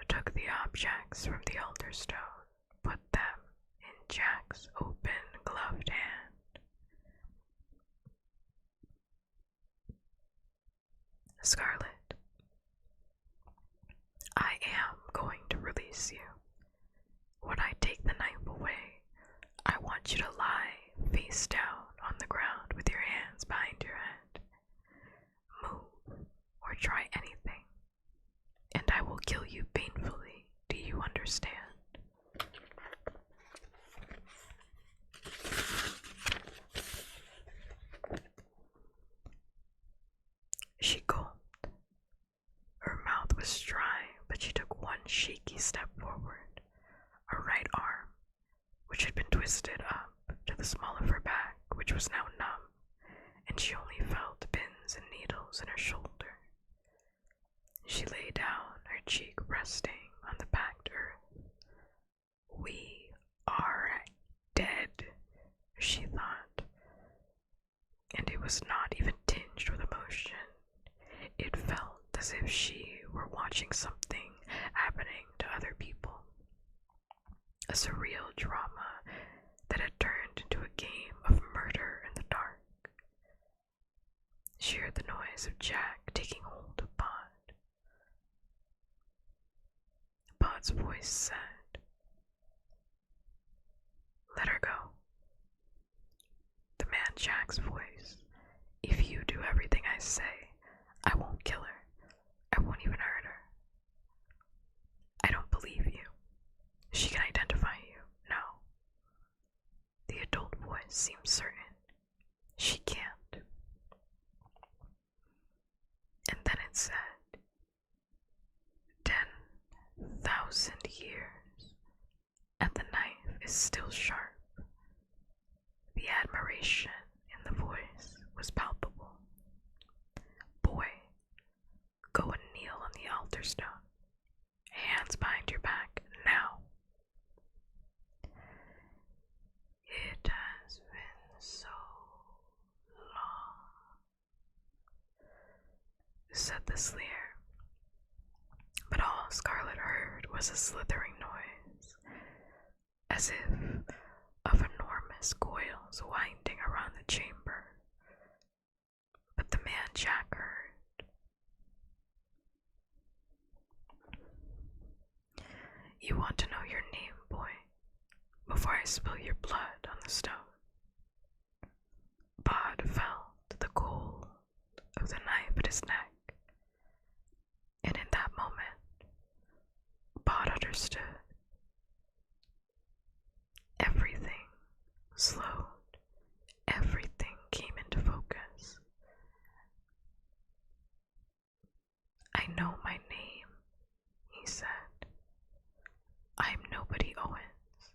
took the objects from the altar stone, put them in Jack's open gloved hand. Scarlet, I am going to release you. When I take the knife away, I want you to lie face down on the ground with your hands behind your head. Move or try anything, and I will kill you painfully. Do you understand? She gulped. Her mouth was dry, but she took one shaky step forward. Her right arm, which had been twisted up to the small of her back, which was now numb, and she only felt pins and needles in her shoulder. She lay down, her cheek resting on the packed earth. We are dead, she thought, and it was not even tinged with emotion. It felt as if she were watching something happening to other people. A surreal drama that had turned into a game of murder in the dark. She heard the noise of Jack taking hold of Pod. Pod's voice said, "Let her go." The man Jack's voice, "If you do everything I say, I won't kill her. I won't even hurt her." "I don't believe you. She can identify you." "No." The adult voice, seems certain she can't. And then it said, 10,000 years, and the knife is still sharp. The admiration in the voice was palpable. Boy, go and kneel on the altar stone. Hands behind your back, now. It has been so long, said the Slayer. But all Scarlet heard was a slithering noise, as if of enormous coils winding around the chamber. But the man Jack heard. You want to know your name, boy, before I spill your blood on the stone? Bod felt the cold of the knife at his neck, and in that moment, Bod understood. Everything slowed, everything came into focus. I know my name, he said. I'm Nobody Owens.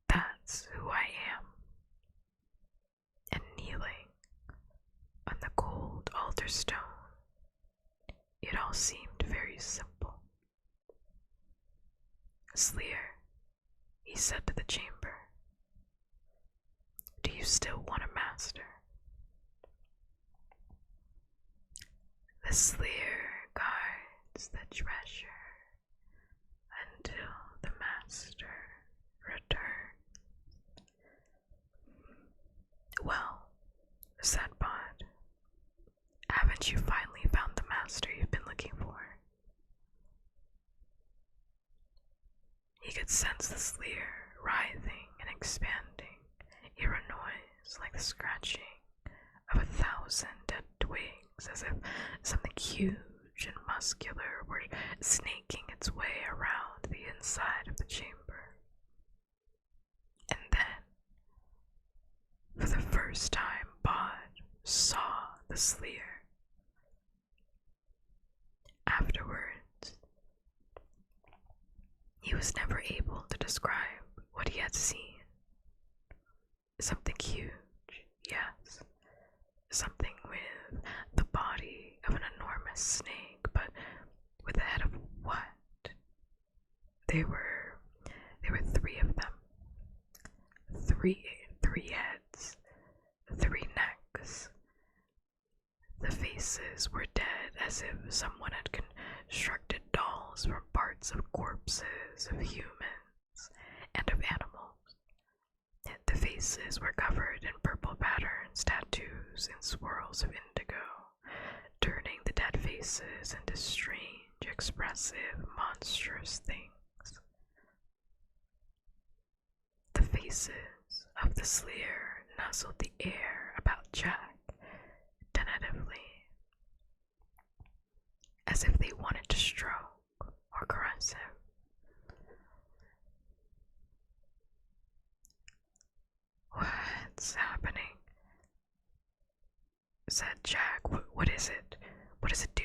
That's who I am. And kneeling on the cold altar stone, it all seemed very simple. Slayer, he said to the chamber, do you still want a master? The Slayer guards the treasure until the master returns. Well, said Bod, haven't you finally found the master you've been looking for? He could sense the Slayer writhing and expanding, hear a noise like the scratching of 1,000 dead twigs, as if something huge and muscular were snaking its way around the inside of the chamber. And then, for the first time, Bod saw the Slayer. Afterwards, he was never able to describe what he had seen. Something huge, yes. Something with the body of an enormous snake, but with the head of what? There were 3 of them. Three heads, 3 necks. The faces were dead, as if someone had constructed dolls from parts of corpses of humans and of animals. The faces were covered in purple patterns, tattoos, and swirls of indigo, turning the dead faces into strange, expressive, monstrous things. The faces of the Slayer nuzzled the air about Jack tentatively, as if they wanted to stroke or caress him. What's happening? Said Jack. What is it? What does it do?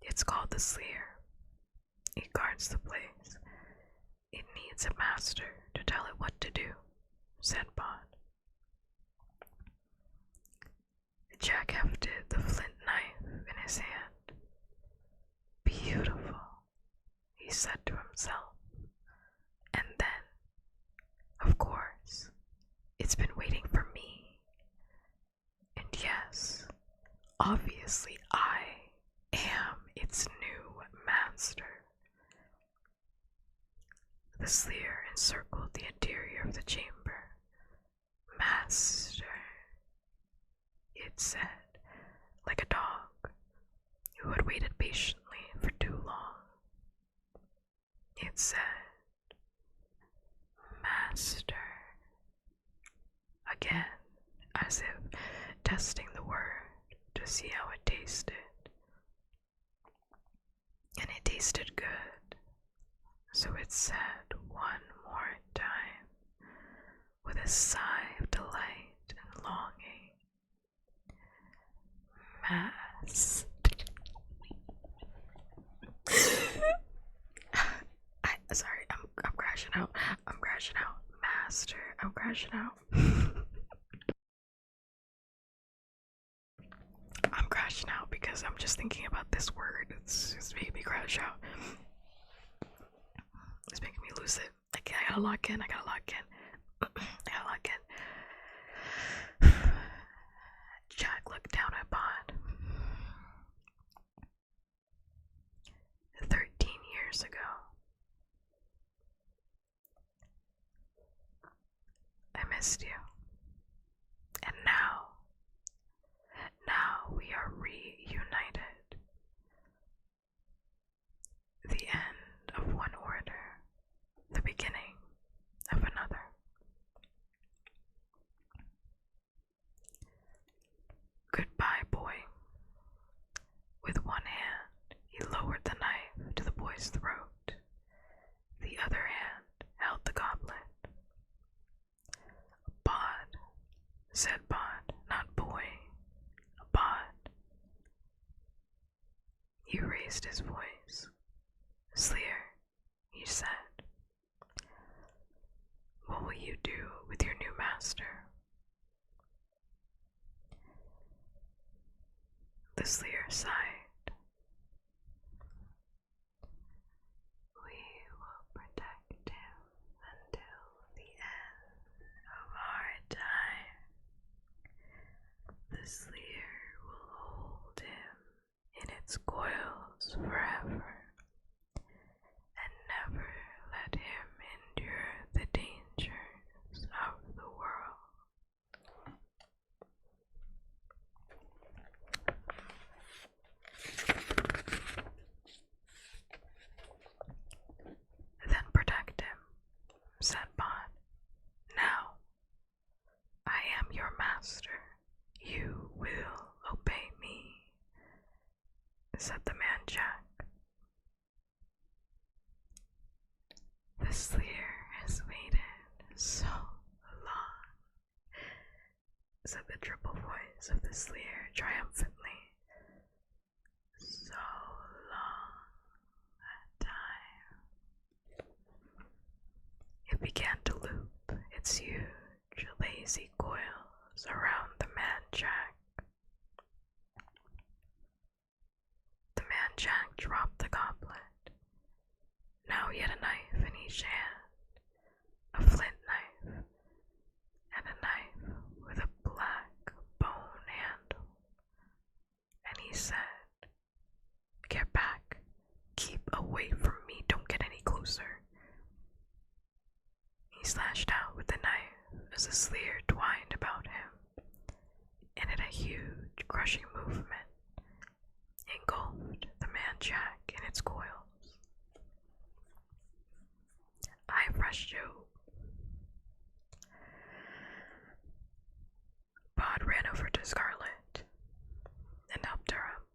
It's called the Slayer. It guards the place. It needs a master to tell it what to do, said Bod. Jack hefted the flint knife in his hand. Beautiful, he said to himself. And then, of course, it's been waiting for me. And yes, obviously I am its new master. The Slayer encircled the interior of the chamber. Master, it said, like a dog who had waited patiently for too long. It said, Master, again, as if testing the word to see how it tasted. And it tasted good, so it said one more time, with a sigh of delight and longing. Mass. Sorry, I'm crashing out. I'm crashing out. Master, I'm crashing out. I'm crashing out because I'm just thinking about this word. It's making me crash out. It's making me lose it. Like, I gotta lock in. I gotta lock in. Jack looked down at Bond. 13 years ago. I missed you. And now we are reunited. The end of one order, the beginning of another. Goodbye, boy. With one hand, he lowered the knife to the boy's throat. The other hand held the goblet. Bond, said Bond, not boy. Bond. He raised his voice. Sleer, he said. What will you do with your new master? The Sleer sighed. We will protect him until the end of our time. The Sleer will hold him in its coils forever and never let him endure the dangers of the world. Then protect him, said Bond. Now, I am your master. You will obey me, said the man Jack. The Sleer has waited so long, said the triple voice of the Sleer triumphantly. So long a time. It began to loop its huge, lazy coils around the man Jack. The man Jack dropped the goblet. Now he had a knife in each hand, a flint knife, and a knife with a black bone handle. And he said, "Get back. Keep away from me. Don't get any closer." He slashed out with the knife as the Sleer twined about him, and in a huge, crushing movement, engulfed the man Jack in its coils. I've rushed you. Bod ran over to Scarlet and helped her up.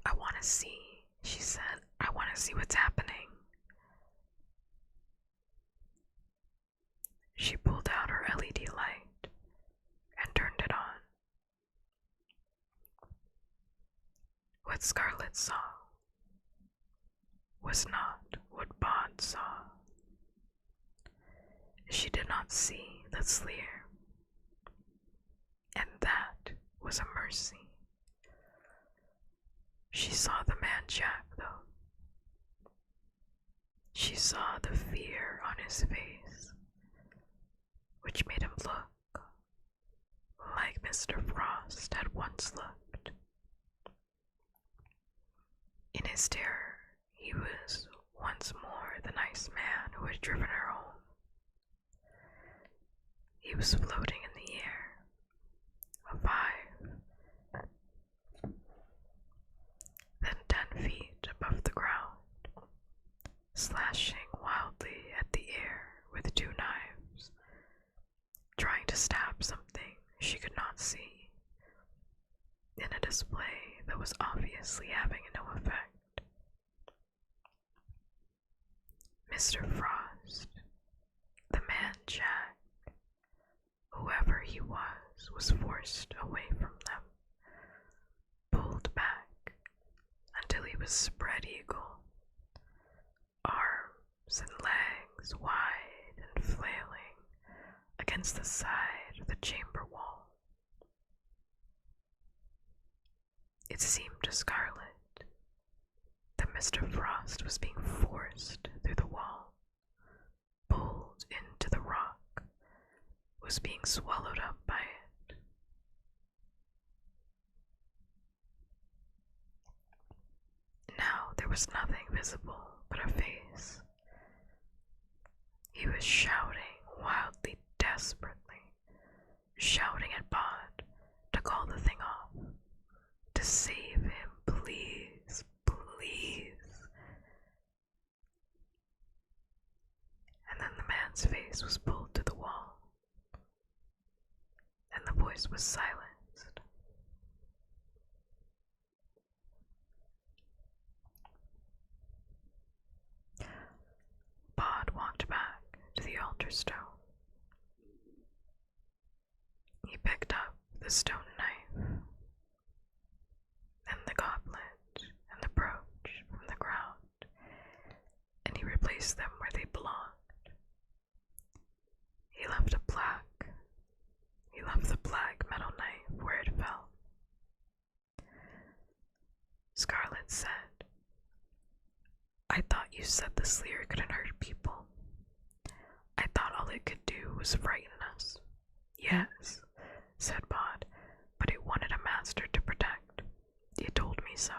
I want to see, she said. I want to see what's happening. She pulled out her LED light and turned it on. What Scarlet saw was not what Bod saw. She did not see the Sleer, and that was a mercy. She saw the man Jack, though. She saw the fear on his face, which made him look like Mr. Frost had once looked. In his terror, he was once more the nice man who had driven her home. He was floating in the air, 5, then 10 feet above the ground, slashing wildly at the air with 2 knives, trying to stab something she could not see, in a display that was obviously having no effect. Mr. Frost, the man Jack, whoever he was forced away from them, pulled back until he was spread eagle, arms and legs wide and flailing against the side of the chamber wall. It seemed to Scarlet that Mr. Frost was being forced through the wall, pulled into the rock, was being swallowed up by it. Now there was nothing visible but a face. He was shouting wildly, desperately, shouting at Bod to call the thing off, to save him, please, please. And then the man's face was pulled to the wall, and the voice was silenced. Bod walked back to the altar stone. He picked up the stone knife and the goblet and the brooch from the ground, and he replaced them where they belonged. He left the black metal knife where it fell. Scarlet said, "I thought you said the Slayer couldn't hurt people. I thought all it could do was frighten us." "Yes," said Bod, "but it wanted a master to protect. It told me so."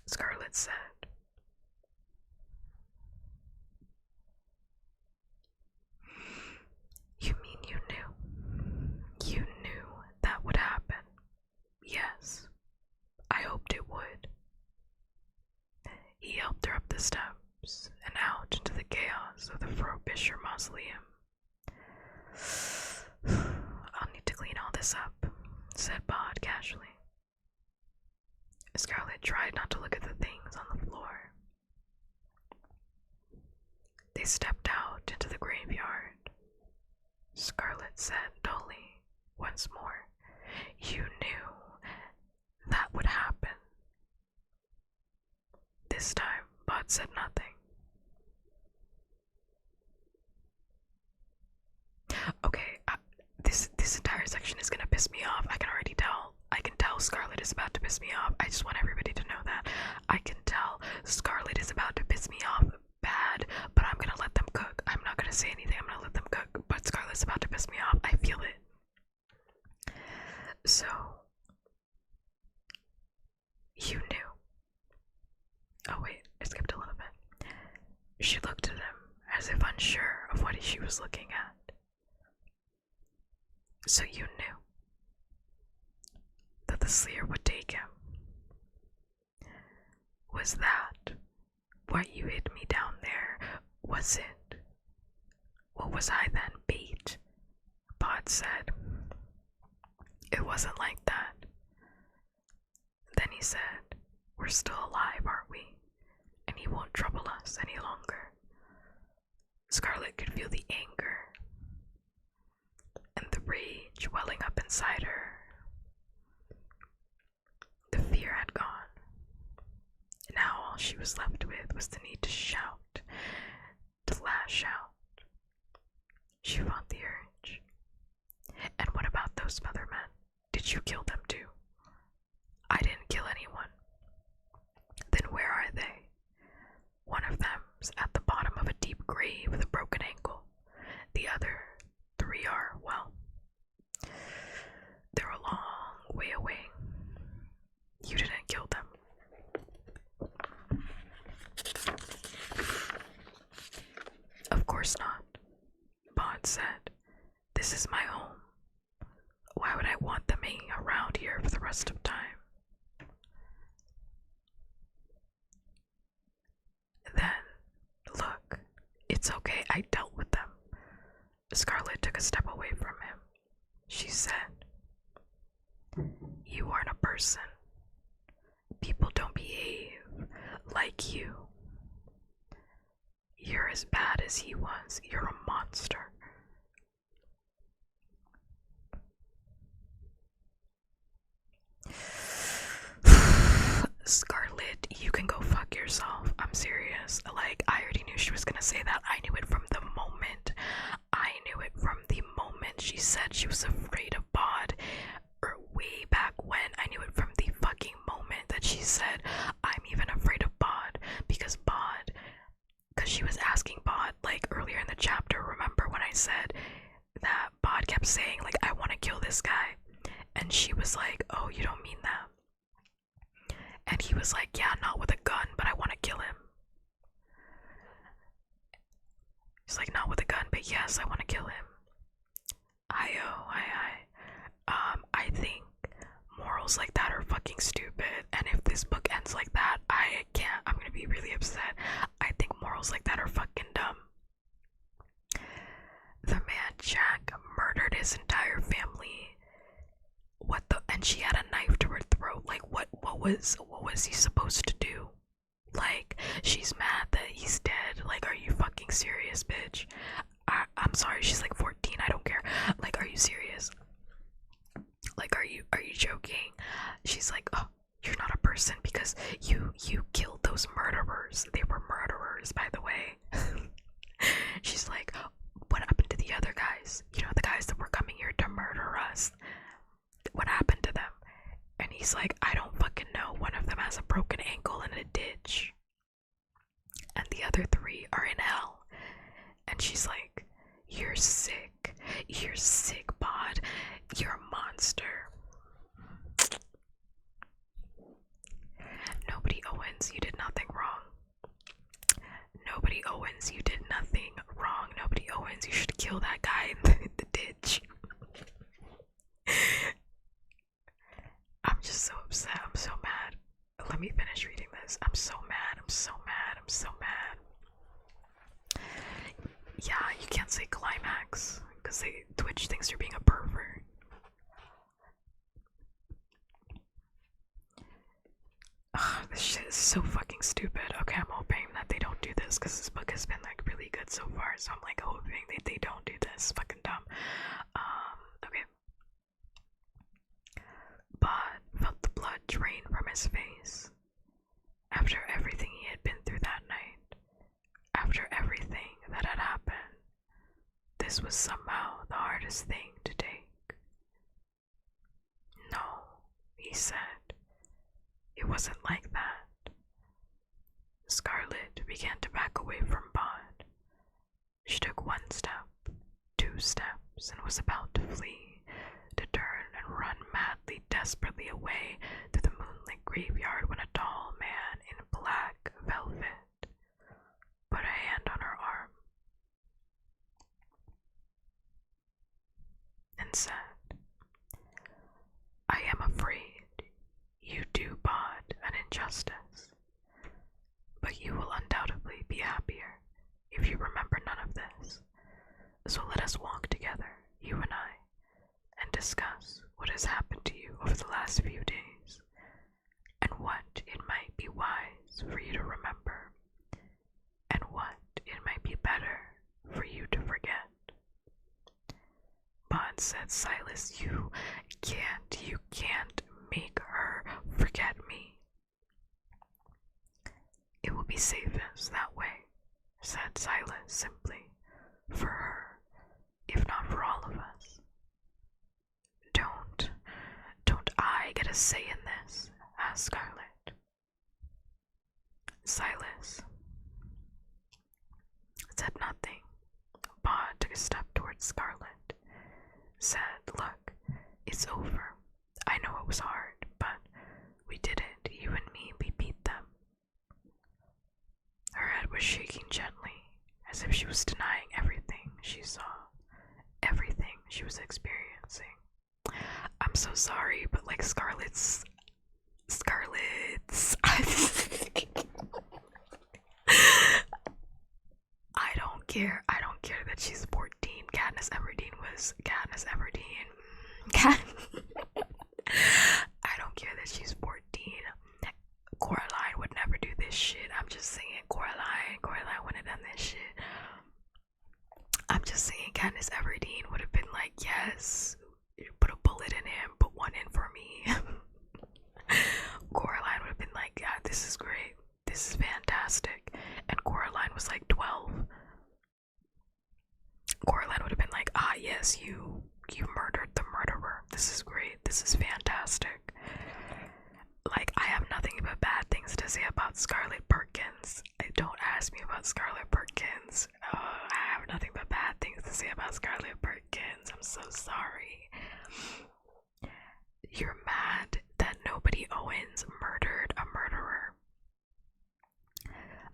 Scarlet said, "You mean you knew? You knew that would happen?" "Yes, I hoped it would." He helped her up the steps and out into the chaos of the Frobisher mausoleum. "I'll need to clean all this up," said Bod casually. Scarlet tried not to look at the things on the floor. They stepped out into the graveyard. Scarlet said dully once more, "You knew that would happen." This time, Bod said nothing. Okay, this entire section is gonna piss me off. I can already tell. I can tell Scarlet is about to piss me off. I just want everybody to know that. I can tell Scarlet is about to piss me off bad, but I'm gonna let them cook. I'm not gonna say anything. I'm gonna let them cook. But Scarlet's about to piss me off. I feel it. So, you knew. Oh wait, I skipped a little bit. She looked at him as if unsure of what she was looking at. "So you knew that the Slayer would take him? Was that why you hid me down there? Was it? What was I then, bait?" Bod said, "It wasn't like that." Then he said, "We're still alive, aren't we? And he won't trouble us any longer." Scarlet could feel the anger and the rage welling up inside her. The fear had gone. Now all she was left with was the need to shout, to lash out. She fought the urge. "And what about those other men? Did you kill them too?" "I didn't kill anyone." "Then where are they?" "One of them's at the bottom of a deep grave with a broken ankle. The other 3 are, well, they're a long way away. You didn't kill them." "Of course not," Bod said. "This is my home. Why would I want them hanging around here for the rest of time?" "Then, look, it's okay, I dealt with them." Scarlet took a step away from him. She said, "You aren't a person. People don't behave like you. You're as bad as he was. You're a monster. Scarlett, you can go fuck yourself. I'm serious. Like, I already knew she was gonna say that. I knew it from the moment. I knew it from the moment she said she was afraid of Bod. Or way back when. I knew it from the fucking moment that she said, I'm even afraid of Bod. Because she was asking Bod, like, earlier in the chapter, remember when I said that Bod kept saying, like, I want to kill this guy. And she was like, oh, you don't mean that. And he was like, yeah, not with a gun, but I want to kill him. He's like, not with a gun, but yes, I want to kill him. I think morals like that are fucking stupid. And if this book ends like that, I'm gonna be really upset. I think morals like that are fucking dumb. The man, Jack, murdered his entire family. And she had a knife to her throat. Like, what was he supposed to do? Like, she's mad that he's dead. Like, are you fucking serious, bitch? I'm sorry, she's like 14, I don't care. Like, are you serious? Like, are you joking? She's like, oh, you're not a person because you killed those murderers. They were murderers, by the way. She's like, what happened to the other guys? You know, the guys that were coming here to murder us. What happened to them? And he's like, I don't fucking know. One of them has a broken ankle in a ditch. And the other 3 are in hell. And she's like, you're sick. You're sick, Bod. You're a monster. Nobody Owens, you did nothing wrong. Nobody Owens, you did nothing wrong. Nobody Owens, you should kill that guy in the ditch. I'm just so upset. I'm so mad. Let me finish reading this. I'm so mad. I'm so mad. I'm so mad. Yeah, you can't say climax because Twitch thinks you're being a pervert. Ugh, this shit is so fucking stupid. Okay, I'm hoping that they don't do this because this book has been like really good so far. So I'm like hoping that they don't do this. Fucking dumb. Okay. Bod felt the blood drain from his face. After everything he had been through that night, after everything that had happened, this was somehow the hardest thing to take. No, he said. It wasn't like that. Scarlett began to back away from Bod. She took 1 step, 2 steps, and was about to flee, to turn and run madly, desperately away through the moonlit graveyard when a tall man in black velvet put a hand on her arm and said, I am afraid you do Bod an injustice, but you will undoubtedly be happier if you remember none of this. So let us walk together, you and I, and discuss what has happened to you over the last few days, and what it might be wise for you to remember, and what it might be better for you to forget. Bod said, Silas, you can't make her forget me. It will be safest that way, said Silas simply, for her, if not for all of us. Don't I get a say in this? Asked Scarlett. Silas said nothing. Bod took a step towards Scarlett, said, look, it's over. I know it was hard, but we did it, you and me, we beat them. Her head was shaking gently, as if she was denying everything she saw, everything she was experiencing. I'm so sorry, but like Scarlett's I don't care that she's 14. Katniss Everdeen. I don't care that she's 14. Coraline would never do this shit. I'm just saying, Coraline wouldn't have done this shit. just saying Katniss Everdeen would have been like, yes, put a bullet in him, put one in for me. Coraline would have been like, yeah, this is great. This is fantastic. And Coraline was like 12. Coraline would have been like, ah, yes, you murdered the murderer. This is great. This is fantastic. Like, I have nothing but bad things to say about Scarlet Perkins. Don't ask me about Scarlet Perkins. I have nothing but bad things to say about Scarlet Perkins. I'm so sorry. You're mad that nobody Owens murdered a murderer.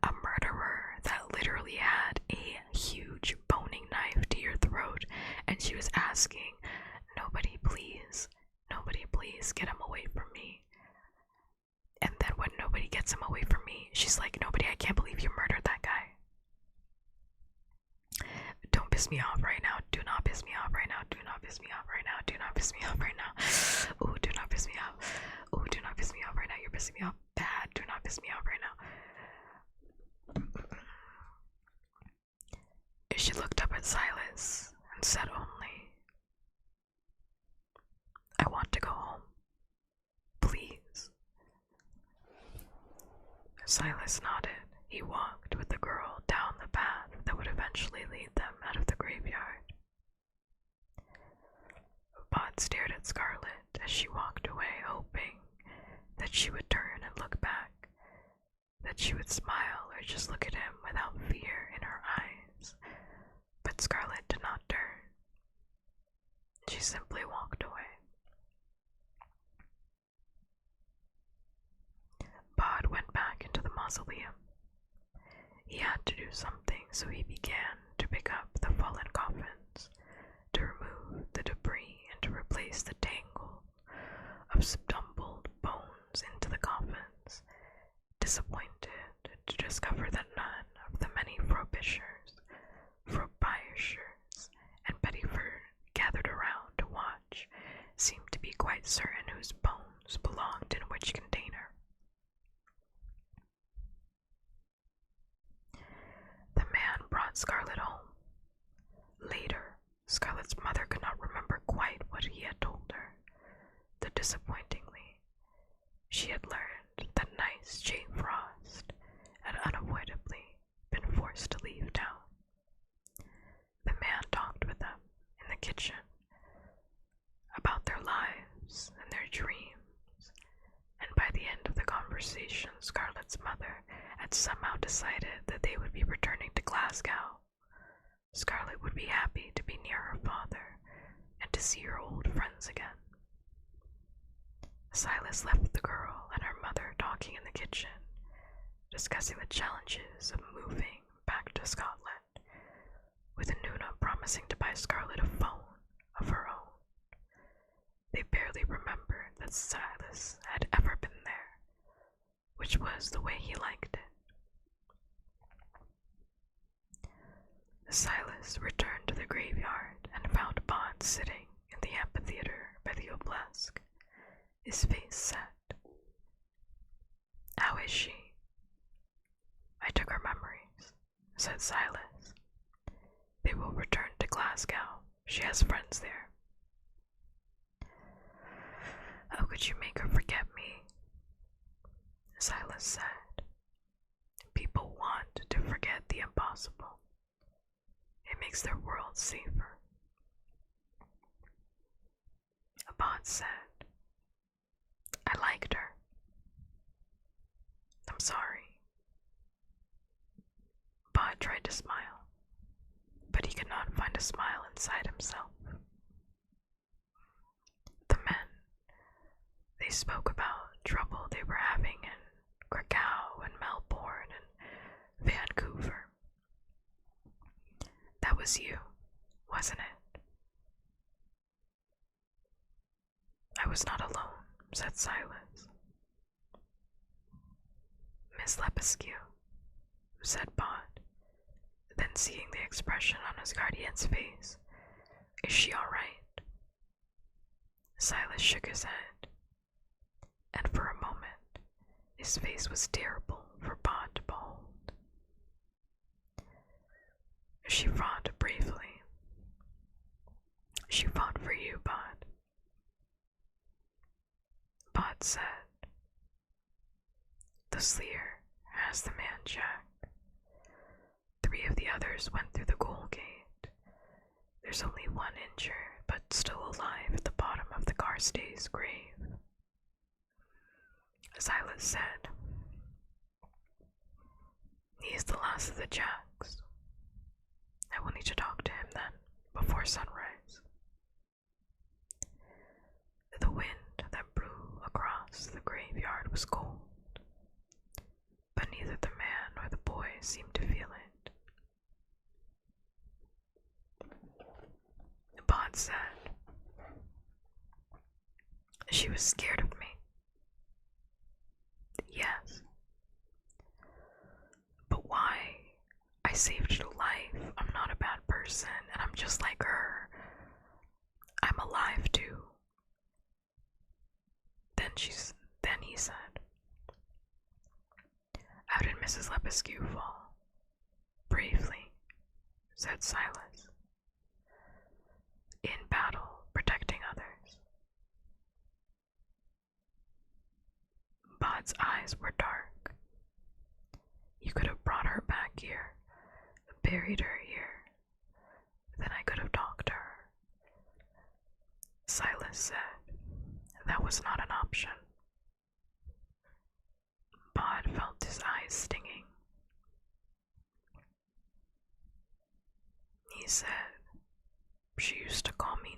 A murderer that literally had a huge boning knife to your throat, and she was asking, nobody please get him away from me. And then when nobody gets him away from me, she's like, nobody, I can't believe you murdered that guy. Don't piss me off right now. Do not piss me off right now. Do not piss me off right now. Do not piss me off right now. Ooh, do not piss me off. Ooh, do not piss me off right now. You're pissing me off bad. Do not piss me off right now. She looked up at Silas and said only, I want to go home. Please. Silas nodded. He walked with the girl down the path that would eventually lead them out of the graveyard. Pod stared at Scarlet as she walked away, hoping that she would turn and look back, that she would smile or just look at him without fear in her eyes. But Scarlet did not turn. She simply walked away. Pod went back into the mausoleum. He had to do something, so he began to pick up the fallen coffins, to remove the debris and to replace the tangle of stumbled bones into the coffins, disappointed to discover that none of the many Frobishers, Frobishers, and Pettiford gathered around to watch seemed to be quite certain whose bones belonged in which container. The man brought Scarlet home. Later, Scarlet's mother could not remember quite what he had told her, though disappointingly, she had learned that nice Jane Frost had unavoidably been forced to leave town. The man talked with them in the kitchen about their lives and their dreams, and by the end of the conversation, Scarlet's mother had somehow decided that they would be returning to Glasgow. Scarlet would be happy to be near her father and to see her old friends again. Silas left the girl and her mother talking in the kitchen, discussing the challenges of moving back to Scotland, with Nuna promising to buy Scarlet a phone of her own. They barely remembered that Silas had ever been there, which was the way he liked it. Silas returned to the graveyard and found Bond sitting in the amphitheater by the obelisk, his face set. How is she? I took her memories, said Silas. They will return to Glasgow. She has friends there. How could you make her forget me? Silas said. People want to forget the impossible. It makes their world safer. Abad said, I liked her. I'm sorry. Abad tried to smile, but he could not find a smile inside himself. The men, they spoke about trouble they were having in Krakow and Melbourne and Vancouver. That was you, wasn't it? I was not alone, said Silas. Miss Lepescu, said Bond, then seeing the expression on his guardian's face. Is she all right? Silas shook his head, and for a moment his face was terrible for Bond to behold. She fought bravely, She fought for you, Bod. Bod said. The Sleer has the man Jack. 3 of the others went through the goal gate. There's only 1 injured, but still alive at the bottom of the Carstay's grave. Silas said, He is the last of the Jacks. I will need to talk to him then, before sunrise. The wind that blew across the graveyard was cold, but neither the man nor the boy seemed to feel it. Bod said, She was scared of me. Yes. But why? I saved her life. I'm not a bad person, and I'm just like her. I'm alive too. Then he said, How did Mrs. Lepescu fall? Bravely, said Silas. In battle, protecting others. Bod's eyes were dark. You could have brought her back here, buried her here. Then I could have talked to her. Silas said that was not an option. Bod felt his eyes stinging. He said, She used to call me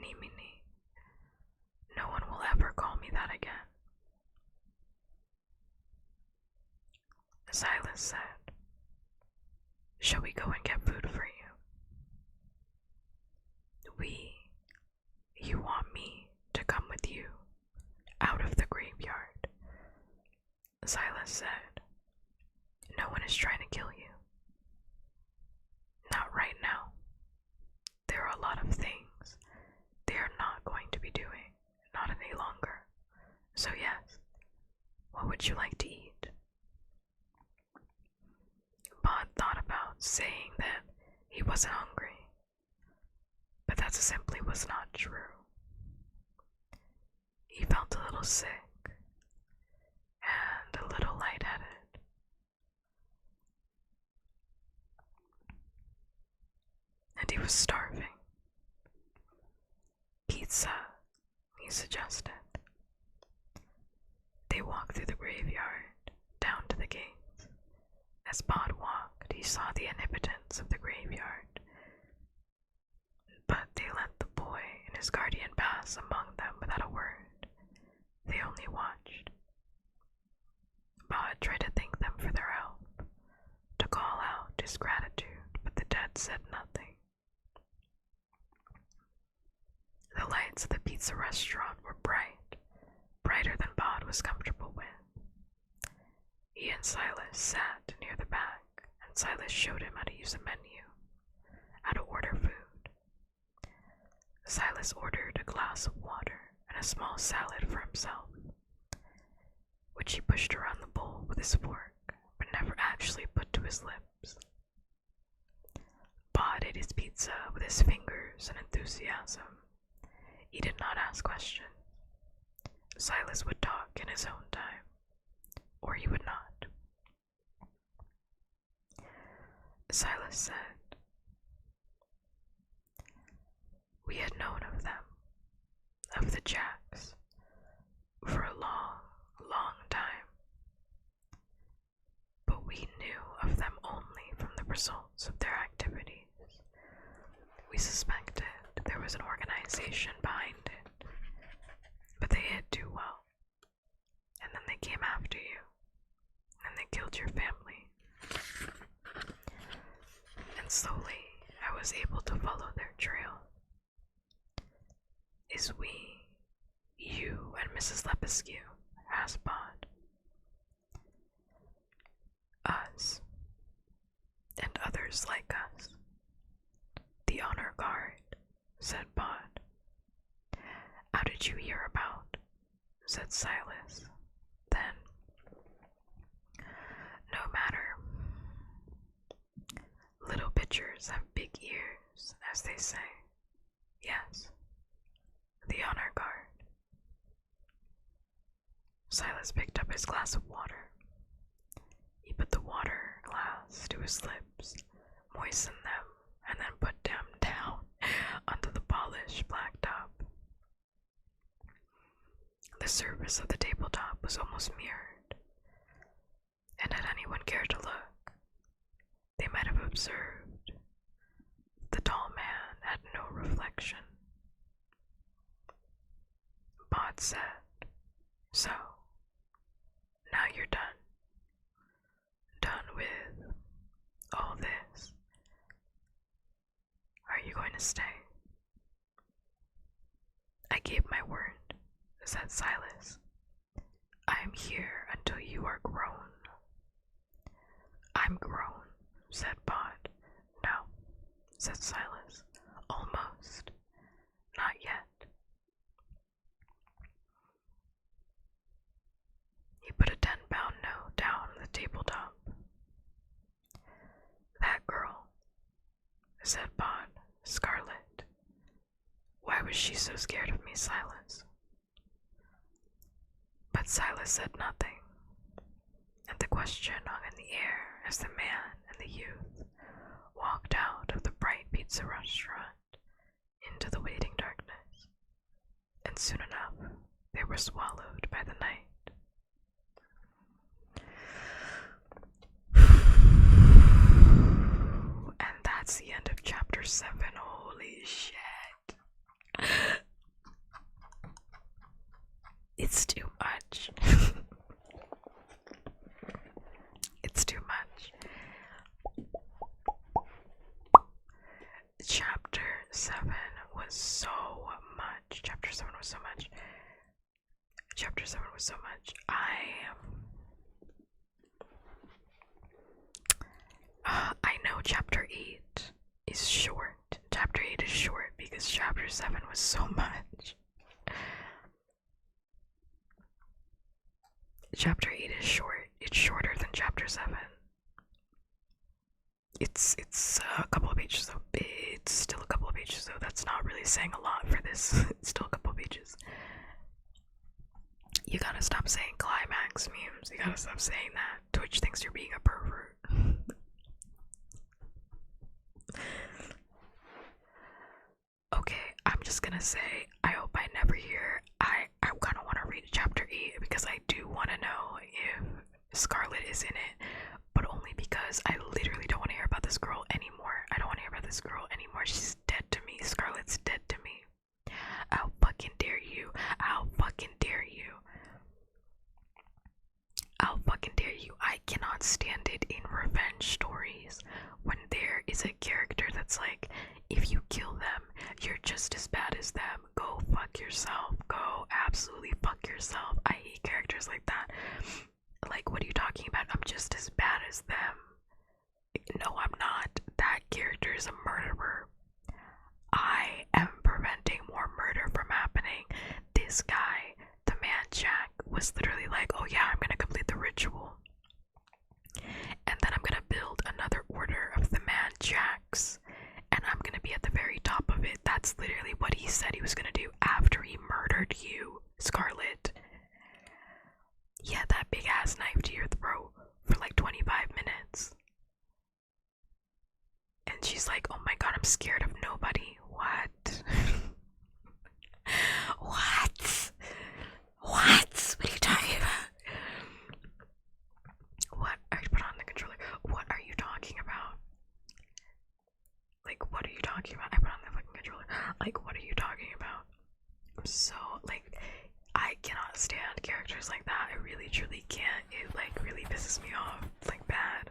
Nimini. No one will ever call me that again. Silas said, Shall we go and get food for you? You want me to come with you out of the graveyard? Silas said, No one is trying to kill you. Not right now. There are a lot of things they are not going to be doing, not any longer. So yes, what would you like to eat? Bod thought about saying that he wasn't hungry, but that simply was not true. He felt a little sick and a little lightheaded. And he was starving. Pizza, he suggested. They walked through the graveyard, down to the gates. As Bod walked, he saw the inhabitants of the graveyard, but they let the boy and his guardian pass among them without a word. They only watched. Bod tried to thank them for their help, to call out his gratitude, but the dead said nothing. The lights of the pizza restaurant were bright, brighter than Bod was comfortable with. He and Silas sat near the back, and Silas showed him how to use a menu, how to order food. Silas ordered a glass of water and a small salad for himself, which he pushed around the bowl with his fork, but never actually put to his lips. Bod ate his pizza with his fingers and enthusiasm. He did not ask questions. Silas would talk in his own time, or he would not. Silas said, We had known of them, of the Jacks, for a long, long time, but we knew of them only from the results of their activities. We suspected there was an organization behind it, but they hid too well, and then they came after you, and they killed your family. And slowly, I was able to follow their trail. Is we, you and Mrs. Lepescu, asked Bod. Us, and others like us. The honor guard, said Bod. How did you hear about? Said Silas. Then, no matter. Little pitchers have big ears, as they say. up his glass of water. He put the water glass to his lips, moistened them, and then put them down onto the polished blacktop. The surface of the tabletop was almost mirrored, and had anyone cared to look, they might have observed the tall man had no reflection. Bod said, "So, now you're done. Done with all this. Are you going to stay?" "I gave my word," said Silas. "I am here until you are grown." "I'm grown," said Bod. "No," said Silas. "Almost. Not yet." He put a 10-pound note down on the tabletop. "That girl," said Bod. "Scarlet. Why was she so scared of me, Silas?" But Silas said nothing, and the question hung in the air as the man and the youth walked out of the bright pizza restaurant into the waiting darkness, and soon enough they were swallowed by the night. And that's the end of chapter 7. Holy shit. It's too much. It's too much. Chapter 7 was so much. Chapter 7 was so much. Chapter 7 was so much. I know chapter 8 is short. Chapter 8 is short because chapter 7 was so much. Chapter 8 is short. It's shorter than chapter 7. It's a couple of pages though. It's still a couple of pages though. That's not really saying a lot for this. It's still a couple of pages. You gotta stop saying climax memes. You gotta stop saying that. Twitch thinks you're being a pervert. Okay, I'm just gonna say, I hope I never hear. I kind of want to read chapter 8 because I do want to know if Scarlet is in it, but only because I literally don't want to hear about this girl anymore. I don't want to hear about this girl anymore. She's dead to me. Scarlet's dead to me. How fucking dare you? How fucking dare you? How fucking dare you? I cannot stand it in revenge stories when there is a character that's like, if you kill them, you're just as bad as them. Go fuck yourself. Go absolutely fuck yourself. I hate characters like that. Like, what are you talking about? I'm just as bad as them. No, I'm not. That character is a murderer. I am preventing more murder from happening. This guy, the man Jack, was literally like, oh yeah, I'm gonna complete the ritual. And then I'm gonna build another order of the man Jacks. And I'm gonna be at the very top of it. That's literally what he said he was gonna do after he murdered you, Scarlet. He had that big ass knife to your throat for like 25 minutes. And she's like, oh my god, I'm scared of nobody. What? What? What? What are you talking about? What? I put on the controller. What are you talking about? Like, what are you talking about? I put on the fucking controller. Like, what are you talking about? I'm so, like, I cannot stand characters like that. I really, truly can't. It, like, really pisses me off. Like, bad.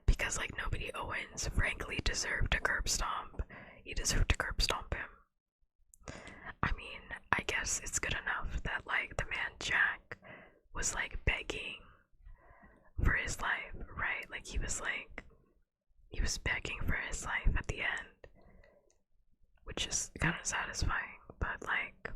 Because, like, nobody Owens, frankly, deserved to curb stomp. He deserved to curb stomp him. I mean, I guess it's good enough that, like, the man Jack was, like, begging for his life, right? Like, he was begging for his life at the end, which is kind of satisfying, but like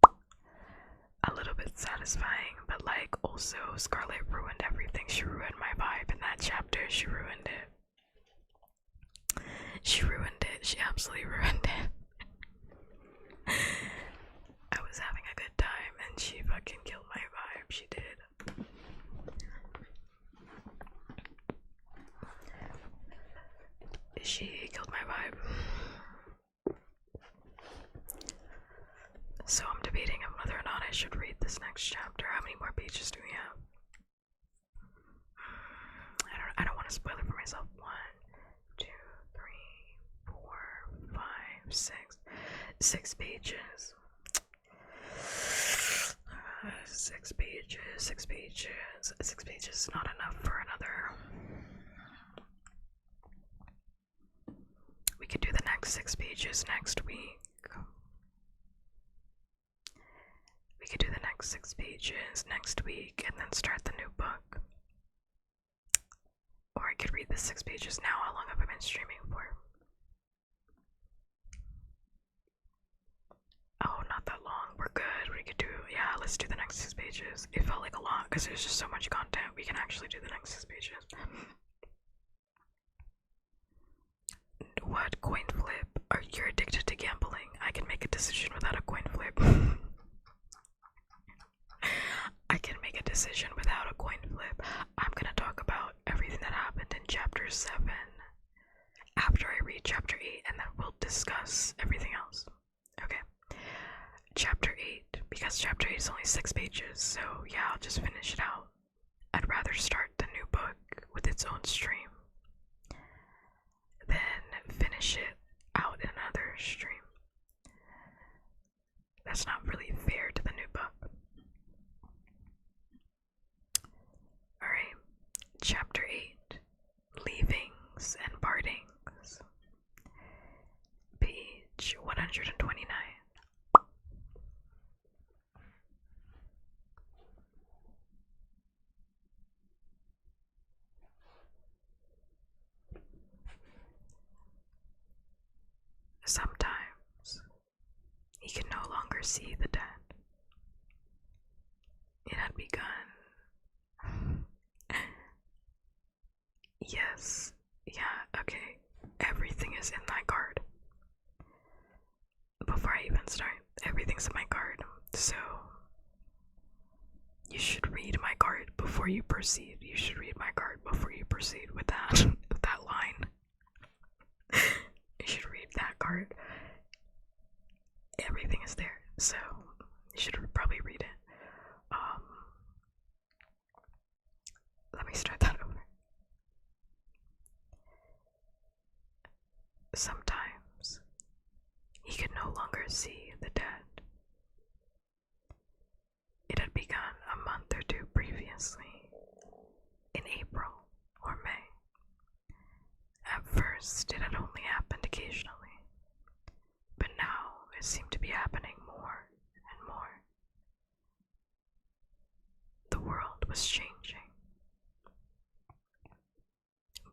a little bit satisfying, but like also Scarlet ruined everything. She ruined my vibe in that chapter. She ruined it. She ruined it. She absolutely ruined it. I was having a good time and she fucking killed my vibe. So I'm debating on whether or not I should read this next chapter. How many more pages do we have? I don't want to spoil it for myself. 1, 2, 3, 4, 5, 6. 6 pages. 6 pages. 6 pages. 6 pages is not enough for another. We could do the next 6 pages next week. We could do the next 6 pages next week and then start the new book. Or I could read the 6 pages now. How long have I been streaming for? Oh, not that long. We're good. We could do, yeah, let's do the next 6 pages. It felt like a lot because there's just so much content. We can actually do the next 6 pages. What coin flip? Are you addicted to gambling? I can make a decision without a coin flip. I can make a decision without a coin flip. I'm gonna talk about everything that happened in chapter 7 after I read chapter 8, and then we'll discuss everything else. Okay. Chapter 8, because chapter 8 is only 6 pages, so yeah, I'll just finish it out. I'd rather start the new book with its own stream than finish it out in another stream. That's not really fair to the new book. Alright, chapter 8, Leavings and Partings, page 129. Sometimes he could no longer see the dead. It had begun. Yes, yeah, okay. Everything is in my card. Before I even start, everything's in my card. So you should read my card before you proceed. You should read my card before you proceed with that line. You should read that card. Everything is there, so you should probably read it. Let me start that over. Sometimes he could no longer see the dead. It had begun a month or 2 previously, in April or May. At first, it had only happened occasionally, but now it seemed to be happening more and more. The world was changing.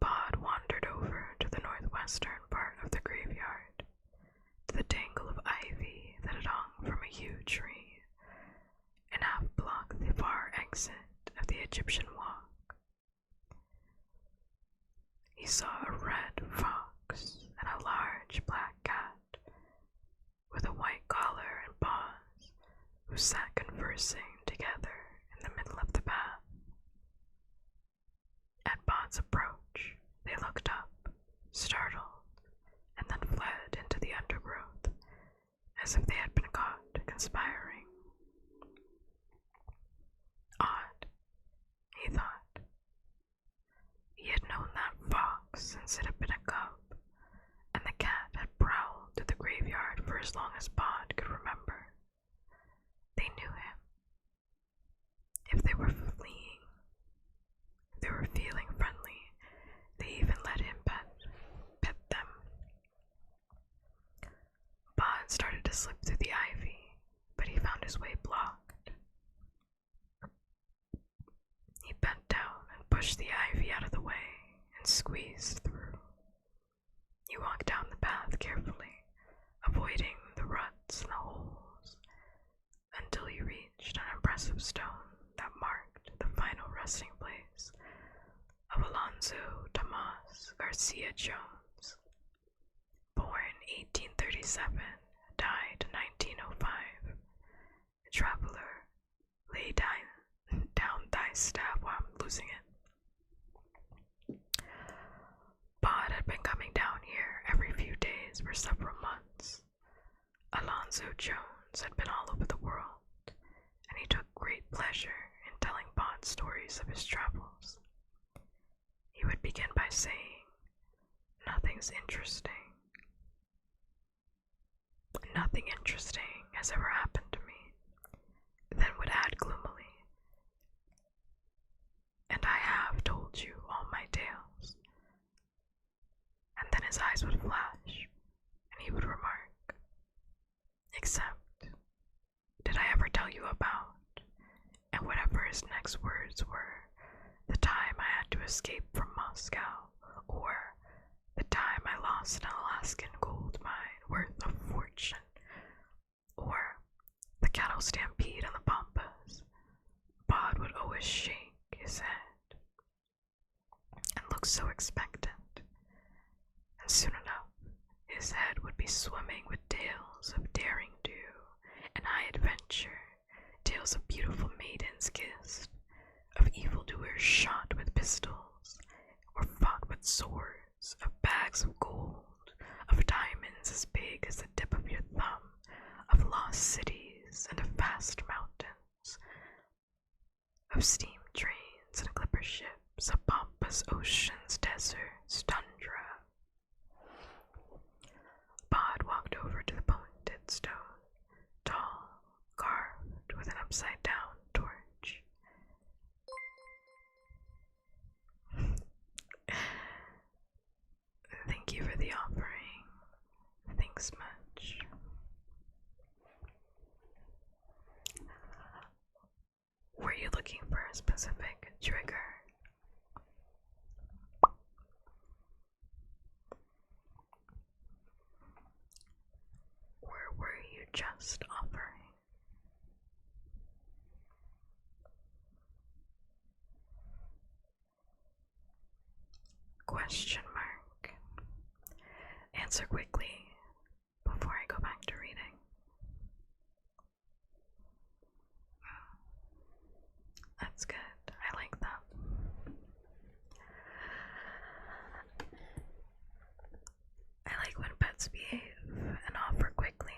Bod wandered over to the northwestern part of the graveyard, to the tangle of ivy that had hung from a huge tree and half blocked the far exit of the Egyptian walk. He saw a red fox and a large black cat with a white collar and paws, who sat conversing together in the middle of the path. At Bod's approach, they looked up, startled, and then fled into the undergrowth, as if they had been caught conspiring. Odd, he thought. He had known that fox since it had been a cub, and the cat had prowled through the graveyard for as long as Bod could remember. They knew him. If they were fleeing, if they were feeling friendly, they even let him pet them. Bod started to slip through the ivy, but he found his way blocked. He bent down and pushed the ivy out of the way and squeezed through. He walked down the path carefully, avoiding the ruts and the holes, until he reached an impressive stone that marked the final resting place of Alonso Tomas Garcia Jones, born 1837, died 1905. A traveler, lay down thy staff while I'm losing it. Bod had been coming down here every few for several months. Alonzo Jones had been all over the world, and he took great pleasure in telling Bond stories of his travels. He would begin by saying, "Nothing's interesting. Nothing interesting has ever happened to me," then would add gloomily, "And I have told you all my tales." And then his eyes would flash, and he would remark, "Except, did I ever tell you about," and whatever his next words were, "the time I had to escape from Moscow," or "the time I lost an Alaskan gold mine worth a fortune," or "the cattle stampede on the Pampas," Bod would always shake his head and look so expectant, and soon enough his head would be swimming with tales of daring do and high adventure, tales of beautiful maidens kissed, of evildoers shot with pistols or fought with swords, of bags of gold, of diamonds as big as the tip of your thumb, of lost cities and of vast mountains, of steam trains and clipper ships, of pampas, oceans, deserts, tundra. Bod walked over to the pointed stone, tall, carved with an upside-down torch. "Thank you for the offering. Thanks much." Were you looking for a specific trigger? Or were you just offering? Question mark. Answer quickly before I go back to reading. That's good. I like that. I like when pets behave and offer quickly.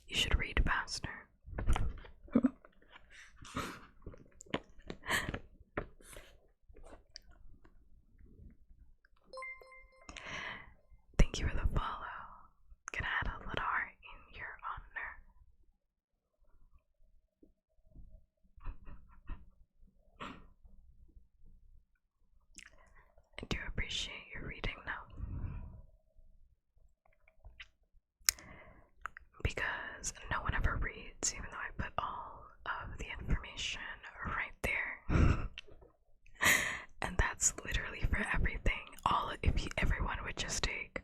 You should read faster. Thank you for the follow. Gonna add a little heart in your honor. I do appreciate your reading now. Because no one ever reads, even though I put all of the information right there. And that's literally for everything. If everyone would just take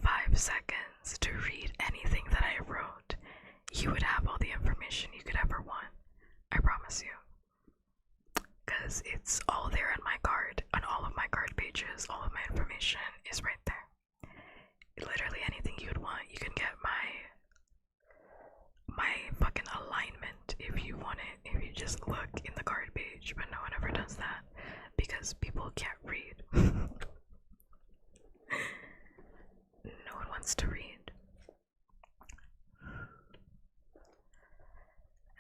5 seconds to read anything that I wrote, you would have all the information you could ever want. I promise you. Because it's all there on my card, on all of my card pages. All of my information is right there. Literally anything you would want, you can get my fucking alignment if you want it, if you just look in the card page, but no one ever does that because people can't read. No one wants to read.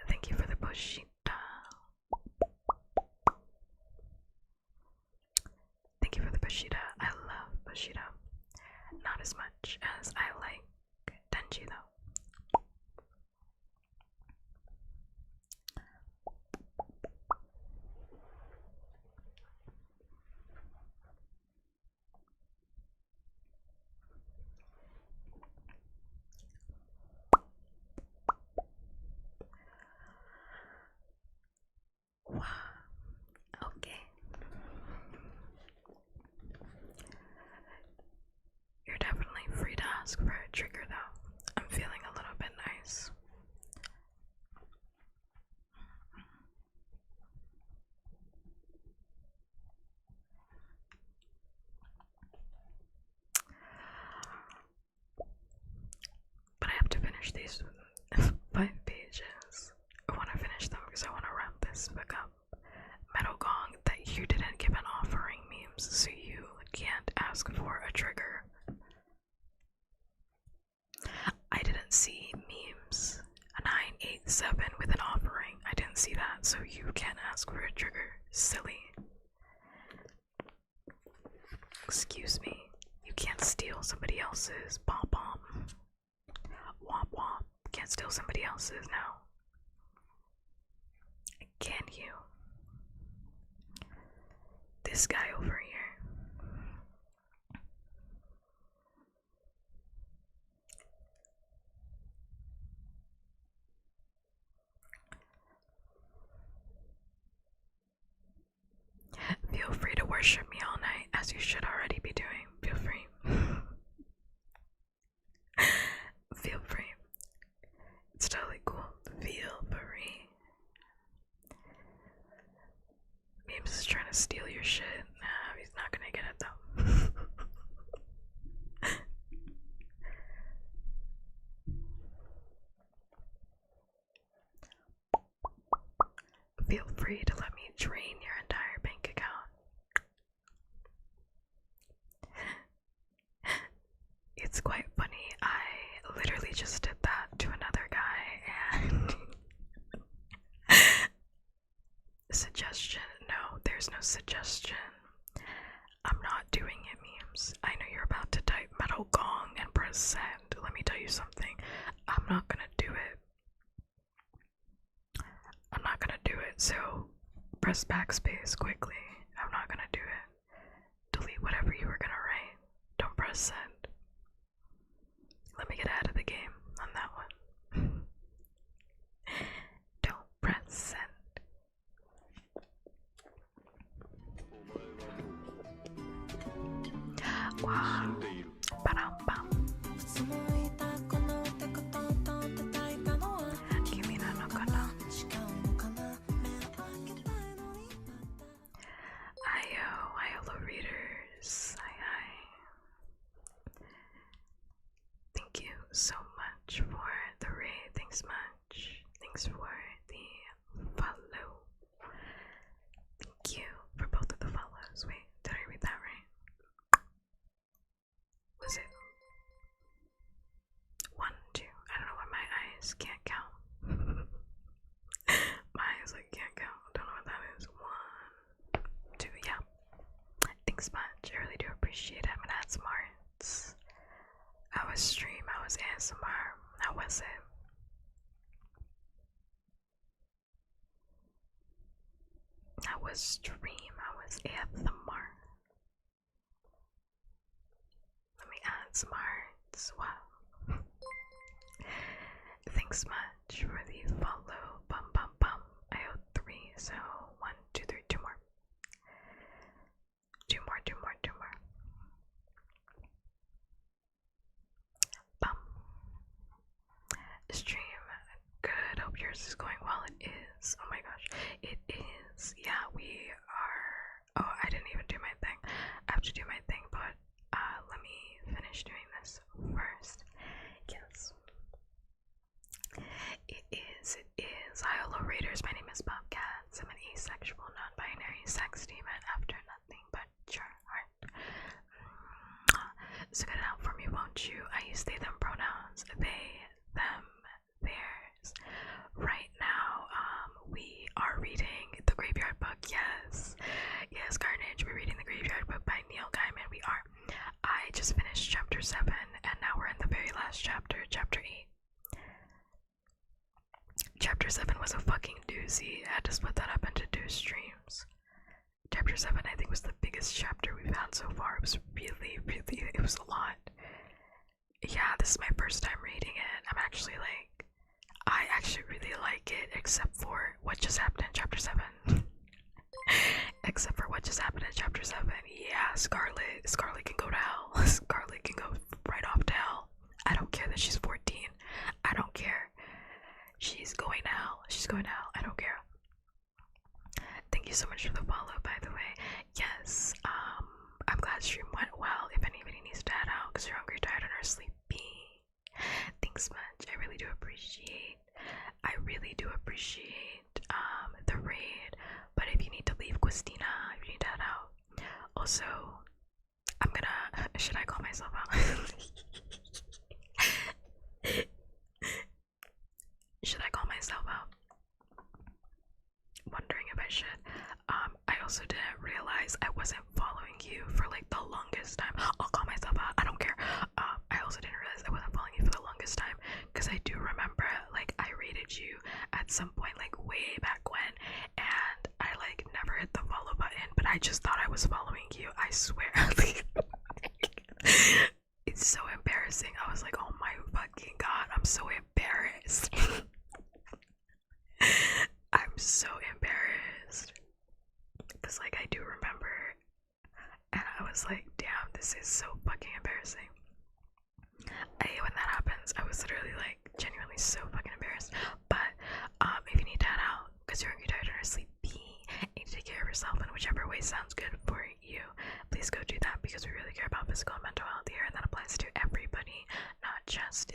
Thank you for the Bushita. Thank you for the Bushita. I love Bushita. Not as much as I like Denji though. finish these 5 pages. I want to finish them because I want to wrap this book up. Metal Gong, that you didn't give an offering memes, so you can't ask for a trigger. I didn't see memes. A 987 with an offering. I didn't see that, so you can't ask for a trigger. Silly. Excuse me. You can't steal somebody else's pom-pom. Womp womp. Can't steal somebody else's now. Can you? This guy over here. Feel free to worship me all night, as you should already be doing. Feel free. Feel free. It's totally cool. Feel free. Memes is trying to steal your shit. Nah, he's not gonna get it though. Feel free to let me drain your entire bank account. It's quite funny. I literally just did that to another guy and suggestion. No, there's no suggestion. I'm not doing it, memes. I know you're about to type Metal Gong and press send. Let me tell you something. I'm not gonna do it. I'm not gonna do it, so press backspace quickly. I'm not gonna do it. Delete whatever you were gonna write. Don't press send. Let me get out of the game on that one. Don't press send. Wow. Ba-dum-bum. Kimi na no kana. Hello readers. Hi. Thank you so much for the raid. Thanks much. Thanks for the follow. Thank you for both of the follows. Wait, did I read that right? Was it 1, 2? I don't know why my eyes can't count. My eyes like can't count. I don't know what that is. 1, 2, yeah. Thanks much. I really do appreciate it. I'm gonna add some hearts. How was stream? How was ASMR? How was it? How was stream? How was ASMR? Let me add some hearts. Wow. Thanks much for the follow. Bum bum bum. I owe 3, so 1, 2, 3, 2 more. 2 more, 2 more, 2 more. Bum. Stream good. Hope yours is going well. It is. Oh my gosh. It is. Yeah, we are. Oh, I didn't even do my thing. I have to do my thing, but let me finish doing this first. Yes. It is. It is. Hi, hello, Raiders. My name is Puppkats. I'm an asexual, non-binary sex demon after nothing but your heart. So get it out for me, won't you? I use they, them pronouns. They, them, theirs. Right now, we are reading The Graveyard Book. Yes. Yes, Carnage. We're reading The Graveyard Book by Neil Gaiman. We are. I just finished chapter 7, and now we're in the very last chapter, chapter 8. Chapter 7 was a fucking doozy. I had to split that up into 2 streams. Chapter 7, I think, was the biggest chapter we've had so far. It was really, it was a lot. Yeah, this is my first time reading it. I actually really like it, except for what just happened in chapter 7. Except for what just happened in chapter 7. Yeah, Scarlet can go to hell. Scarlet can go right off to hell. I don't care that she's 14. I don't care. She's going to hell. She's going to hell. I don't care. Thank you so much for the follow, by the way. Yes, I'm glad stream went well. If anybody needs to head out because you're hungry, tired, and are sleepy, thanks thanks much. I really do appreciate. The raid. But if you need to leave, Christina, if you need to head out. Also, I'm gonna. Should I call myself out? Should I call myself out? Wondering if I should. I also didn't realize I wasn't following you for like the longest time. I'll call myself out. I don't care. I also didn't realize I wasn't following you for the longest time because I do remember like I rated you at some point like way back when, and I like never hit the follow button, but I just thought I was following you. I swear. It's so embarrassing. I was like, oh my fucking god, I'm so embarrassed. I'm so embarrassed because like I do remember, and I was like, damn, this is so fucking embarrassing. When that happens, I was literally like genuinely so fucking embarrassed. But if you need to head out because you're hungry, tired, or sleepy, and you take care of yourself in whichever way sounds good for you, please go do that because we really care about physical and mental health here, and that applies to everybody, not just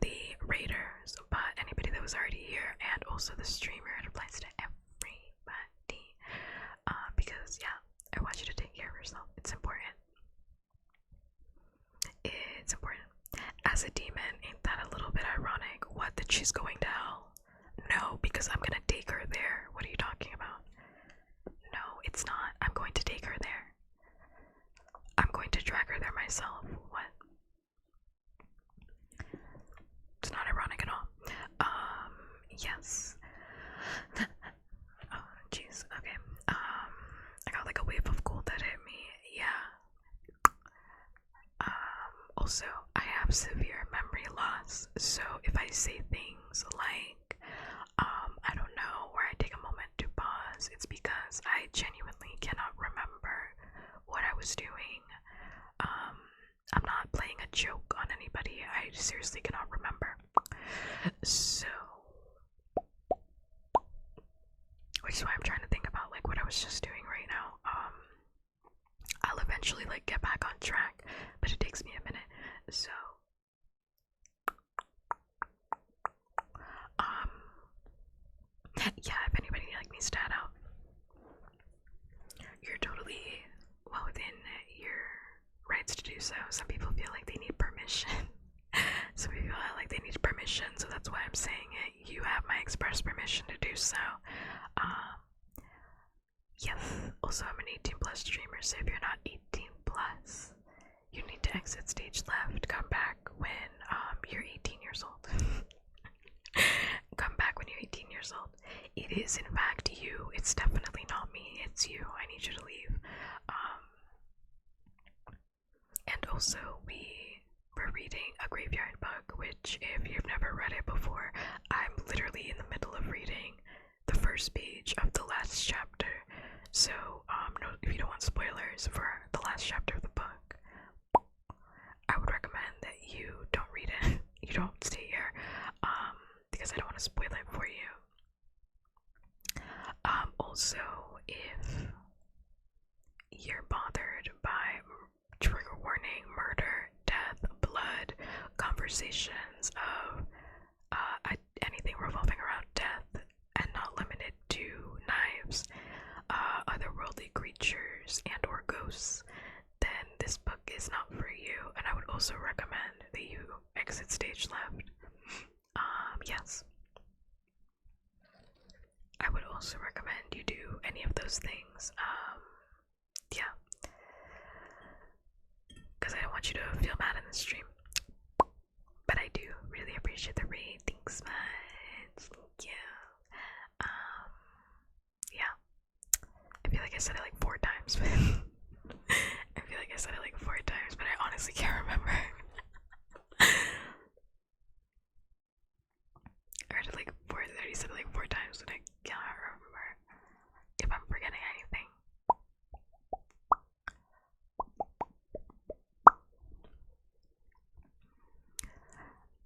the raiders, but anybody that was already here, and also the streamer. It applies to everybody. Because yeah, I want you to take care of yourself. It's important. It's important. As a demon, ain't that a little bit ironic? What, that she's going to hell? No, because I'm gonna take her there. What are you talking about? No, it's not. I'm going to take her there. I'm going to drag her there myself. What? It's not ironic at all. Yes. Oh, jeez. Okay. I got like a wave of cold that hit me. Yeah. Also, I have severe memory loss, so if I say things like, I don't know, or I take a moment to pause, it's because I genuinely cannot remember what I was doing. I'm not playing a joke on anybody. I seriously cannot remember. So, which is why I'm trying to think about like what I was just doing right now. I'll eventually like get back on track, but it takes me a minute. So, yeah, if anybody like needs to head out, you're totally well within your rights to do so. Some people feel like they need permission. Some people feel like they need permission, so that's why I'm saying it. You have my express permission to do so. Yes. Also, I'm an 18 plus streamer, so if you're not 18 plus, you need to exit stage left. Come back when you're 18 years old. Come back when you're 18 years old. It is in fact you. It's definitely not me. It's you. I need you to leave. And also we're reading A Graveyard Book, which if you've never read it before, I'm literally in the middle of reading the first page of the last chapter. So no, if you don't want spoilers for the last chapter of the book, I would recommend that you don't read it. You don't stay here, because I don't want to spoil it for you. Also, if you're bothered by trigger warning, murder, death, blood, conversations of anything revolving around death and not limited to knives, otherworldly creatures and or ghosts, then this book is not for you, and I would also recommend that you exit stage left. Yes. I would also recommend you do any of those things. Yeah. Because I don't want you to feel bad in the stream. But I do really appreciate the raid. Thanks much. Thank you. Yeah. I feel like I said it like 4 times, but I feel like I said it like 4 times, but I honestly can't remember. I heard it like 4, I already said it like 4 times, but I can't remember if I'm forgetting anything.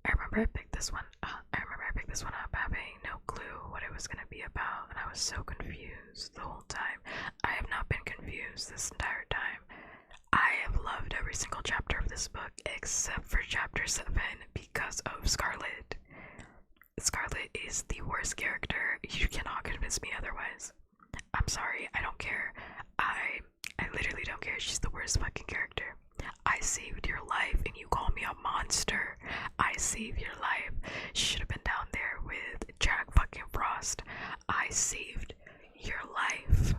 I remember I picked this one up having no clue what it was gonna be about, and I was so confused the whole time. I have not been confused this entire time. I have loved every single chapter of this book except for chapter 7 because of Scarlet. Scarlet is the worst character. You cannot convince me otherwise. I'm sorry, I don't care. I literally don't care. She's the worst fucking character. I saved your life and you call me a monster. I saved your life. She should have been down there with Jack fucking Frost. I saved your life.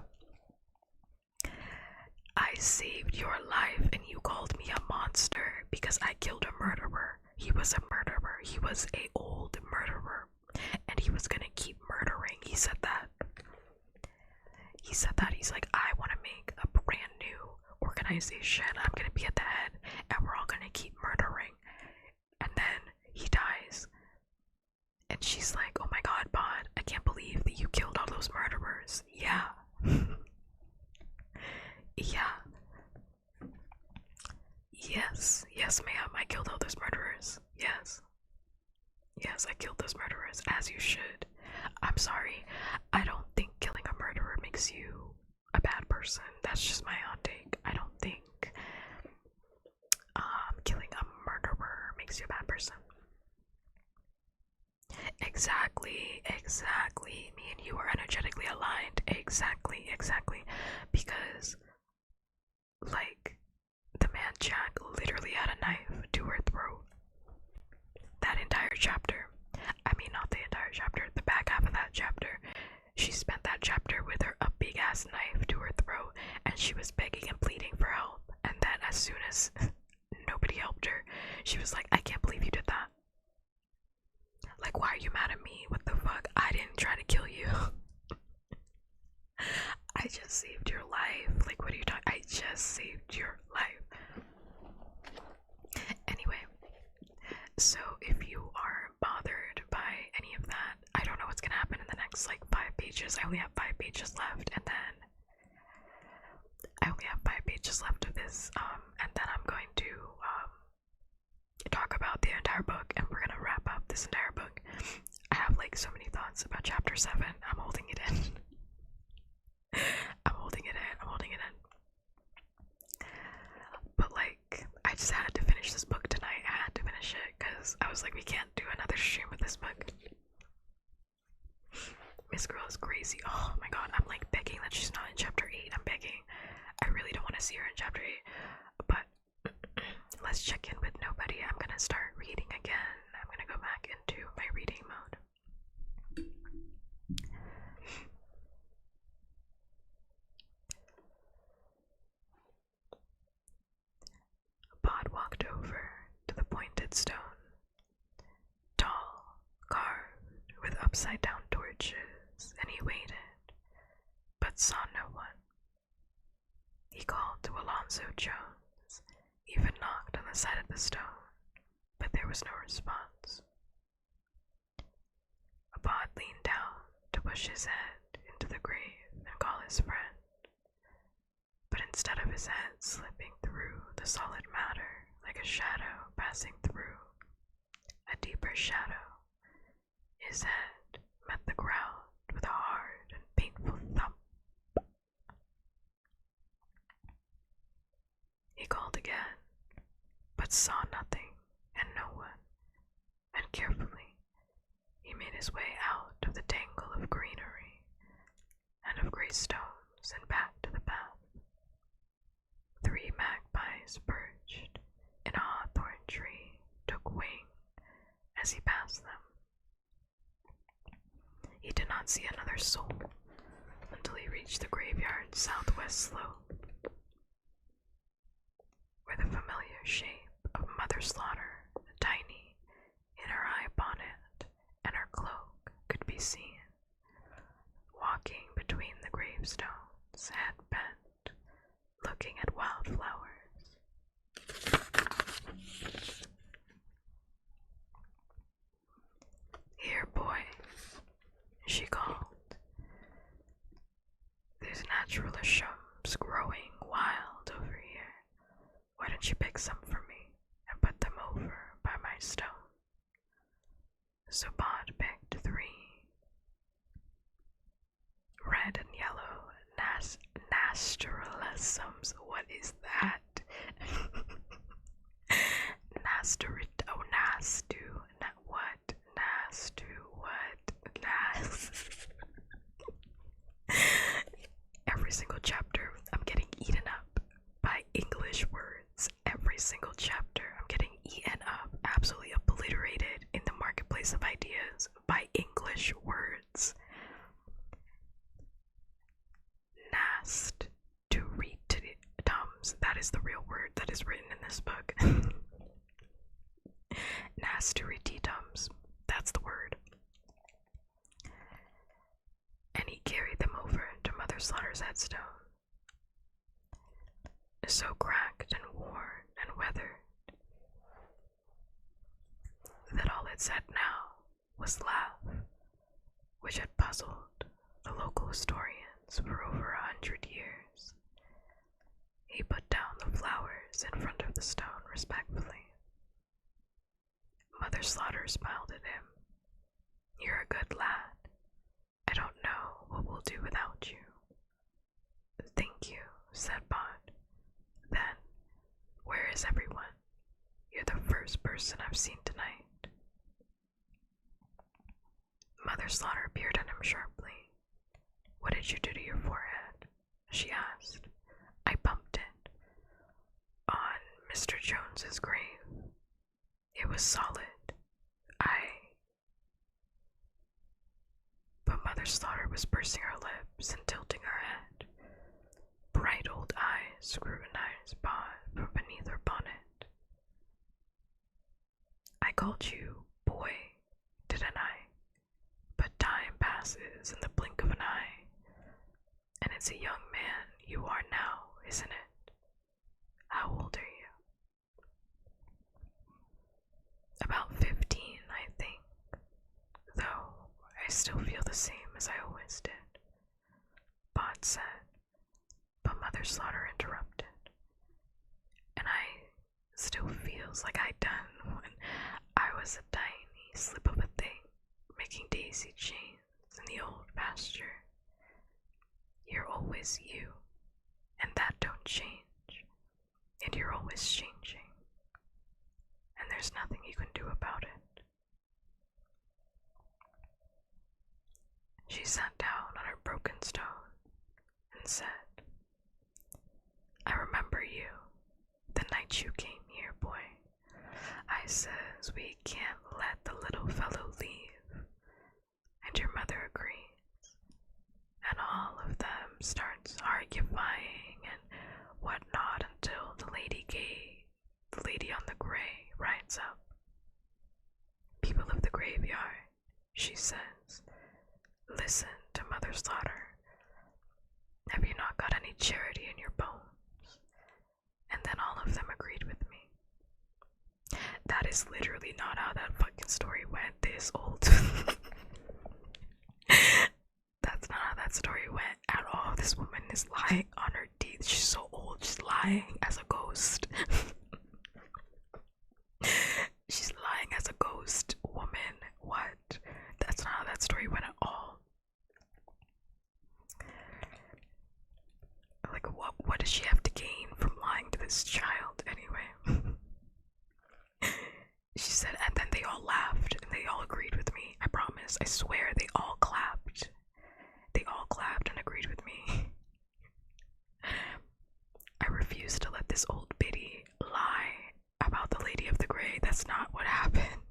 I saved your life and you called me a monster because I killed a murderer. He was a murderer. He was a old murderer. And he was gonna keep murdering. He said that. He's like, I want to make a brand new organization. I'm gonna be at the head and we're all gonna keep murdering. And then he dies. And she's like, oh my god, Bod, I can't believe that you killed all those murderers. Yeah. Yeah. Yes, ma'am, I killed all those murderers. Yes, I killed those murderers, as you should. I'm sorry, I don't think killing a murderer makes you a bad person. That's just my hot take. I don't think killing a murderer makes you a bad person. Exactly. Me and you are energetically aligned. Exactly. Because, like, the man Jack literally had a knife to her throat. That entire chapter. I mean, not the entire chapter, the back half of that chapter. She spent that chapter with a big ass knife to her throat, and she was begging and pleading for help. And then, as soon as nobody helped her, she was like, I can't believe you did that. Like, why are you mad at me? What the fuck? I didn't try to kill you. I just saved your life. Like, what are you talking? I just saved your life. Anyway, so if you are bothered by any of that, I don't know what's gonna happen in the next like 5 pages. I only have 5 pages left, and then I only have 5 pages left of this, and then I'm going to talk about the entire book, and we're gonna wrap up this entire book. I have like so many thoughts about chapter 7. I'm holding it in. I'm holding it in. But like, I just had to finish this book tonight. I had to finish it because I was like, we can't do another stream with this book. Miss Girl is crazy. Oh my god, I'm like begging that she's not in chapter 8. I'm begging. I really don't want to see her in chapter 8. But let's check in with nobody. I'm gonna start reading again. I'm gonna go back into my reading mode. Bod walked over to the pointed stone, tall, carved with upside down torches, and he waited, but saw no one. He called to Alonzo Jones, even knocked on the side of the stone, but there was no response. Bod leaned down to push his head into the grave and call his friend, but instead of his head slipping through the solid matter like a shadow passing through a deeper shadow, his head met the ground with a hard and painful thump. He called again, but saw nothing and no one, and carefully he made his way out of the tangle of greenery and of gray stones and back to the path. 3 magpies perched in a hawthorn tree took wing as he passed them. He did not see another soul until he reached the graveyard's southwest slope, where the familiar shape of Mother Slaughter, tiny in her high bonnet and her cloak, could be seen, walking between the gravestones, head bent, looking at wildflowers. Here, boy, she called. There's naturalist shrubs growing wild over here. Why don't you pick some for me and put them over by my stone? So Bod picked 3. Nasteralisms. What is that? Nasterit. Oh, Nastu. What? Nastu. What? Every single chapter, I'm getting eaten up by English words. Every single chapter, I'm getting eaten up, absolutely obliterated in the marketplace of ideas by English words. Nast to read to Tums. That is the real word that is written in this book. Nasteritums. That's the word. And he carried them over to Mother Slaughter's headstone. So cracked and worn and weathered that all it said now was laugh, which had puzzled the local historians for over 100 years. He put down the flowers in front of the stone respectfully. Mother Slaughter smiled at him. You're a good lad. I don't know what we'll do without you. Thank you, said Bond. Then, where is everyone? You're the first person I've seen tonight. Mother Slaughter peered at him sharply. What did you do to your forehead? She asked. I bumped it. On Mr. Jones's grave. It was solid. But Mother Slaughter was pursing her lips and tilting her head. Bright old eyes scrutinized Bond from beneath her bonnet. I called you boy, didn't I? But time passes in the blink of an eye, and it's a young man you are now, isn't it? How old are you? About 15, I think, though I still feel the same as I always did. Bond said, but Mother Slaughter interrupted. And I still feels like I done when I was a tiny slip of a thing, making daisy chains in the old pasture. You're always you, and that don't change, and you're always changing, and there's nothing you can do about it. She sat down on her broken stone and said, I remember you, the night you came here, boy. I says we can't let the little fellow leave, and your mother agrees, and all of them starts arguing and whatnot until the lady on the gray rides up. People of the graveyard, she says, listen to Mother Slaughter. Have you not got any charity in your bones? And then all of them agreed with me. That is literally not how that fucking story went. This old. That's not how that story went at all. This woman is lying on her teeth. She's so old. She's lying as a ghost. She's lying as a ghost woman. What? That's not how that story went at all. Like, what does she have to gain from lying to this child anyway? She said, and then they all laughed and they all agreed with me. I promise, I swear, they all clapped. They all clapped and agreed with me. I refuse to let this old biddy lie about the Lady of the Grey. That's not what happened.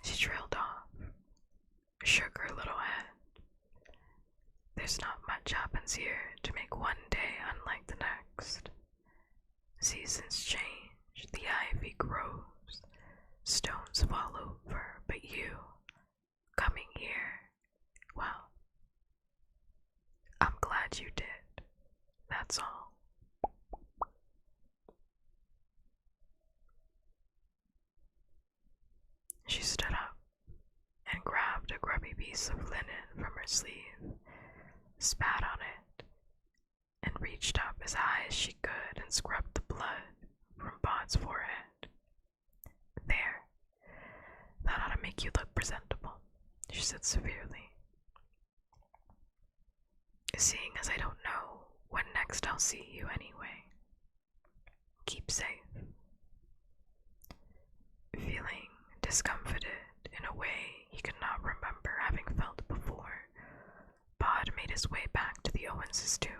She trailed off, shook her little head. There's not much happens here to make one day unlike the next. Seasons change, the ivy grows, stones fall over, but you, coming here, well, I'm glad you did, that's all. She stood up and grabbed a grubby piece of linen from her sleeve, spat on it, and reached up as high as she could and scrubbed the blood from Bond's forehead. There, that ought to make you look presentable, she said severely. seeing as I don't know when next I'll see you anyway. Keep safe. Feeling discomfited in a way he could not remember having felt before, Bod made his way back to the Owens' tomb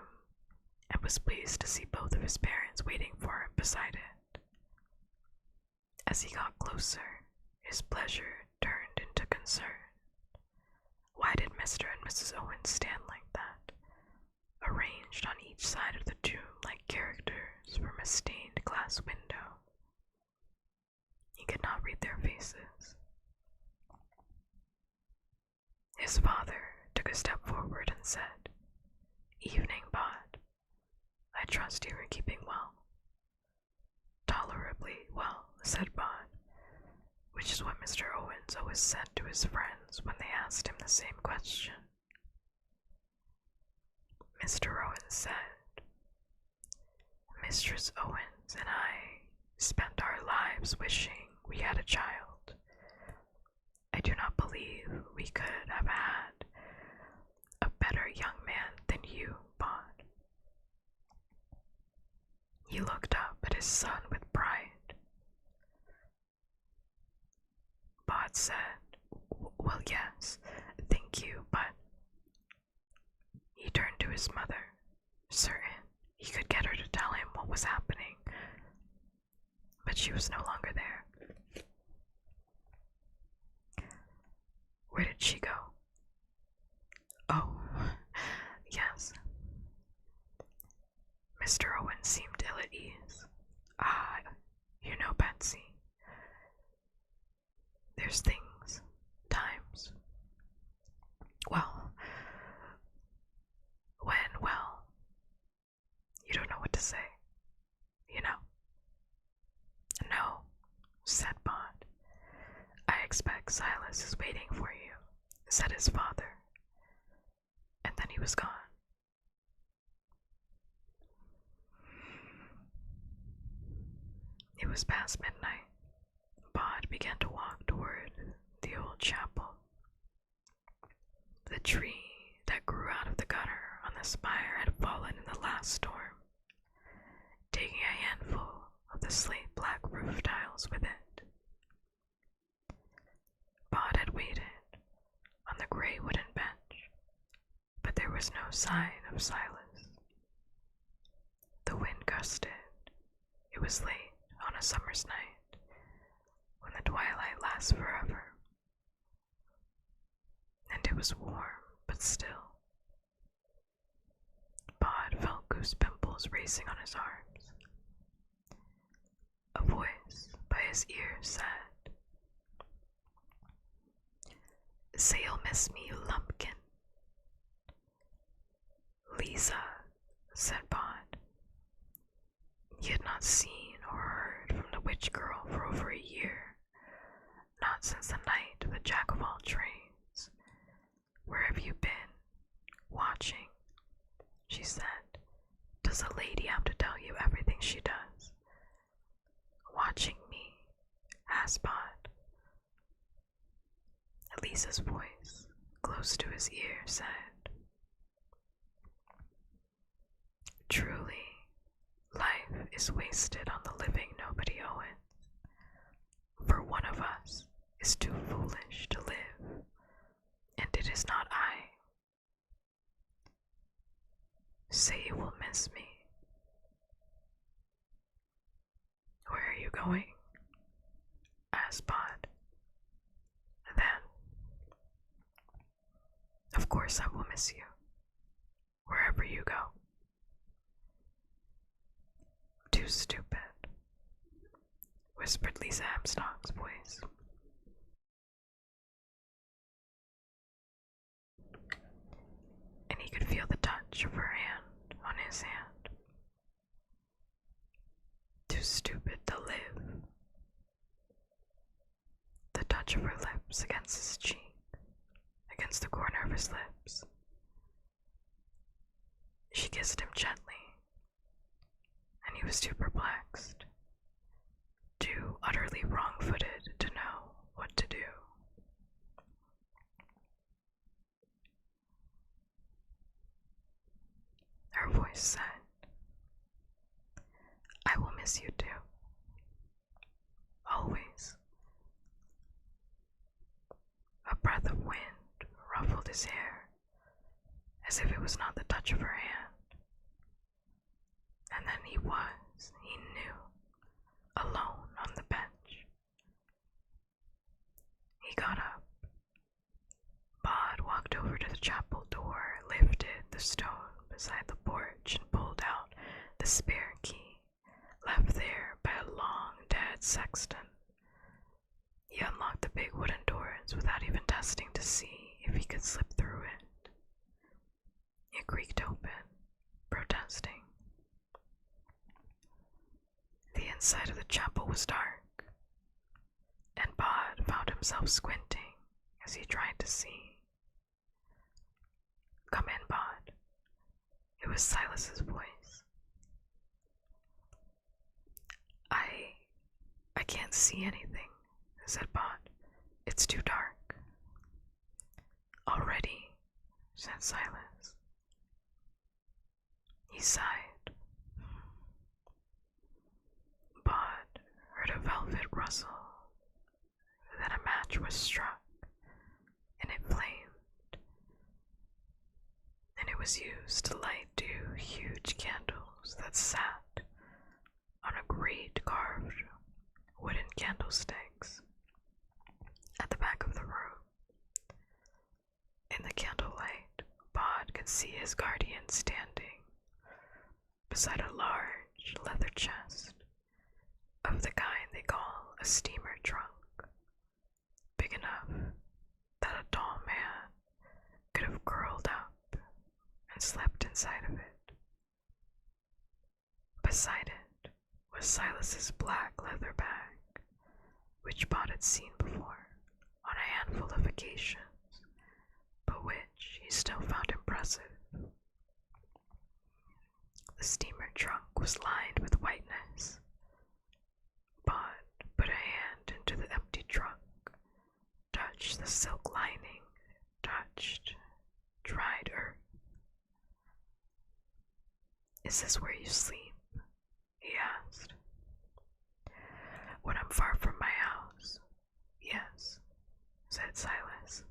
and was pleased to see both of his parents waiting for him beside it. As he got closer, his pleasure turned into concern. Why did Mr. and Mrs. Owens stand like that, arranged on each side of the tomb like characters from a stained glass window? He could not read their faces. His father took a step forward and said, "Evening, Bod. I trust you are keeping well." "Tolerably well," said Bod, which is what Mr. Owens always said to his friends when they asked him the same question. Mr. Owens said, "Mistress Owens and I spent our lives wishing we had a child. I do not believe we could have had a better young man than you, Bod." He looked up at his son with pride. Bod said, "Well, yes, thank you, but—" He turned to his mother, certain he could get her to tell him what was happening, but she was no longer there. Where did she go? Oh, yes. Mr. Owen seemed ill at ease. "Ah, you know, Betsy, there's things, times. Well, you don't know what to say, you know." "No," said Bod. "I expect Silas is waiting for you," said his father, and then he was gone. It was past midnight. Bod began to walk toward the old chapel. The tree that grew out of the gutter on the spire had fallen in the last storm, taking a handful of the slate-black roof tiles with it. Bod had waited on the gray wooden bench, but there was no sign of Silas. The wind gusted. It was late on a summer's night, when the twilight lasts forever, and it was warm but still. Bod felt goose pimples racing on his arms. A voice by his ear said, "Say you'll miss me, you lumpkin." "Lisa," said Bod. He had not seen or heard from the witch girl for over a year, not since the night of the jack-of-all-trades. "Where have you been?" "Watching," she said. "Does a lady have to tell you everything she does?" "Watching me?" asked Bod. Elisa's voice, close to his ear, said, "Truly, life is wasted on the living nobody Owens, for one of us is too foolish to live, and it is not I. Say you will miss me." "Where are you going?" asked Bod. Then, "Of course I will miss you, wherever you go." "Too stupid," whispered Lisa Amstock's voice. And he could feel the touch of her hand on his hand. "Too stupid to live." The touch of her lips against his cheek, against the corner of his lips. She kissed him gently, and he was too perplexed, too utterly wrong-footed to know what to do. voice said, "I will miss you too. Always." A breath of wind ruffled his hair, as if it was not the touch of her hand. And then he knew, alone on the bench. He got up. Bod walked over to the chapel door, lifted the stone beside the porch, and pulled out the spare key, left there by a long-dead sexton. He unlocked the big wooden doors without even testing to see if he could slip through it. It creaked open, protesting. The inside of the chapel was dark, and Bod found himself squinting as he tried to see. "Come in, Bod." It was Silas's voice. I can't see anything," said Bod. "It's too dark." "Already," said Silas. He sighed. Bod heard a velvet rustle. Then a match was struck, and it flamed. And it was used to light two huge candles that sat on a great carved wooden candlesticks at the back of the room. In the candlelight, Bod could see his guardian standing beside a large leather chest of the kind they call a steamer trunk, big enough that a tall man could have curled up and slept inside of it. Beside it was Silas's black leather bag, which Bod had seen before on a handful of occasions, but which he still found impressive. The steamer trunk was lined with whiteness. Bod put a hand into the empty trunk, touched the silk lining, touched dried earth. "Is this where you sleep?" he asked. "When I'm far from my house, yes," said Silas.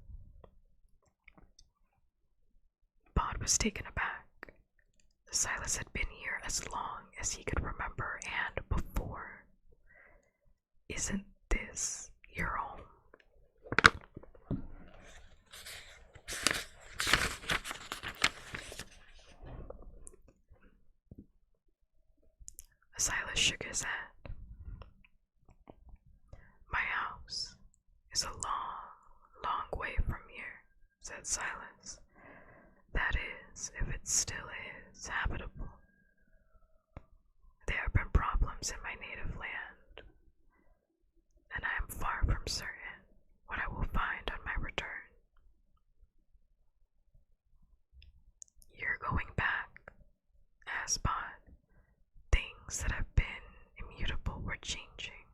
Bod was taken aback. Silas had been here as long as he could remember and before. "Isn't this your home?" Silas shook his head. "My house is a long, long way from here," said Silas. "That is, if it still is habitable. There have been problems in my native land, and I am far from certain what I will find on my return." "You're going back?" asked Bod. "Things that have been immutable were changing.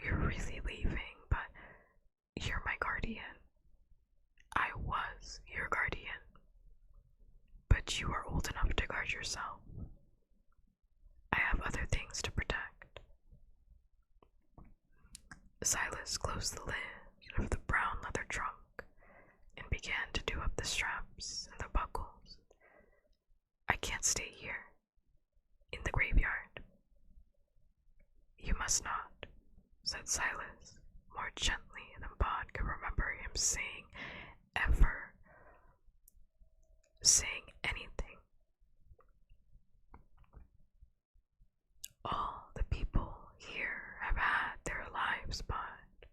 You're really leaving, but you're my guardian." "I was your guardian, but you are old enough to guard yourself. I have other things to protect." Silas closed the lid of the brown leather trunk and began to do up the straps and the buckles. "I can't stay here, in the graveyard." "You must not," said Silas, more gently than Bod could remember him saying anything. "All the people here have had their lives, Bod,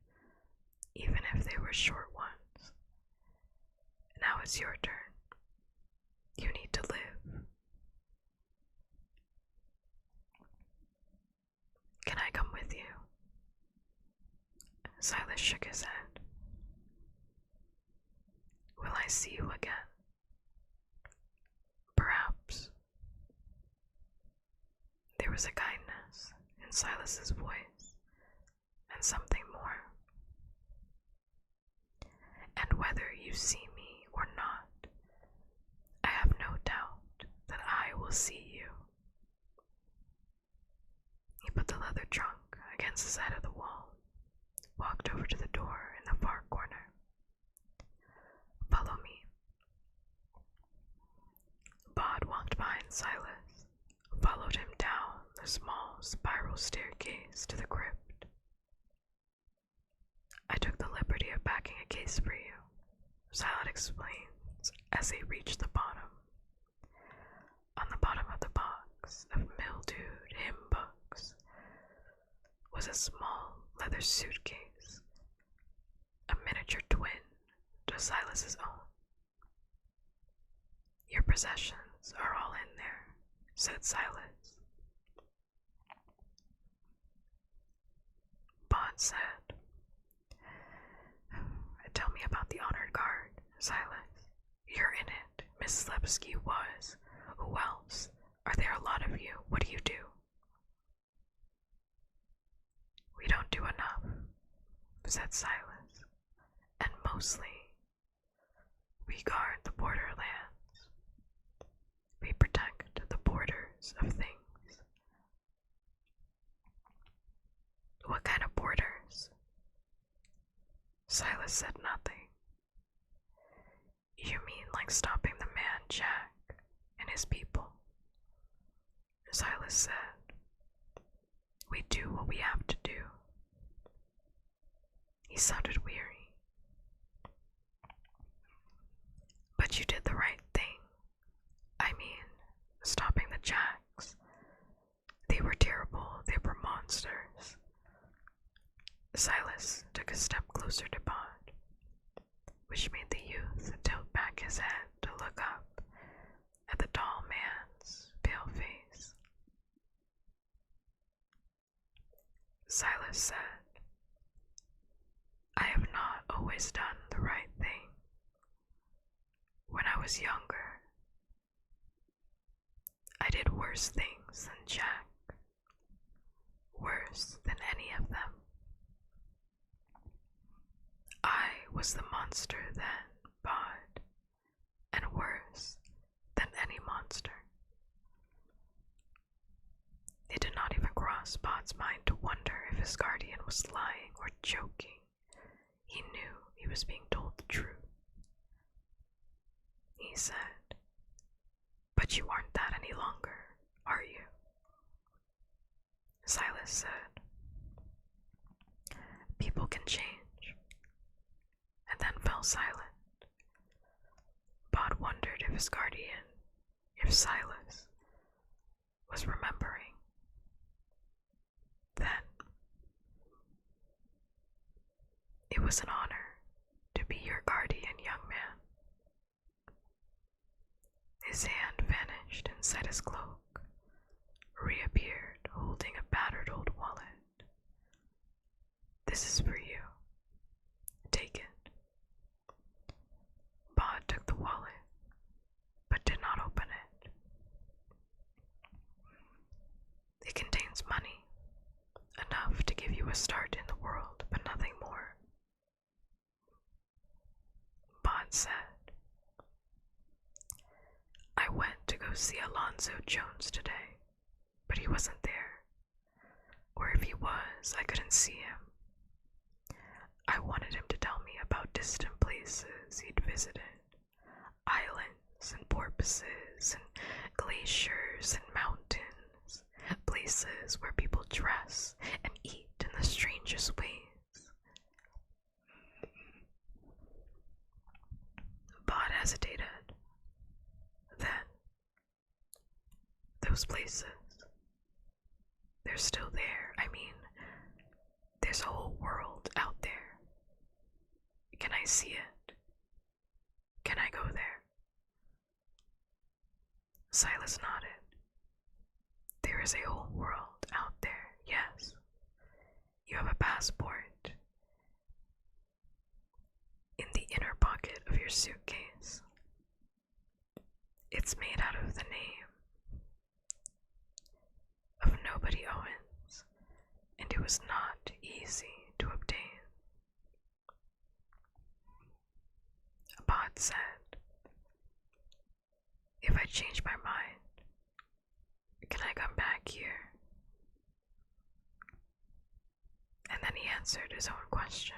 even if they were short ones. Now it's your turn. You need to live." "Can I come with you?" Silas shook his head. "Will I see you again?" "Perhaps." There was a kindness in Silas's voice, and something more. "And whether you see me or not, I have no doubt that I will see you. He put the leather trunk against the side of the wall, walked over to the door in the far corner. Follow me. Bod walked behind Silas, followed him down the small spiral staircase to the crypt. I took the liberty of packing a case for you, Silas explains as they reached the bottom. On the bottom of the box of mildewed hymn books was a small leather suitcase, a miniature twin to Silas's own. Your possessions are all in there, said Silas. Bond said, tell me about the honored guard, Silas. You're in it. Miss Slepsky was. Who else? Are there a lot of you? What do you do? We don't do enough, said Silas, and mostly we guard the borderlands. We protect the borders of things. What kind of borders? Silas said nothing. You mean like stopping the man Jack and his people? Silas said, we do what we have to do. He sounded weary. But you did the right thing. I mean, stopping the Jacks. They were terrible. They were monsters. Silas took a step closer to Bond, which made the youth tilt back his head to look up at the tall man's pale face. Silas said, I have not always done the right thing. When I was younger, I did worse things than Jack, worse than any of them. I was the monster then, Bod, and worse than any monster. It did not even cross Bod's mind to wonder if his guardian was lying or joking. He knew he was being told the truth. He said, but you aren't that any longer, are you? Silas said, people can change, and then fell silent. Bod wondered if his guardian, if Silas, was remembering. Then, it was an honor to be your guardian, young man. His hand vanished inside his cloak, reappeared holding a battered old wallet. This is for you. Take it. Bod took the wallet, but did not open it. It contains money, enough to give you a start in the world, but nothing more. Bod said, I went to go see Alonzo Jones today, but he wasn't there. Or if he was, I couldn't see him. I wanted him to tell me about distant places he'd visited, islands and porpoises and glaciers and mountains, places where people dress and eat in the strangest ways. Bod hesitated. Then, those places, they're still there. I mean, there's a whole world out there. Can I see it? Can I go there? Silas nodded. There is a whole world out there, yes. You have a passport in the inner pocket of your suitcase. It's made out of the name of Nobody Owens, and it was not easy to obtain. Bod said, if I change my mind, Can I come back here? And then he answered his own question.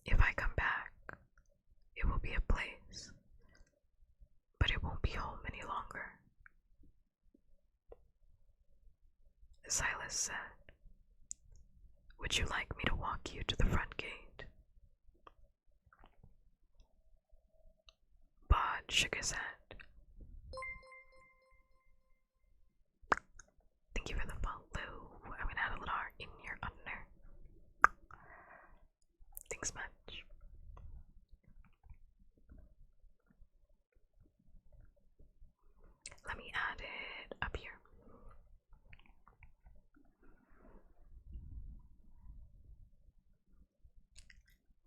If I come back, it will be a place, but it won't be home any longer. Silas said, would you like me to walk you to the front gate? Bod shook his head. Thank you for the follow. I'm gonna add a little heart in your honor. Thanks much. Let me add it up here.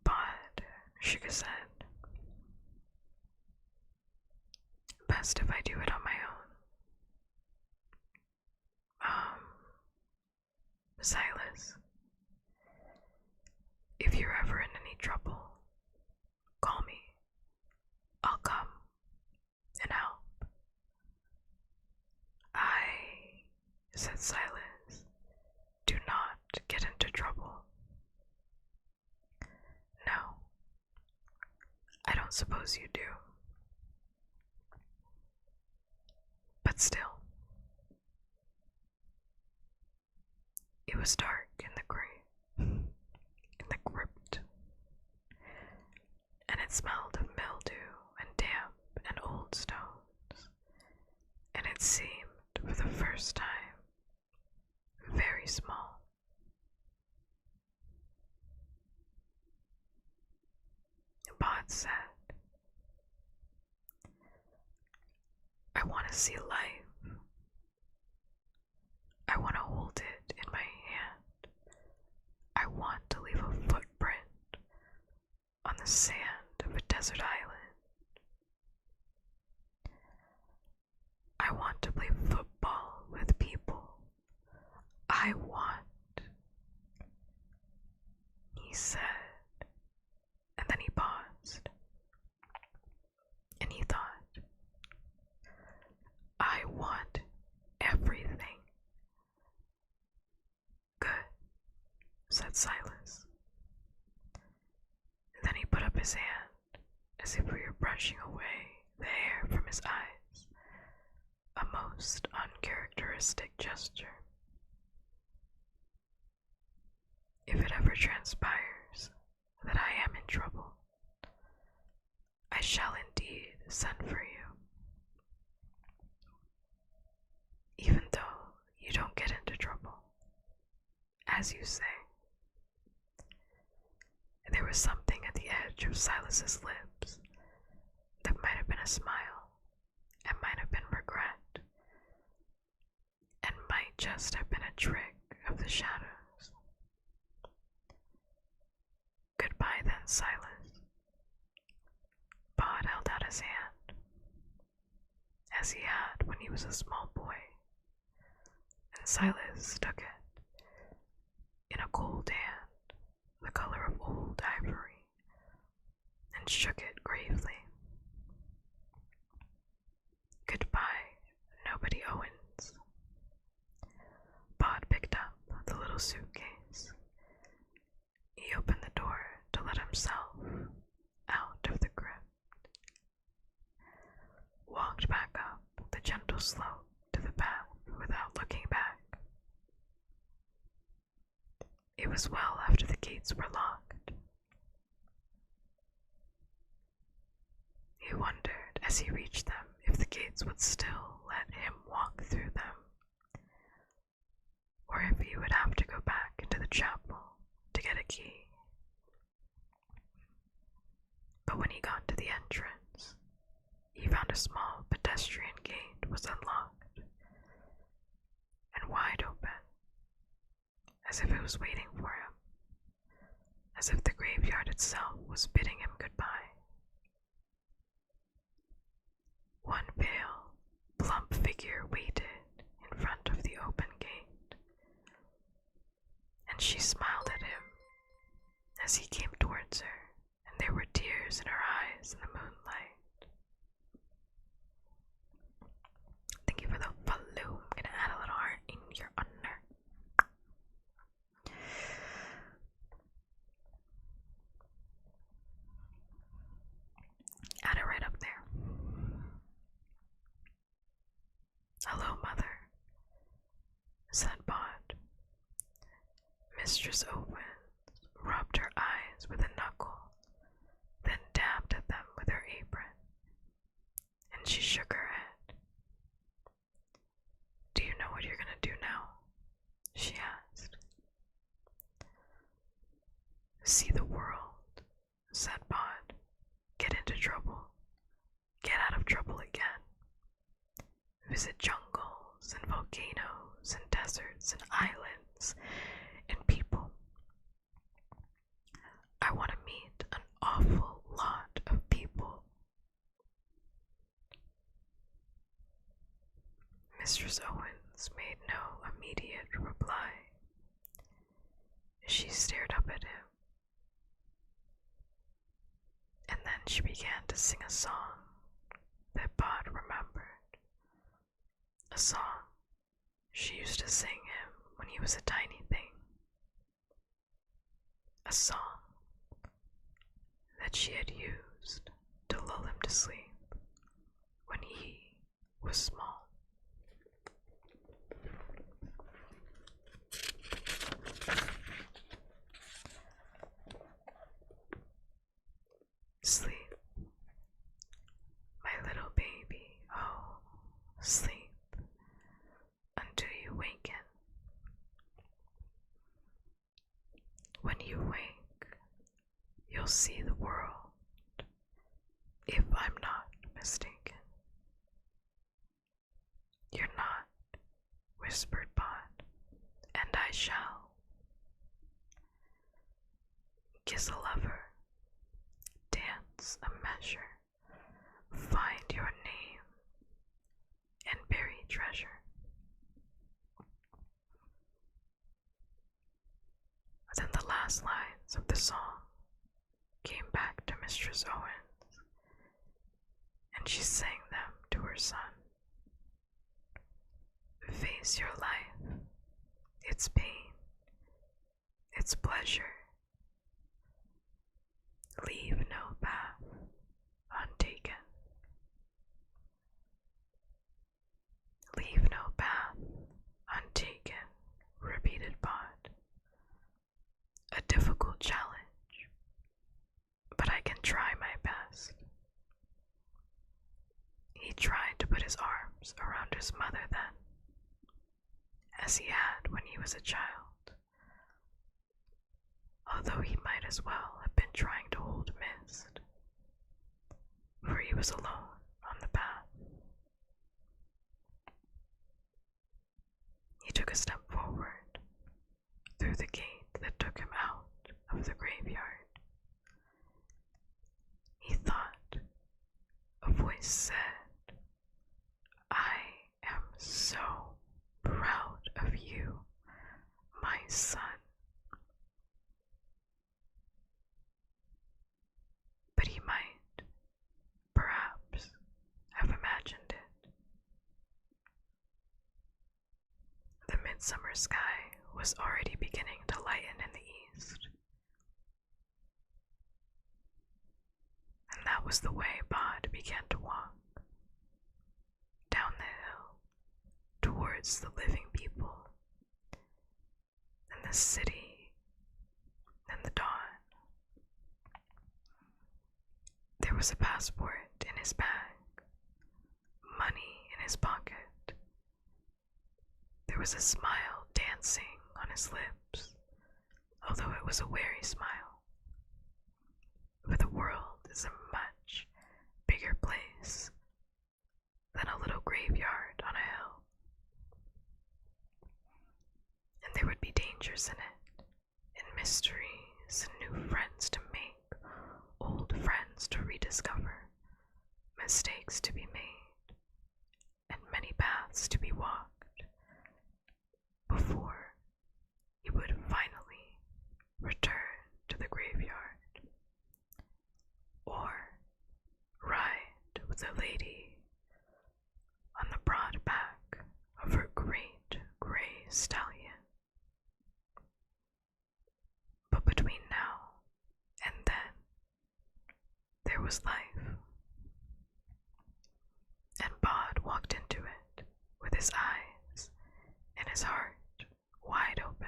Bod shook his head. Best if I do it on my own. Silas, if you're ever in any trouble, call me. I'll come and help. Said Silas, do not get into trouble. No, I don't suppose you do. But still. It was dark in the crypt, and it smelled of mildew and damp and old stones, and it seemed, for the first time, very small. Bod said, I want to see life. I want to hold it in my hand. I want to leave a footprint on the sand of a desert island. I want to play football with people. I want, he said, and then he paused, and he thought, I want everything. Good, said Silas. And then he put up his hand, as if he were brushing away the hair from his eyes, a most uncharacteristic gesture. If it ever transpires that I am in trouble, I shall indeed send for you. Even though you don't get into trouble, as you say. There was something at the edge of Silas's lips that might have been a smile, and might have been regret, and might just have been a trick of the shadows. Goodbye then, Silas. Bod held out his hand, as he had when he was a small boy, and Silas took it in a cold hand, the color of old ivory, and shook it gravely. Goodbye, Nobody Owens. Bod picked up the little suitcase. He opened the door to let himself out of the crypt, walked back up the gentle slope to the path without looking back. It was well after the gates were locked. He wondered as he reached them if the gates would still let him walk through them, or if he would have to go back into the chapel to get a key. But when he got to the entrance, he found a small pedestrian gate was unlocked and wide open, as if it was waiting for him, as if the graveyard itself was bidding him goodbye. One pale, plump figure waited in front of the open gate, and she smiled at him as he came towards her, and there were tears in her eyes in the moonlight. Mistress Owens rubbed her eyes with a knuckle, then dabbed at them with her apron, and she shook her head. "Do you know what you're gonna do now?" she asked. "See the world," said Pod. "Get into trouble. Get out of trouble again. Visit jungles and volcanoes and deserts and islands and people. I want to meet an awful lot of people." Mistress Owens made no immediate reply. She stared up at him, and then she began to sing a song that Pod remembered. A song she used to sing him when he was a tiny thing. A song that she had used to lull him to sleep when he was small. Sleep, my little baby, oh, sleep until you waken. When you wake, you'll see the world, if I'm not mistaken. "You're not," whispered Pod, "and I shall. Kiss a lover, dance a measure, find your name, and bury treasure." Then the last lines of the song came back to Mistress Owens, and she sang them to her son. "Face your life, its pain, its pleasure. Leave no path untaken. Leave no path untaken," repeated Pod. "A difficult challenge, but I can try my best." He tried to put his arms around his mother then, as he had when he was a child, although he might as well have been trying to hold Mist, for he was alone on the path. He took a step forward through the gate that took him out of the graveyard. He thought a voice said, "I am so proud of you, my son." But he might, perhaps, have imagined it. The midsummer sky was already beginning to lighten in the east, and that was the way Pod began to walk, down the hill, towards the living people, and the city, and the dawn. There was a passport in his bag, money in his pocket. There was a smile dancing on his lips, although it was a weary smile. For the world is a much bigger place than a little graveyard on a hill. And there would be dangers in it, and mysteries, and new friends to make, old friends to rediscover, mistakes to be made, and many paths to be walked, before he would finally return to the graveyard, or ride with a lady on the broad back of her great gray stallion. But between now and then, there was life, and Bod walked into it with his eyes and his heart wide open.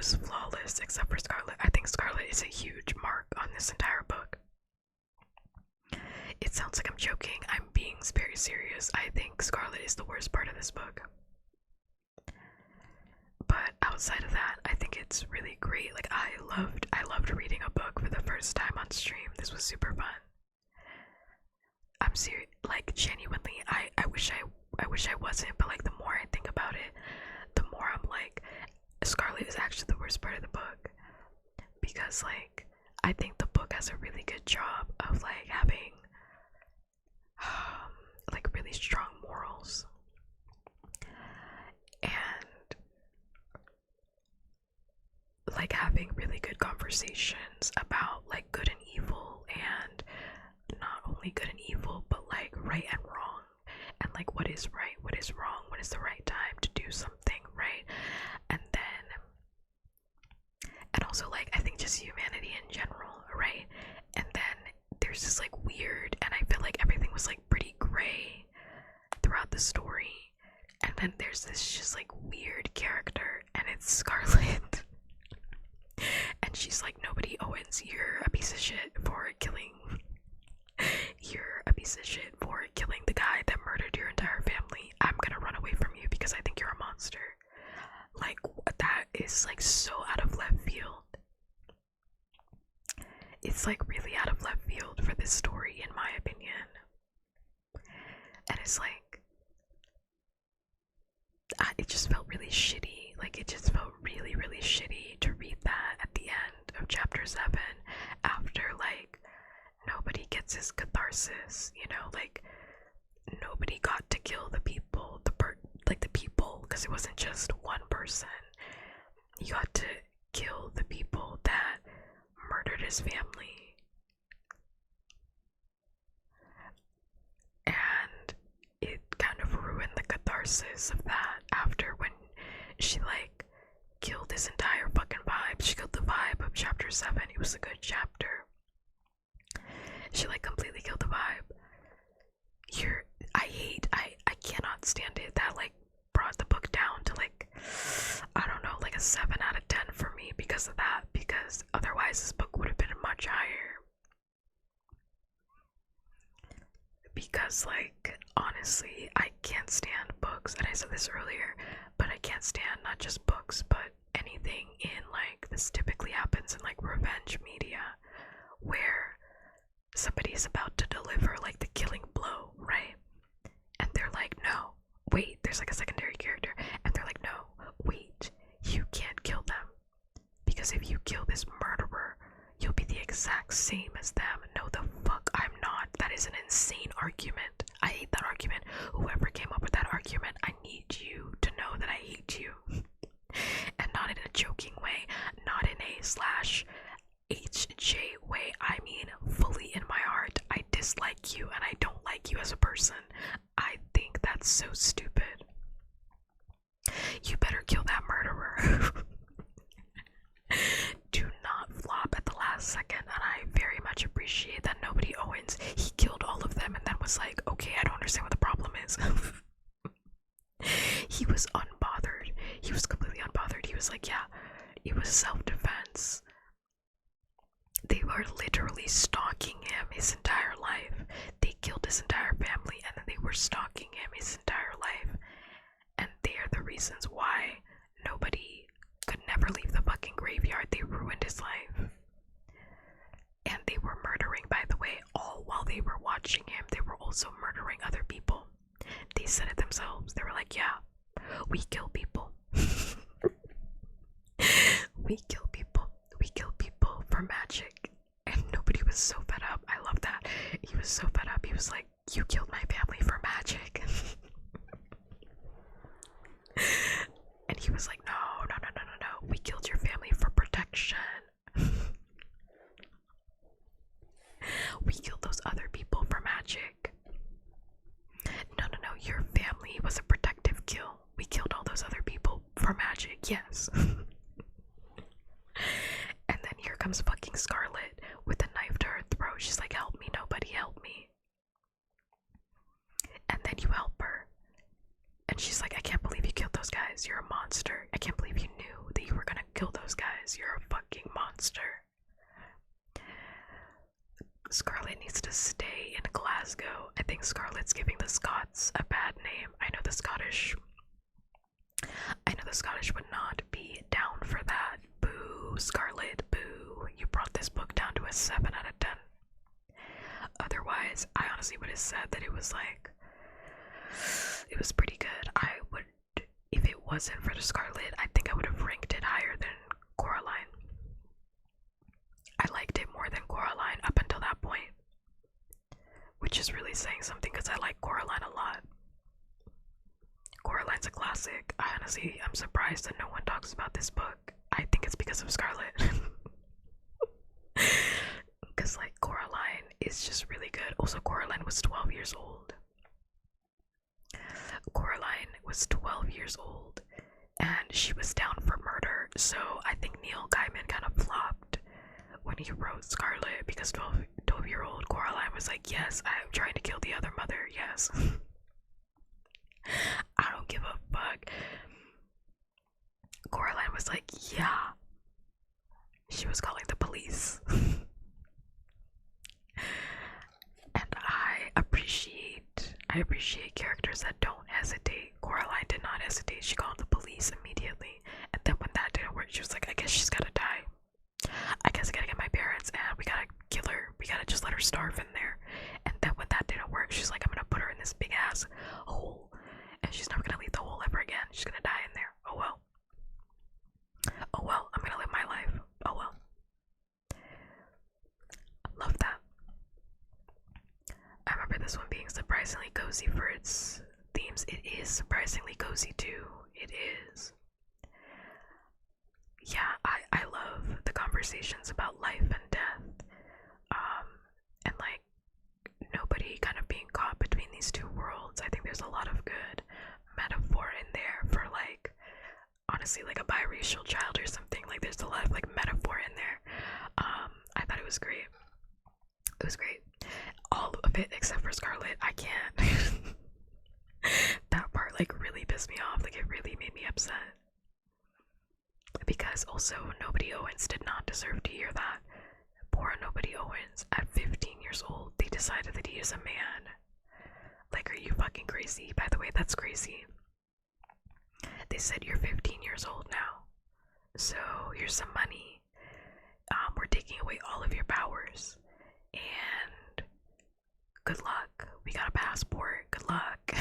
was flawless except for Scarlet. I think Scarlet is a huge mark on this entire book. It sounds like I'm joking. I'm being very serious. I think Scarlet is the worst part of this book. But outside of that, I think it's really great. Like I loved reading a book for the first time on stream. This was super fun. I'm serious. Like genuinely, I wish I wasn't. But like the more I think about it, the more I'm like, Scarlet is actually the worst part of the book, because like I think the book has a really good job of like having like really strong morals and like having really good conversations about like good and evil, and not only good and evil but like right and wrong, and like what is right, what is wrong, when is the right time to do something, right? And also like I think just humanity in general, right? And then there's this like weird, and I feel like everything was like pretty gray throughout the story, and then there's this just like weird character, and it's Scarlet. And she's like, nobody, Owens, you're a piece of shit for killing the guy that murdered your entire family. I'm gonna run away from you because I think you're a monster. Like that is like so out of left field. It's like really out of left field for this story, in my opinion. And it's like, it just felt really shitty. Like it just felt really, really shitty to read that at the end of chapter 7, after like nobody gets his catharsis, you know, like nobody got to kill the people, the people, because it wasn't just one person. You got to kill the people that murdered his family. And it kind of ruined the catharsis of that after, when she like killed his entire fucking vibe. She killed the vibe of chapter 7. It was a good chapter. She like completely killed the vibe. I cannot stand it. That like brought the book down to like, I don't know, like a 7 out of 10 for me because of that, because otherwise this book would have been much higher. Because like honestly, I can't stand books, and I said this earlier, but I can't stand not just books but anything in like, this typically happens in like revenge media, where somebody is about to deliver like the killing blow, right? And they're like, no, wait, there's like a secondary character, and they're like, no, wait, you can't kill them, because if you kill this murderer, you'll be the exact same as them. No, the fuck, I'm not. That is an insane argument. I hate that argument. Whoever came up with that argument, I need you to know that I hate you. And not in a joking way, not in a /HJ way. I mean, fully in my heart, I dislike you and I don't like you as a person. I think that's so stupid. You better kill that murderer. Do not flop at the last second, and I very much appreciate that nobody Owens, he killed all of them and then was like, okay, I don't understand what the problem is. He was unbothered. He was completely unbothered. He was like, yeah, it was self-defense. They were literally stalking him his entire life. They killed his entire family, and then they were stalking him his entire life. And they are the reasons why nobody could never leave the fucking graveyard. They ruined his life. And they were murdering, by the way, all while they were watching him, they were also murdering other people. They said it themselves. They were like, yeah, we kill people. We kill people. We kill people for magic. And nobody was so fed up. I love that. He was so fed up. He was like, you killed my family for magic. And he was like, no. We killed your family for protection. We killed those other people for magic. No. Your family was a protective kill. We killed all those other people for magic. Yes. And then here comes fucking Scarlet with a knife to her throat. She's like, help me, nobody help me. And then you help her. And she's like, I can't believe you killed those guys. You're a monster. I can't believe you knew that you were gonna kill those guys. You're a fucking monster. Scarlet needs to stay in Glasgow. I think Scarlet's giving the Scots a bad name. I know the Scottish would not be down for that. Boo, Scarlet, boo. You brought this book down to a 7 out of 10. Otherwise, I honestly would have said that it was pretty good. I would, if it wasn't for the Scarlet, I think I would have ranked it higher than Coraline. I liked it more than Coraline up until that point, which is really saying something because I like Coraline a lot. Coraline's a classic. I'm surprised that no one talks about this book. I think it's because of Scarlet. Because Coraline is just really good. Also, Coraline was 12 years old. Coraline was 12 years old and she was down for murder. So I think Neil Gaiman kind of flopped when he wrote Scarlet because 12-year-old Coraline was like, yes, I'm trying to kill the other mother, yes. I don't give a fuck. Coraline was like, yeah. She was calling the police. And I appreciate characters that don't hesitate. Coraline did not hesitate. She called the police immediately. And then when that didn't work, she was like, I guess she's gotta die. I guess I gotta get my parents and we gotta kill her. We gotta just let her starve in there. And then when that didn't work, she's like, I'm gonna put her in this big ass hole. And she's never gonna leave the hole ever again. She's gonna die in there. Oh well. Oh well, I'm gonna live my life. Oh well. Love that. I remember this one being surprisingly cozy for its themes. It is surprisingly cozy too. It is. Yeah, I love the conversations about life and death. And nobody kind of being caught between these two worlds. I think there's a lot of good metaphor in there for honestly a biracial child or something. There's a lot of metaphor in there. I thought it was great. It was great. All of it except for Scarlet. I can't. That part really pissed me off. It really made me upset. Because also Nobody Owens did not deserve to hear that. Poor Nobody Owens. At 15 years old, they decided that he is a man. Are you fucking crazy? By the way, that's crazy. They said you're 15 years old now. So here's some money. We're taking away all of your powers. And good luck. We got a passport. Good luck.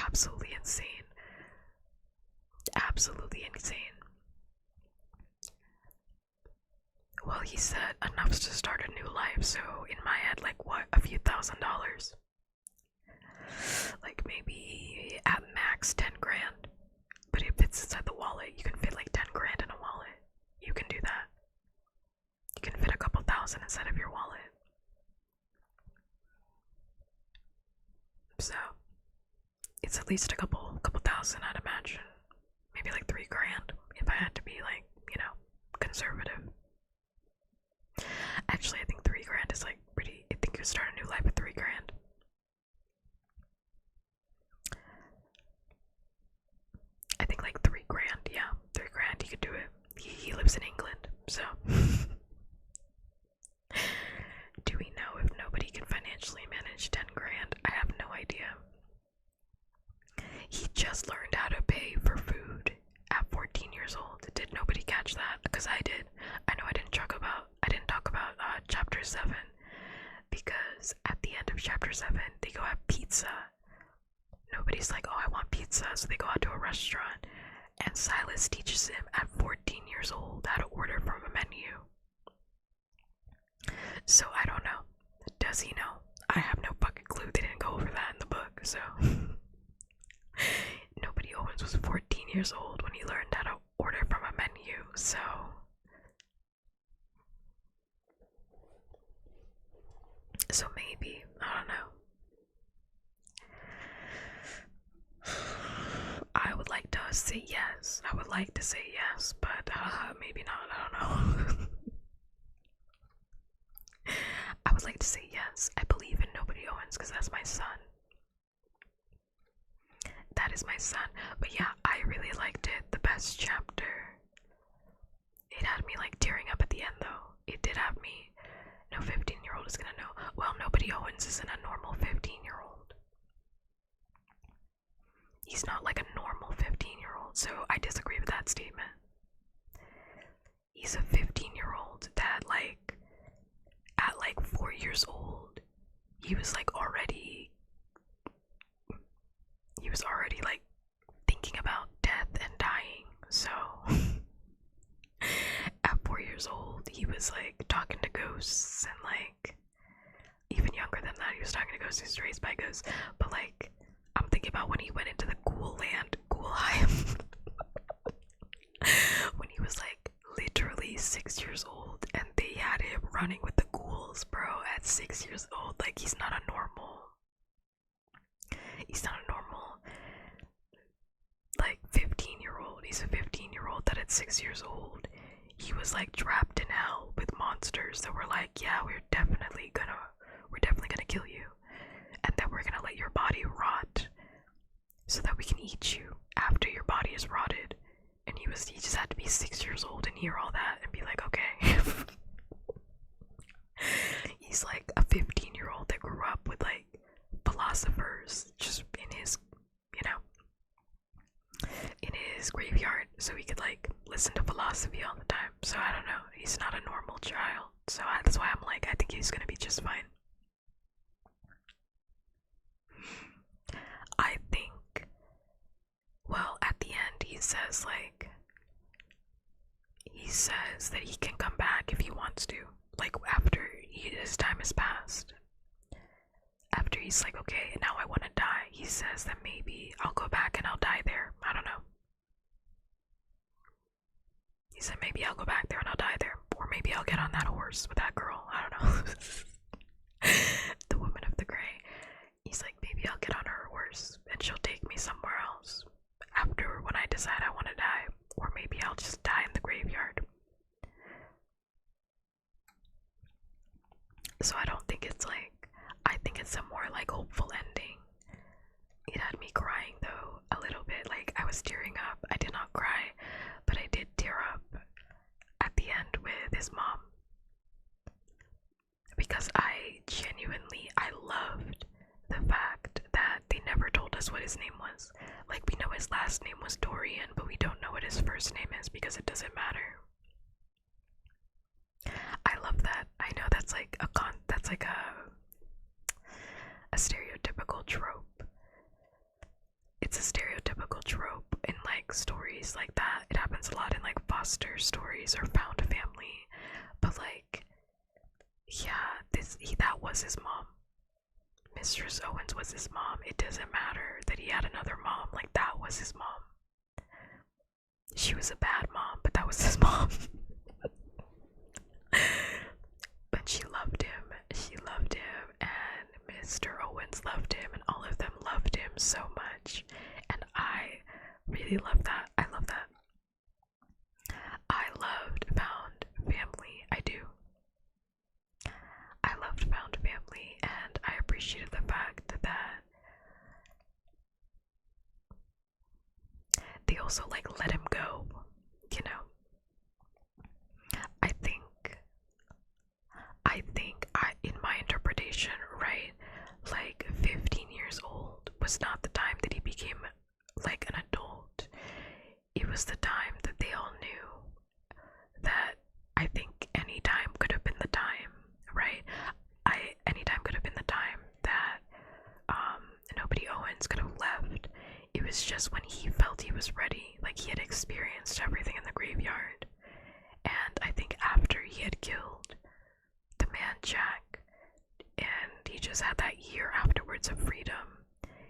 Absolutely insane. Absolutely insane. Well, he said enough to start a new life, so in my head, what, a few $1,000s? Maybe at max 10 grand. But if it's inside the wallet, you can fit 10 grand in a wallet. You can do that. You can fit a couple thousand inside of your wallet. So, it's at least a couple thousand, I'd imagine. Maybe 3 grand, if I had to be conservative. Actually, I think 3 grand is pretty. I think you start a new life with 3 grand. I think 3 grand, yeah. 3 grand, he could do it. He lives in England, so. Do we know if nobody can financially manage 10 grand? I have no idea. He just learned how to pay for food at 14 years old. Did nobody catch that? Because I did. I know I didn't talk about chapter 7, because at the end of chapter 7 they go have pizza. Nobody's like, oh, I want pizza, so they go out to a restaurant, and Silas teaches him at 14 years old how to order from a menu. So I don't know. Does he know? I have no fucking clue. They didn't go over that in the book, so. Nobody Owens was 14 years old when he learned how to order from a menu, so. So maybe, I don't know. I would like to say yes. I would like to say yes, but maybe not. I don't know. I would like to say yes. I believe in Nobody Owens because that's my son. That is my son. But yeah, I really liked it. The best last chapter, it had me like tearing up at the end though. It did have me. No 15-year-old is gonna know. Well, nobody Owens isn't a normal 15-year-old. He's not like a normal 15-year-old, so I disagree with that statement. He's a 15-year-old that like at like 4 years old, he was already like thinking about death and dying. So at 4 years old, he was like talking to ghosts, and like even younger than that, he was talking to ghosts. He was raised by ghosts. But like, I'm thinking about when he went into the ghoul land, Ghoulheim, when he was like literally 6 years old, and they had him running with the ghouls, bro. At 6 years old, like he's not a normal like 15-year-old. He's a 15-year-old that at 6 years old, he was like trapped in hell with monsters that were like, yeah, we're definitely gonna kill you, and then we're gonna let your body rot so that we can eat you after your body is rotted. And he just had to be 6 years old and hear all that and be like, okay. He's like a 15-year-old that grew up with like philosophers just in his, in his graveyard, so he could like listen to philosophy all the time. So I don't know, he's not a normal child. So that's why I'm like, I think he's gonna be just fine. I think, well, at the end he says that he can come back if he wants to, like after his time has passed. After he's like, okay, now I want to die, he says that maybe I'll go back and I'll die there. I don't know. He said maybe I'll go back there and I'll die there. Or maybe I'll get on that horse with that girl. I don't know. The woman of the gray. He's like, maybe I'll get on her horse and she'll take me somewhere else after when I decide I want to die. Or maybe I'll just die in the graveyard. So I don't think it's like, I think it's a more like hopeful ending. It had me crying though a little bit. Like I was tearing up. I did not cry, but I did tear up at the end with his mom, because I loved the fact that they never told us what his name was. Like we know his last name was Dorian, but we don't know what his first name is because it doesn't matter. I love that. I know that's like a stereotypical trope. It's a stereotypical trope in like stories like that. It happens a lot in like foster stories or found family. But like, yeah, that was his mom. Mistress Owens was his mom. It doesn't matter that he had another mom. Like that was his mom. She was a bad mom, but that was his mom. But she loved him. She loved him, and Mr. Owens loved him, and all of them loved him so much. And I really love that. I love that. I loved found family. I do. I loved found family, and I appreciated the fact that they also like let him go, you know. In my interpretation, right, like 15 years old was not the time that he became like an adult. It was the time that they all knew that I think any time could have been the time, right? Any time could have been the time that nobody Owens could have left. It was just when he felt he was ready, like he had experienced everything in the graveyard. And I think after he had killed the man Jack, and he just had that year afterwards of freedom,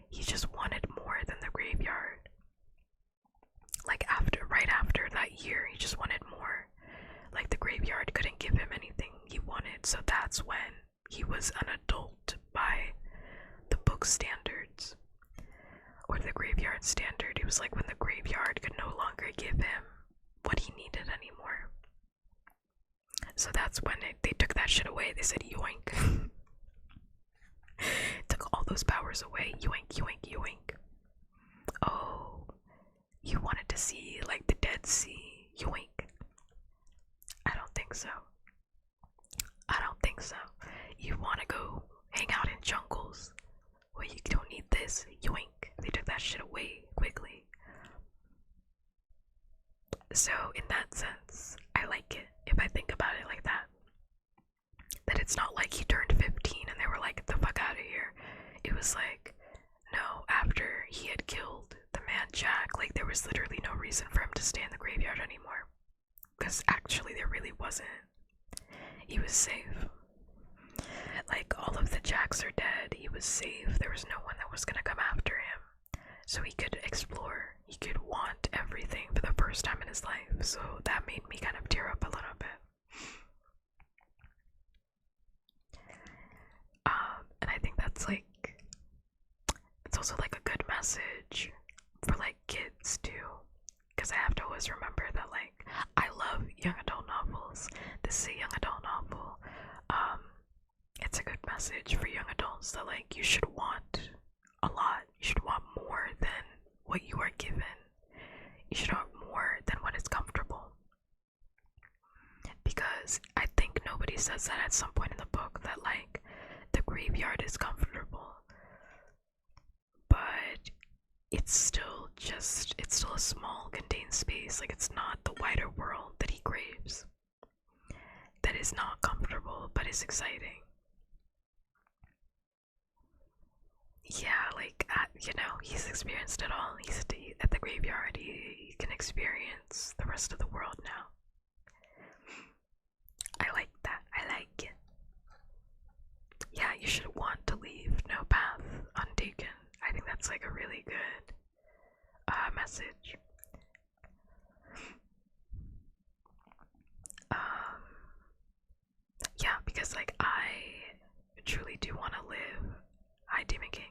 he just wanted more than the graveyard. Like right after that year, he just wanted more. Like the graveyard couldn't give him anything he wanted, so that's when he was an adult by the book standards, or the graveyard standard. It was like when the graveyard could no longer give him what he needed anymore. So that's when they took that shit away. They said yoink. Took all those powers away. Yoink, yoink, yoink. Oh, you wanted to see like the Let's see. Yoink. I don't think so. I don't think so. You wanna go hang out in jungles? Well, you don't need this. Yoink. They took that shit away quickly. So, in that sense, I like it if I think about it like that. That it's not like he turned 15 and they were like, get the fuck out of here. It was like, no, after he had killed the man Jack, like there was literally no reason for him to stay in the graveyard anymore. Because actually there really wasn't. He was safe. Like all of the Jacks are dead, he was safe. There was no one that was gonna come after him. So he could explore, he could want everything for the first time in his life. So that made me kind of tear up a little bit. And I think that's like, it's also like a good message for like kids too, because I have to always remember that like I love young adult novels. This is a young adult novel. It's a good message for young adults that like you should want a lot. You should want more than what you are given. You should want more than what is comfortable. Because I think nobody says that at some point in the book that like the graveyard is comfortable. But it's still a small contained space. Like it's not the wider world that he craves. That is not comfortable, but is exciting. Yeah, like, he's experienced it all. He's at the graveyard. He can experience the rest of the world now. I like that. I like it. Yeah, you should want to leave no path untaken. I think that's like a really good message. Yeah, because like I truly do want to live. Hi, Demon King.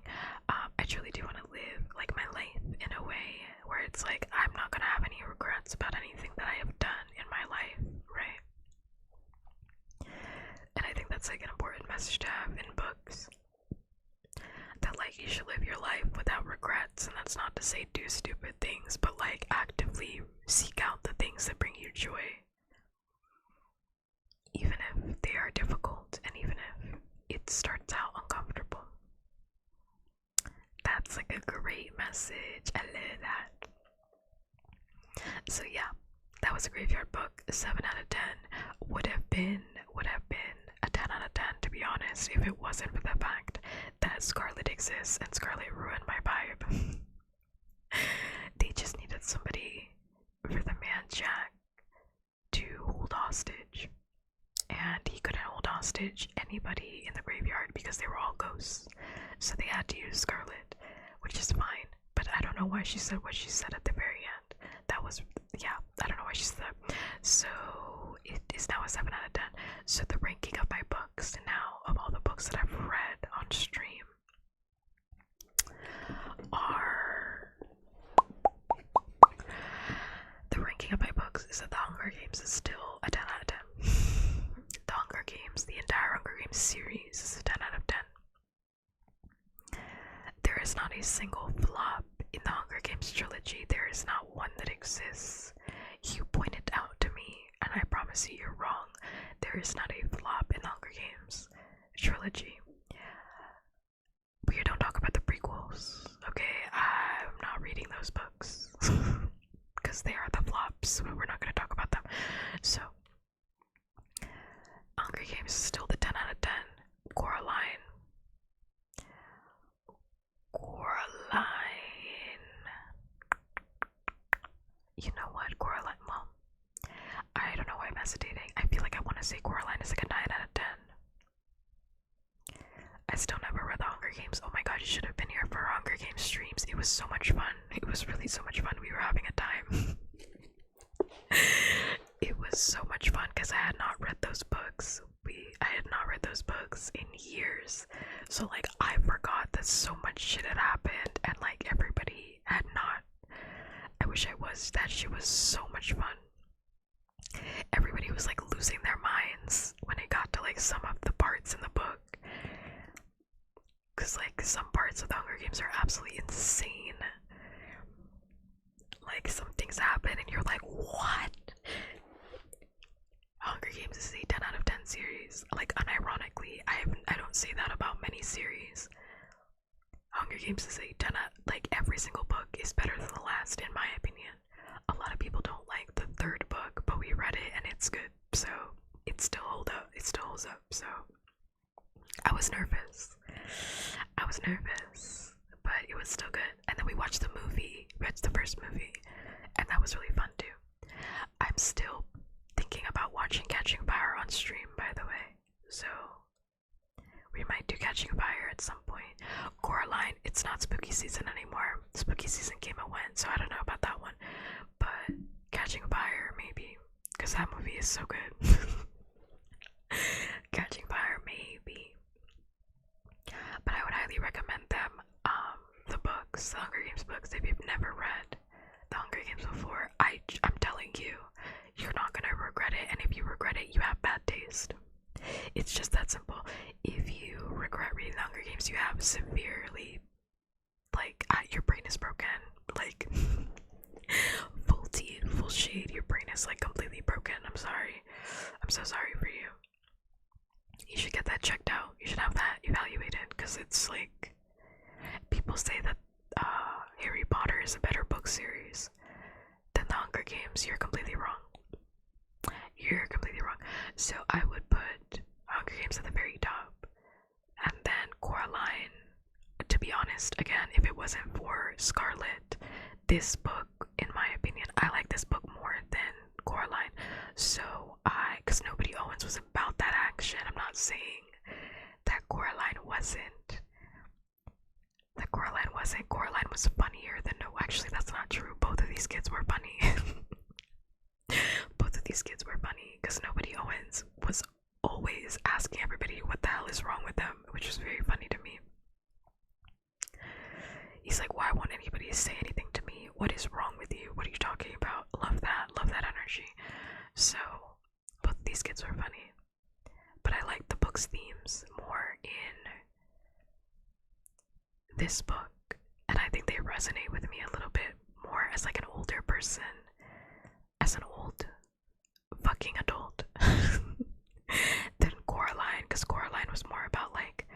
I truly do want to live like my life in a way where it's like I'm not gonna have any regrets about anything that I have done in my life, right? And I think that's like an important message to have in books. That like you should live your life without regrets, and that's not to say do stupid things, but like actively seek out the things that bring you joy. Even if they are difficult, and even if it starts out uncomfortable. That's like a great message. I love that. So yeah, that was a graveyard book. 7 out of 10 would have been a 10 out of 10 to be honest, if it wasn't for the fact that Scarlet exists and Scarlet ruined my vibe. They just needed somebody for the man Jack to hold hostage. And he couldn't hold hostage anybody in the graveyard because they were all ghosts. So they had to use Scarlet, which is fine. But I don't know why she said what she said at the very end. That was, yeah, I don't know why she said that. So it is now a 7 out of 10. So the ranking of my books now, of all the books that I've read on stream, are... The ranking of my books is that The Hunger Games is still a 10 out of 10. The Hunger Games, the entire Hunger Games series is a 10 out of 10. There is not a single flop in the Hunger Games trilogy. There is not one that exists. You pointed out to me, and I promise you you're wrong. There is not a flop in the Hunger Games trilogy. We don't talk about the prequels, okay? I'm not reading those books. Because they are the flops, but we're not going to talk about them. So, Hunger Games is still the 10 out of 10. Coraline. You know what? Coraline, well, I don't know why I'm hesitating. I feel like I want to say Coraline is like a 9 out of 10. I still never read the Hunger Games. Oh my god, you should have been here for our Hunger Games streams. It was so much fun. It was really so much fun. We were having a time. It was so much fun because I had not read those books. I had not read those books in years. So like I forgot that so much shit had happened and like everybody had not. I wish I was. That shit was so much fun. Everybody was like losing their minds when it got to like some of the parts in the book. Cause like some parts of the Hunger Games are absolutely insane. Like some things happen and you're like, what? What? Hunger Games is a 10 out of 10 series. Like, unironically, I don't say that about many series. Hunger Games is a 10 out, like, every single book is better than the last, in my opinion. A lot of people don't like the third book, but we read it and it's good, so it still holds up, so I was nervous, but it was still good. And then we watched the first movie, and that was really fun too. I'm still thinking about watching Catching Fire on stream, by the way, so we might do Catching Fire at some point. Coraline, it's not spooky season anymore. Spooky season came and went, so I don't know about that one. But Catching Fire, maybe, because that movie is so good. Catching Fire, maybe. But I would highly recommend them. The books, the Hunger Games books, if you've never read the Hunger Games before, I'm telling you, you're not gonna regret it, and if you regret it, you have bad taste. It's just that simple. If you regret reading the Hunger Games, you have severely, like, your brain is broken. Like, full tea, full shade, your brain is, like, completely broken. I'm sorry. I'm so sorry for you. You should get that checked out. You should have that evaluated, because it's, like, people say that Harry Potter is a better book series than the Hunger Games. You're completely wrong. You're completely wrong. So I would put Hunger Games at the very top, and then Coraline. To be honest, again, if it wasn't for Scarlet, this book, in my opinion, I like this book more than Coraline. So because Nobody Owens was about that action. I'm not saying that Coraline wasn't. Coraline was funnier than, no, actually that's not true. Both of these kids were funny. Both of these kids were funny, because Nobody Owens was always asking everybody what the hell is wrong with them, which was very funny to me. He's like, why won't anybody say anything to me? What is wrong with you? What are you talking about? Love that energy. So both of these kids were funny, but I like the book's themes more in this book, and I think they resonate with me a little bit more as, like, an older person, as an old fucking adult than Coraline, because Coraline was more about, like,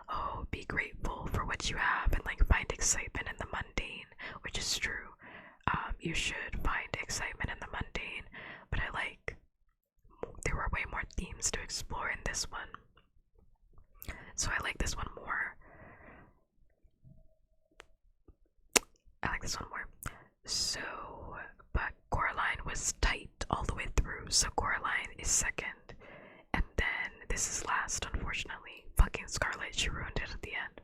oh, be grateful for what you have and, like, find excitement in the mundane, which is true. You should find excitement in the mundane, but I like, there were way more themes to explore in this one, so I like this one more. So, but Coraline was tight all the way through, so Coraline is second, and then this is last, unfortunately. Fucking Scarlet, she ruined it at the end.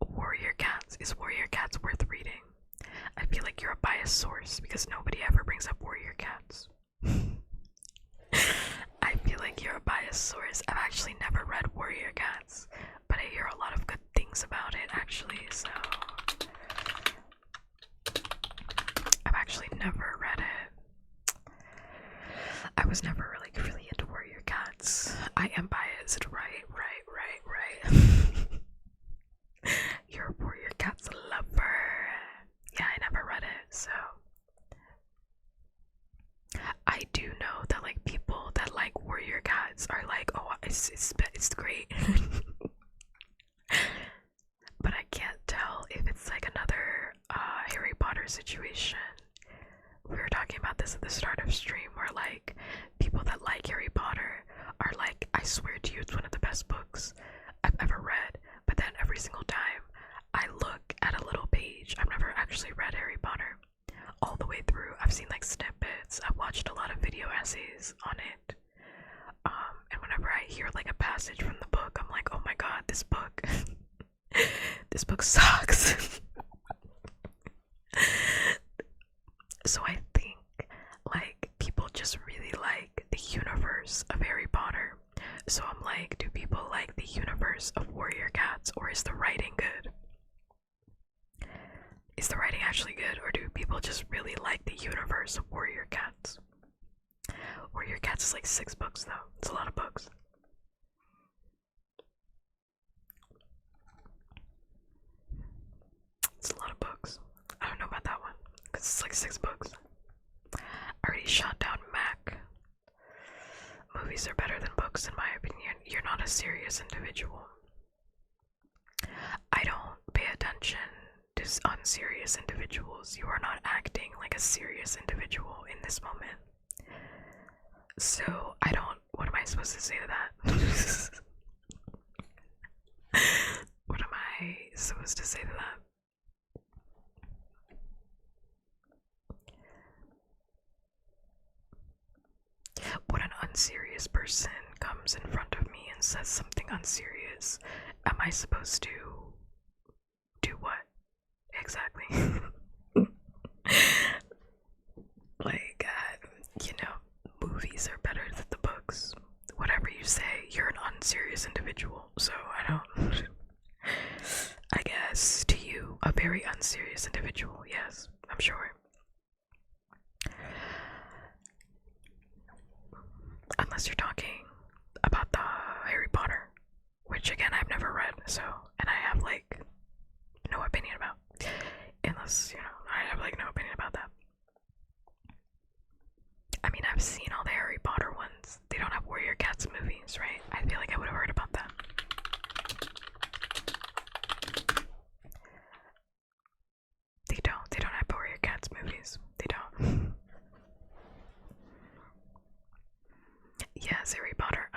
Warrior Cats. Is Warrior Cats worth reading? I feel like you're a biased source, because nobody ever brings up Warrior Cats. I feel like you're a biased source. I've actually never read Warrior Cats, but I hear a lot of good things about it, actually, so I've actually never read it. I was never really into Warrior Cats. I am biased, right. You're a Warrior Cats lover. Yeah, I never read it, so I do know that, like, people that like Warrior Cats are like, oh, it's great. But I can't tell if it's like another Harry Potter situation. We were talking about this at the start of stream, where, like, people that like Harry Potter are like, I swear to you, it's one of the best books I've ever read. But then every single time I look at a little page, I've never actually read Harry Potter all the way through. I've seen, like, snippets. I've watched a lot of video essays on it. And whenever I hear, like, a passage from the book, I'm like, oh my god, this book this book sucks. So I think, like, people just really like the universe of Harry Potter. So I'm like, do people like the universe of Warrior Cats, or is the writing good? Is the writing actually good, or do people just really like the universe of Warrior Cats? Warrior Cats is like 6 books, though. It's a lot of books. It's a lot of books. I don't know about that one, because it's like 6 books. literally shot down Mac. Movies are better than books, in my opinion. You're not a serious individual. I don't pay attention to unserious individuals. You are not acting like a serious individual in this moment. So, I don't. What am I supposed to say to that? What am I supposed to say to that? When an unserious person comes in front of me and says something unserious, am I supposed to do what? Exactly. Like, movies are better than the books. Whatever you say, you're an unserious individual, so I don't. I guess to you, a very unserious individual, yes, I'm sure. Unless you're talking about the Harry Potter, which again I've never read, so, and I have like no opinion about. Unless, I have like no opinion about that. I mean, I've seen all the Harry Potter ones. They don't have Warrior Cats movies, right? I feel like I would have heard about that. They don't have Warrior Cats movies. They don't. Yes, Harry Potter.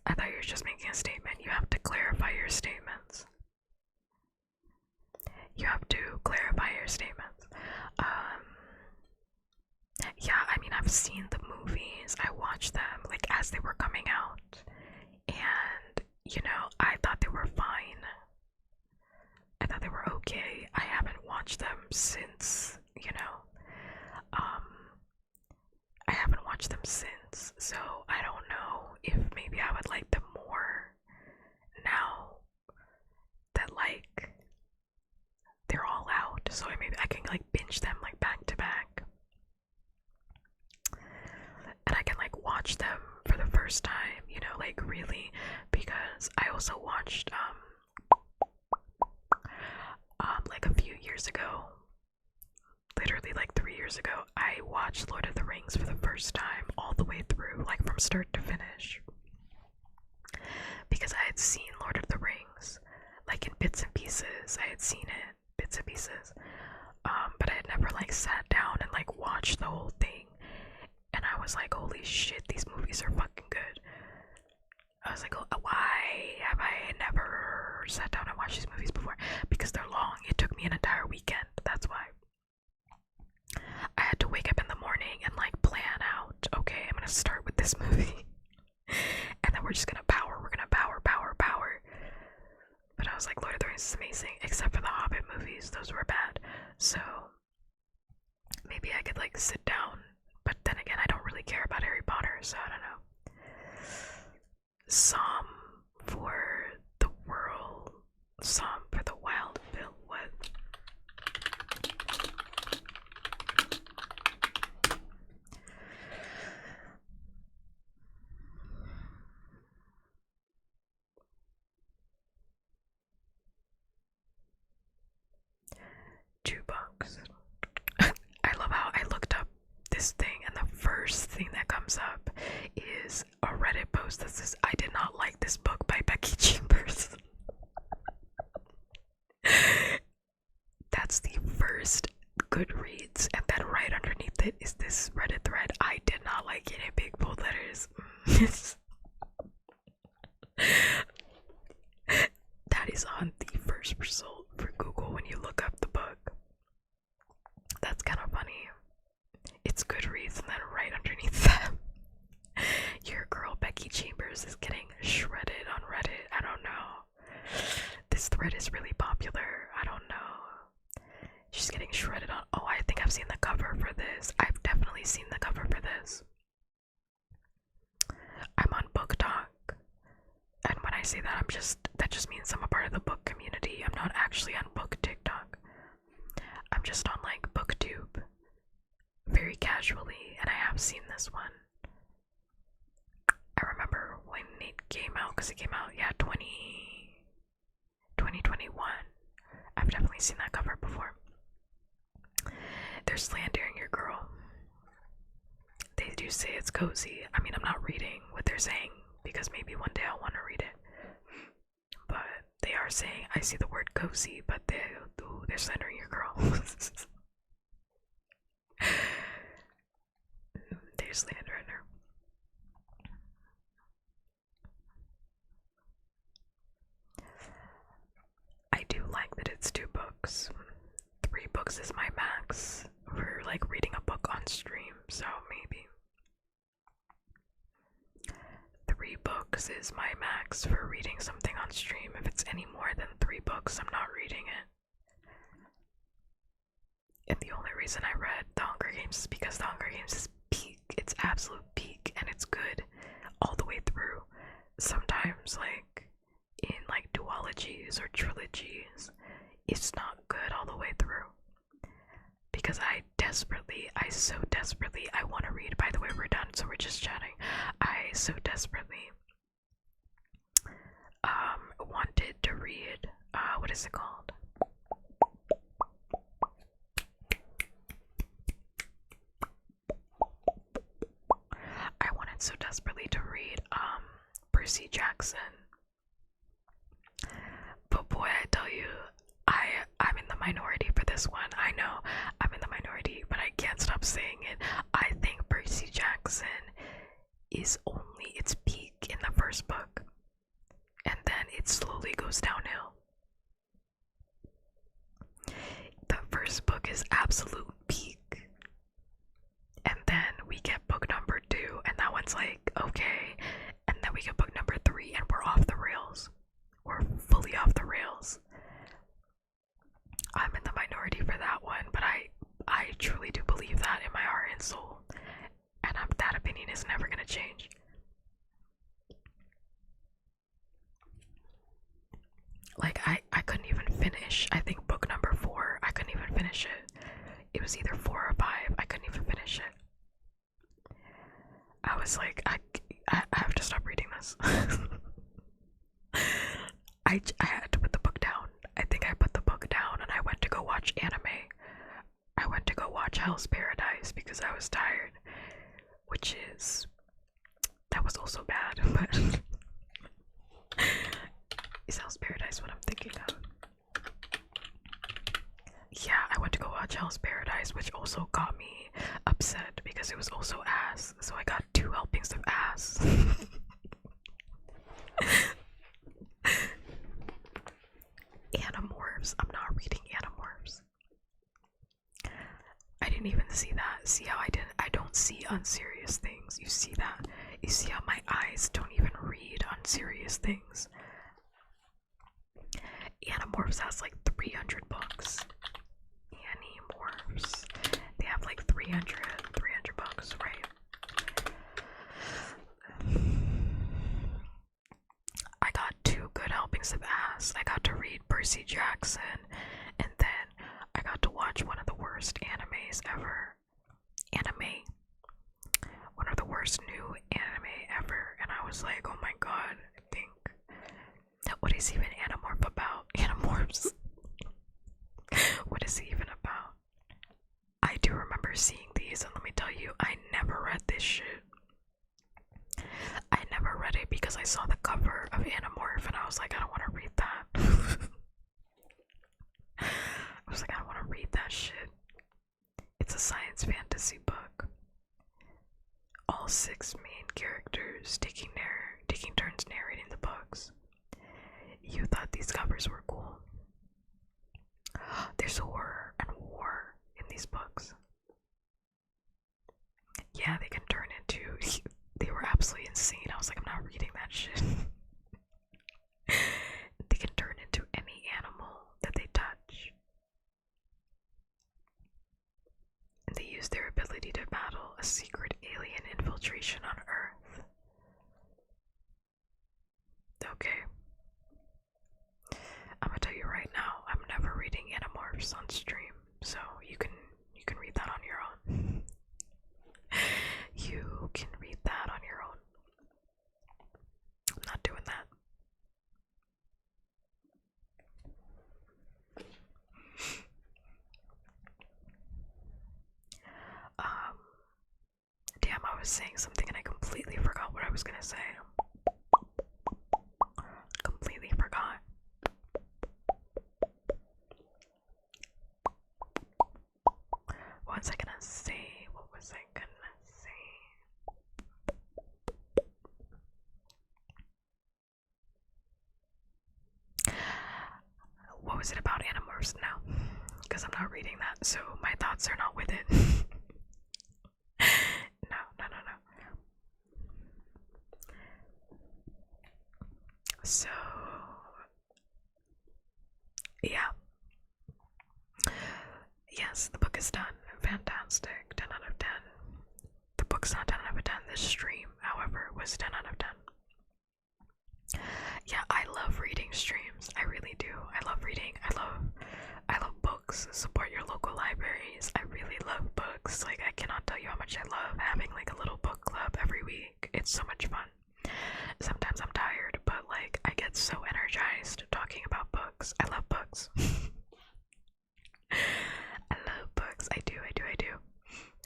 I thought you were just making a statement. You have to clarify your statements. You have to clarify your statements. Yeah, I mean, I've seen the movies. I watched them, like, as they were coming out. And, I thought they were fine. I thought they were okay. I haven't watched them since, I haven't watched them since, so I don't know if maybe I would like them more now that, like, they're all out, so maybe I can, like, binge them, like, back to back. And I can, like, watch them for the first time, like, really, because I also watched, like, a few years ago, literally like 3 years ago, I watched Lord of the Rings for the first time all the way through, like from start to finish, because I had seen Lord of the Rings like in bits and pieces. I had seen it bits and pieces, but I had never like sat down and like watched the whole thing, and I was like, holy shit, these movies are fucking good. I was like, oh, why have I never sat down and watched these movies before? Because they're long. It took me an entire weekend. That's why. I had to wake up in the morning and like plan out, okay, I'm gonna start with this movie and then we're just gonna power. But I was like, Lord of the Rings is amazing, except for the Hobbit movies. Those were bad. So maybe I could like sit down, but then again, I don't really care about Harry Potter, so I don't know. Psalm for the world, Psalm for the wild bill. What? $2. I love how I looked up this thing, and the first thing that comes up is a Reddit post that says, I did not like this book by Becky Chambers. That's the first Goodreads, and then right underneath it is this Reddit thread, I did not like it, in big bold letters. That is on the first result for Google when you look up the book. That's kind of funny. It's Goodreads, and then right underneath that, your girl Becky Chambers is getting shredded on Reddit. I don't know. This thread is really popular. I don't know. She's getting shredded on. Oh, I think I've seen the cover for this. I've definitely seen the cover for this. I'm on Book Talk, and when I say that, that just means I'm a part of the book community. I'm not actually on Book TikTok. I'm just on like BookTube, very casually, and I have seen this one. I remember when it came out, because it came out, 2021. I've definitely seen that cover before. They're slandering your girl. you say it's cozy. I mean, I'm not reading what they're saying because maybe one day I'll want to read it. But they are saying, I see the word cozy, but they're slandering your girl. They're slandering her. I do like that it's 2 books. 3 books is my max for like reading a book on stream, so maybe 3 books is my max for reading something on stream. If it's any more than 3 books, I'm not reading it. And the only reason I read The Hunger Games is because The Hunger Games is peak. It's absolute peak, and it's good all the way through. Sometimes, like, in like duologies or trilogies, it's not good all the way through. Because I so desperately, I want to read. By the way, we're done, so we're just chatting. I so desperately wanted to read, what is it called? I wanted so desperately to read, Percy Jackson. But boy, I tell you, I'm in the minority for this one. I know I'm in the minority, but I can't stop saying it. I think Percy Jackson is only its peak in the first book, and then it slowly goes downhill. The first book is absolute peak, and then we get book number 2, and that one's like, okay, and then we get book number 3, and we're off the rails. We're fully off the rails. I'm in the minority for that one, but I truly do believe that in my heart and soul, and that opinion is never gonna change. Like, I couldn't even finish, I think book number 4, I couldn't even finish it. It was either 4 or 5, I couldn't even finish it. I was like, I have to stop reading this. I had to put the book down. I think I put the book down and I went to go watch anime. I went to go watch Hell's Paradise because I was tired, that was also bad, but is Hell's Paradise what I'm thinking of? Yeah, I went to go watch Hell's Paradise, which also got me upset because it was also ass, so I got 2 helpings of ass. Animorphs. I'm not reading Animorphs. I didn't even see that. See how I don't see unserious things. You see that? You see how my eyes don't even read unserious things. Animorphs has like 300 books. Animorphs. They have like 300 books, right? I got 2 good helpings of ass. I got to read Percy Jackson, and then I got to watch one of the worst animes ever. One of the worst new anime ever, and I was like, oh my god, I think, what is even Animorph about? Animorphs. What is it even about? I do remember seeing these, and let me tell you, I never read this shit. I never read it because I saw the cover of Animorph and I was like, I don't want to read that. I was like, I don't want to read that shit. It's a science fantasy book. All 6 main characters taking turns narrating the books. You thought these covers were cool. There's horror and war in these books. Yeah, they can turn into... They were absolutely insane. I was like, I'm not reading that shit. They can turn into any animal that they touch. And they use their ability to battle a secret alien infiltration on Earth. Okay. I'm gonna tell you right now, I'm never reading Animorphs on stream, so you can read that on your own. You can read that on your own. I'm not Damn, I was saying something and I completely forgot what I was gonna say. Completely forgot. What was I gonna say? What was I gonna say? What was it about Animorphs now? Because I'm not reading that, so my thoughts are not with it. No. So, yeah. Yes, the book is done. Fantastic. 10 out of 10. The book's not 10 out of 10. This stream, however, was 10 out of 10. Yeah, I love reading streams. I really do. I love reading. I love books. Support your local libraries. I really love books. Like, I cannot tell you how much I love having like a little book club every week. It's so much fun. Sometimes I'm tired, but like I get so energized talking about books. I love books. I love books. I do.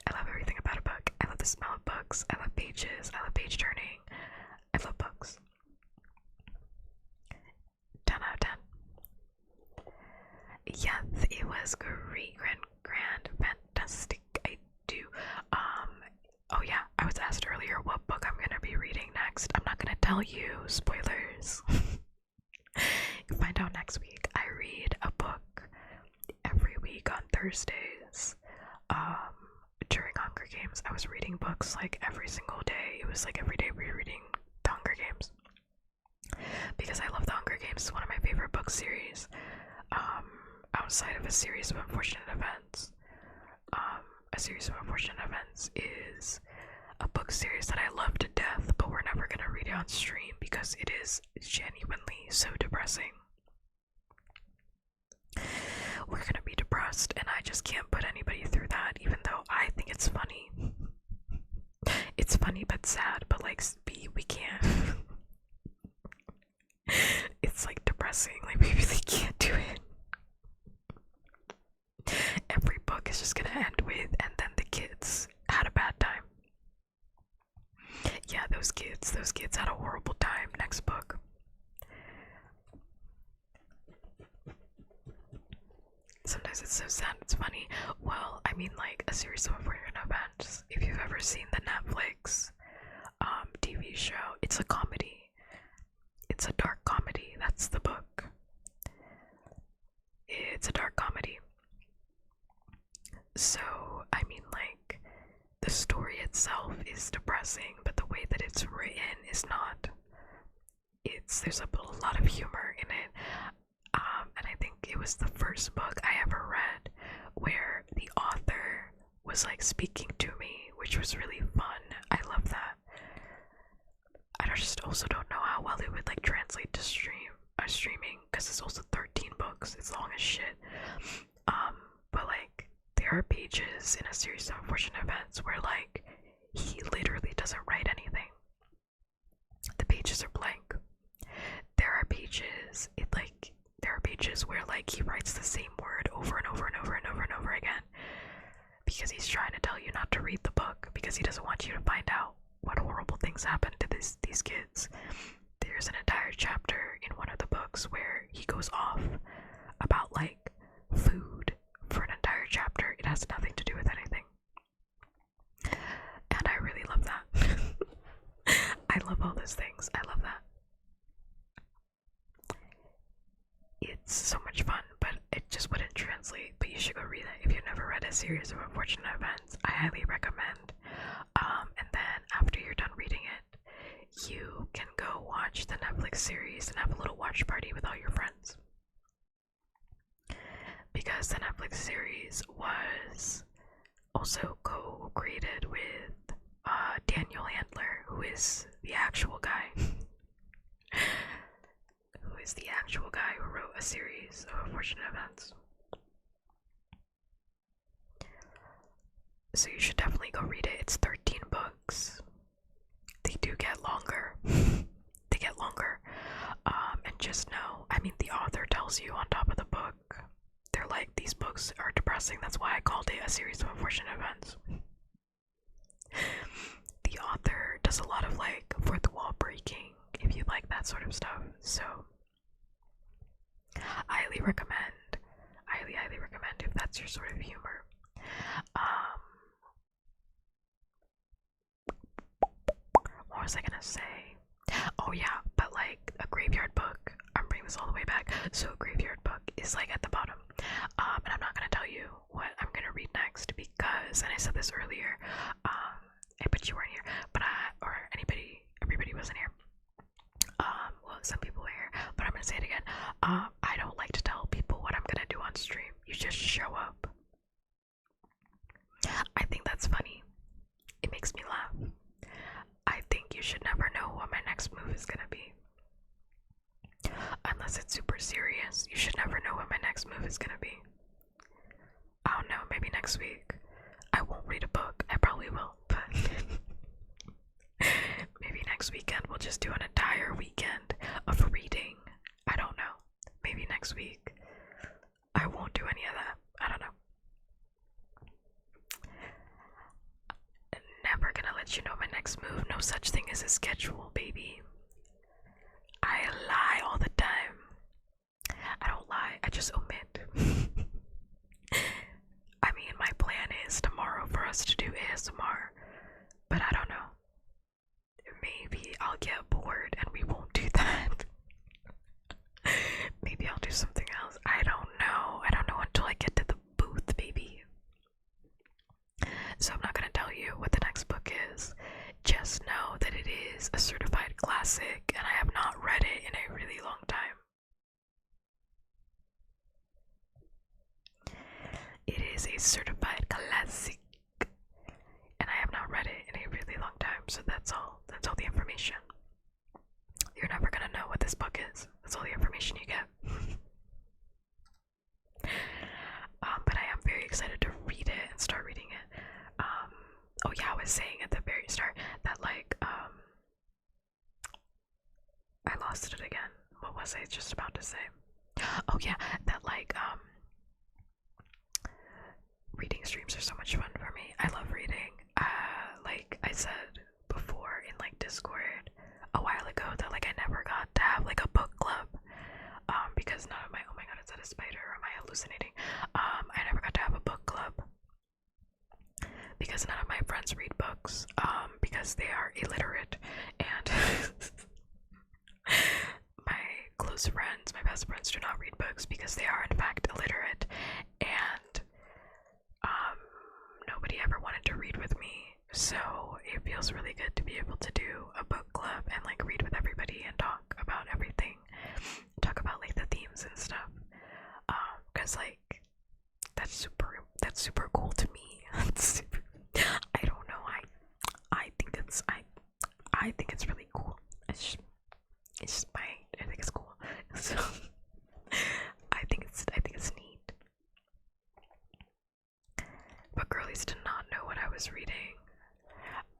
I love everything about a book. I love the smell of books. I love pages. I love page turning. I love books. 10 out of 10. Yes, it was great, grand, fantastic. I do. Oh yeah, I was asked earlier what book I'm gonna be reading next. I'm not gonna tell you. Spoilers. You'll find out next week. I read a book every week on Thursdays. During Hunger Games, I was reading books like every single day. It was like every day rereading the Hunger Games. Because I love the Hunger Games. It's one of my favorite book series. Outside of a series of unfortunate events. A series of unfortunate events is a book series that I love to death, but we're never gonna read it on stream because it is genuinely so depressing. We're gonna be depressed, and I just can't put anybody through that, even though I think it's funny. It's funny but sad, but like, we can't. It's like depressing, like we really can't do it. Every book is just gonna end with, and then the kids had a bad time. Yeah, those kids had a horrible time. Next book. Sometimes it's so sad, it's funny. Well, I mean, like a series of unfortunate events. If you've ever seen the Netflix TV show, it's a comedy. It's a dark comedy. That's the book. It's a dark comedy. So, I mean, like, the story itself is depressing, but the way that it's written is not. There's a lot of humor in it. And I think it was the first book I ever read where the author was like speaking to me, which was really fun. I love that. I just also don't know how well it would like translate to streaming, because it's also 13 books. It's long as shit. But like there are pages in a series of unfortunate events where like he literally doesn't write anything. The pages are blank. There are pages where like he writes the same word over and over and over and over and over again, because he's trying to tell you not to read the book, because he doesn't want you to find out what horrible things happen to these kids. There's an entire chapter in one of the books where he goes off about like food for an entire chapter. It has nothing to do with anything, and I really love that. I love all those things. I love that. It's so much fun, but it just wouldn't translate. But you should go read it if you've never read a series of unfortunate events. I highly recommend. And then after you're done reading it, you can go watch the Netflix series and have a little watch party with all your friends. Because the Netflix series was also co-created with Daniel Handler, who is the actual guy. Who wrote a series of unfortunate events. So you should definitely go read it. It's 13 books. They do get longer. And just know, I mean, the author tells you on top of the book, they're like, these books are depressing. That's why I called it a series of unfortunate events. was I gonna say? Oh yeah, but like a graveyard book. I'm bringing this all the way back. So a graveyard book is like at the bottom. And I'm not gonna tell you what I'm gonna read next because, and I said this earlier, but you weren't here, but everybody wasn't here. Well, some people were here, but I'm gonna say it again. I don't like to tell people what I'm gonna do on stream. You just show up. I think that's funny. It makes me laugh. I think you should never know what my next move is gonna be. Unless it's super serious, you should never know what my next move is gonna be. I don't know, maybe next week. I won't read a book. I probably will, but maybe next weekend we'll just do an entire weekend of reading. I don't know. Maybe next week. I won't do any of that. I don't know. Never gonna let you know my next move. No such thing as a schedule, baby. I lie all the time. I don't lie, I just omit. I mean, my plan is tomorrow for us to do ASMR, but I don't know. Maybe I'll get bored and we won't do that. Maybe I'll do something else. I don't know. I don't know until I get to the booth, baby. So I'm not gonna tell you what the next book is. Just know that it is a certified classic and I have not read it in a really long time. It is a certified classic and I have not read it in a really long time, so that's all the information. You're never gonna know what this book is. That's all the information you get. But I am very excited to read it and start reading it. Oh yeah, I was saying at the very start that like I lost it again. What was I just about to say? Oh yeah, that like reading streams are so much fun for me. I love reading. Like I said before in like Discord a while ago that like I never got to have like a book club. Because none of my, oh my god, is that a spider or am I hallucinating? I never got to have a book club because none of my friends read books, because they are illiterate, and my close friends, my best friends, do not read books because they are in fact illiterate, and nobody ever wanted to read with me, so it feels really good to be able to do a book club and like read with everybody and talk about everything, talk about like the themes and stuff, because like that's super cool to me. I don't know, I think it's really cool. I think it's cool. So I think it's neat. But girlies did not know what I was reading.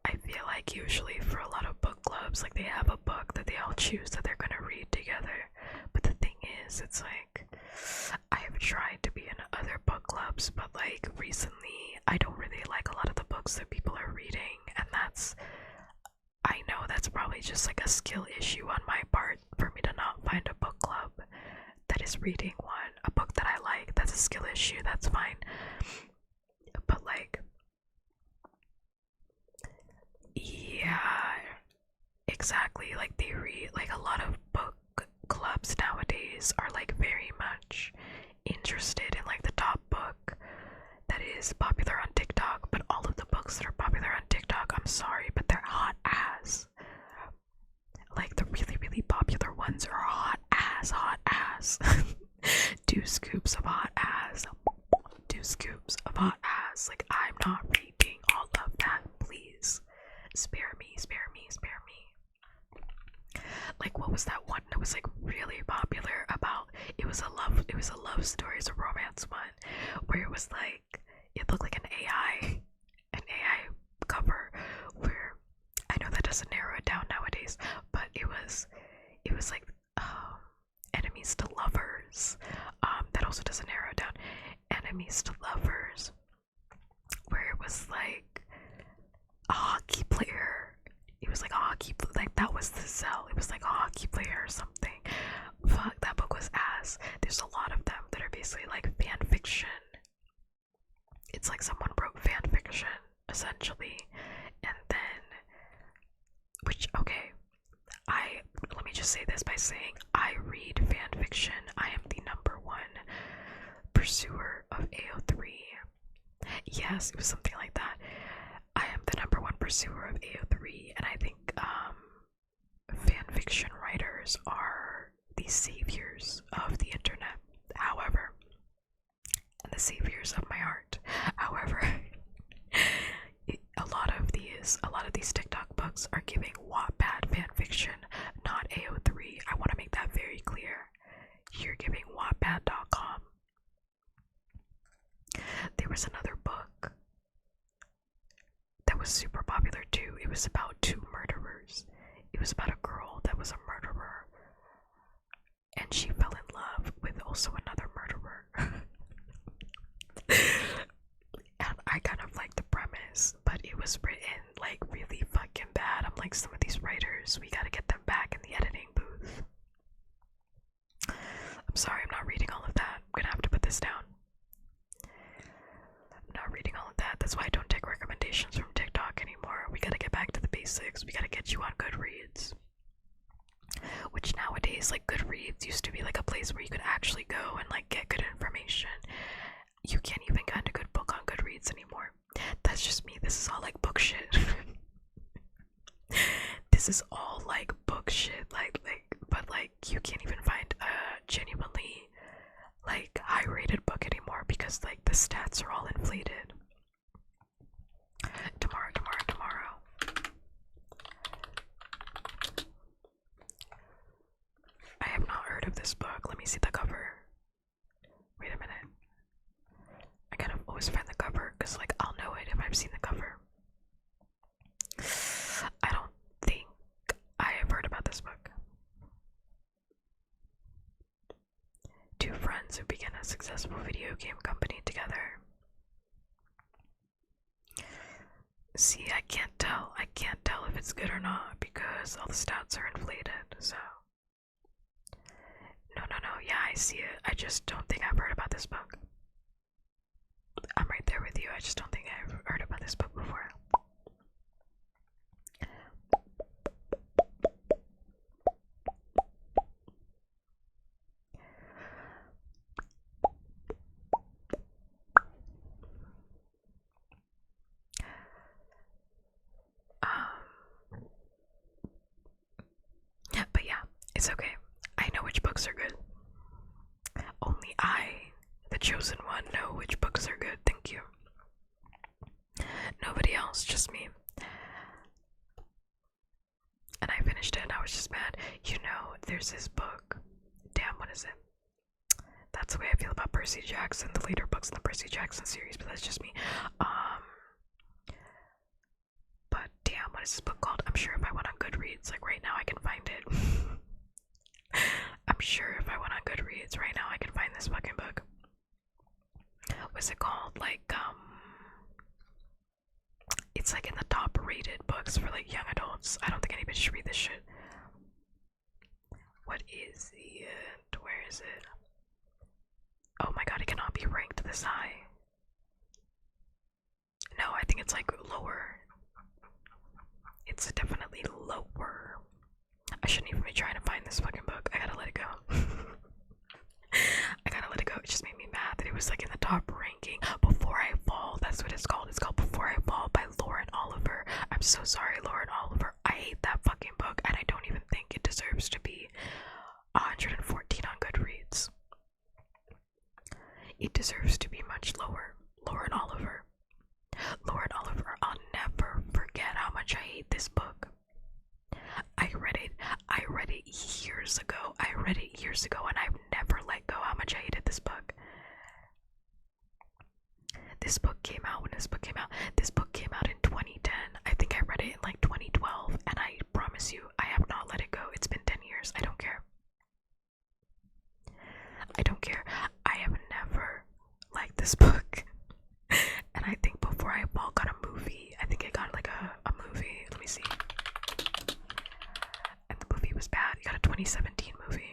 I feel like usually for a lot of book clubs, like they have a book that they all choose that they're gonna read together. But the thing is, it's like I have tried to be in other book clubs, but like recently I don't really like a lot of the books that people are reading, and I know that's probably just like a skill issue on my part for me to not find a book club that is reading a book that I like. That's a skill issue, that's fine. But like, yeah, exactly, like they read, like a lot of book clubs nowadays are like very much interested in like the top book that is popular on TikTok, but all of the books that are popular on TikTok, I'm sorry, but they're hot ass. Like the really, really popular ones are hot ass. 2 scoops of hot ass. 2 scoops of hot ass. Like, I'm not reading all of that, please. Spare me. Like, what was that one that was like really popular about, it was a love story, it's a romance one, where it was like, it looked like an AI cover, where I know that doesn't narrow it down nowadays, but it was like enemies to lovers. That also doesn't narrow it down. Enemies to lovers, where it was like a hockey player. It was like a hockey, like that was the sell. It was like a hockey player or something. Fuck, that book was ass. There's a lot of them that are basically like fan fiction. It's like someone wrote fan fiction essentially, and then Which, okay, let me just say this by saying I read fan fiction. I am the #1 pursuer of AO3. Yes, it was something like that. I am the #1 pursuer of AO3, and I think fan fiction writers are the saviors of the internet. However, and the saviors of my art. However, a lot of these TikTok books are giving Wattpad fanfiction, not AO3. I want to make that very clear. You're giving Wattpad.com. There was another book that was super popular too. It was about 2 murderers. It was about a girl that was a murderer, and she fell in love with also another murderer. And I kind of liked the premise, but it was written like really fucking bad. I'm like, some of these writers, we gotta get them back in the editing booth. I'm sorry, I'm not reading all of that. I'm gonna have to put this down. I'm not reading all of that. That's why I don't take recommendations from TikTok anymore. We gotta get back to the basics. We gotta get you on Goodreads. Which nowadays, like, Goodreads used to be like a place where you could actually go and like get good information. You can't even find a good book on Goodreads anymore. That's just me. This is all like book shit. This is all like book shit. But like, you can't even find a genuinely like high-rated book anymore because like the stats are all inflated. Tomorrow. I have not heard of this book. Let me see the cover. Wait a minute. I kind of always find the cover because like I'll know it if I've seen the cover. I don't think I have heard about this book. 2 friends who begin a successful video game company together. See, I can't tell if it's good or not because all the stats are inflated, so. No, yeah, I see it. I just don't think I've heard about this book. I'm right there with you. I just don't think I've heard about this book before. But yeah, it's okay. I know which books are good. Only I, the chosen one, know which books are good. Thank you. Nobody else, just me. And I finished it and I was just mad. You know, there's this book. Damn, what is it? That's the way I feel about Percy Jackson, the later books in the Percy Jackson series, but that's just me. But damn, what is this book called? I'm sure if I went on Goodreads, like right now I can find it. I'm sure if I went on Goodreads right now I can find this fucking book. What's it called? Like, it's like in the top rated books for like young adults. I don't think anybody should read this shit. What is it? Where is it? Oh my god, it cannot be ranked this high. No, I think it's like lower. It's definitely lower. I shouldn't even be trying to find this fucking book. I gotta let it go. I gotta let it go. It just made me mad that it was like in the top ranking. Before I Fall, that's what it's called. It's called Before I Fall by Lauren Oliver. I'm so sorry, Lauren Oliver. I hate that fucking book and I don't even think it deserves to be 114 on Goodreads. It deserves to be much lower. Lauren Oliver. Lauren Oliver, I'll never forget how much I hate this book. I read it years ago and I've never let go how much I hated this book. This book came out when this book came out. This book came out in 2010. I think I read it in like 2012 and I promise you I have not let it go. It's been 10 years. I don't care. I have never liked this book. And I think Before I Fall got a movie. I think it got like a movie. Let me see. And the movie was bad. It got a 2017 movie.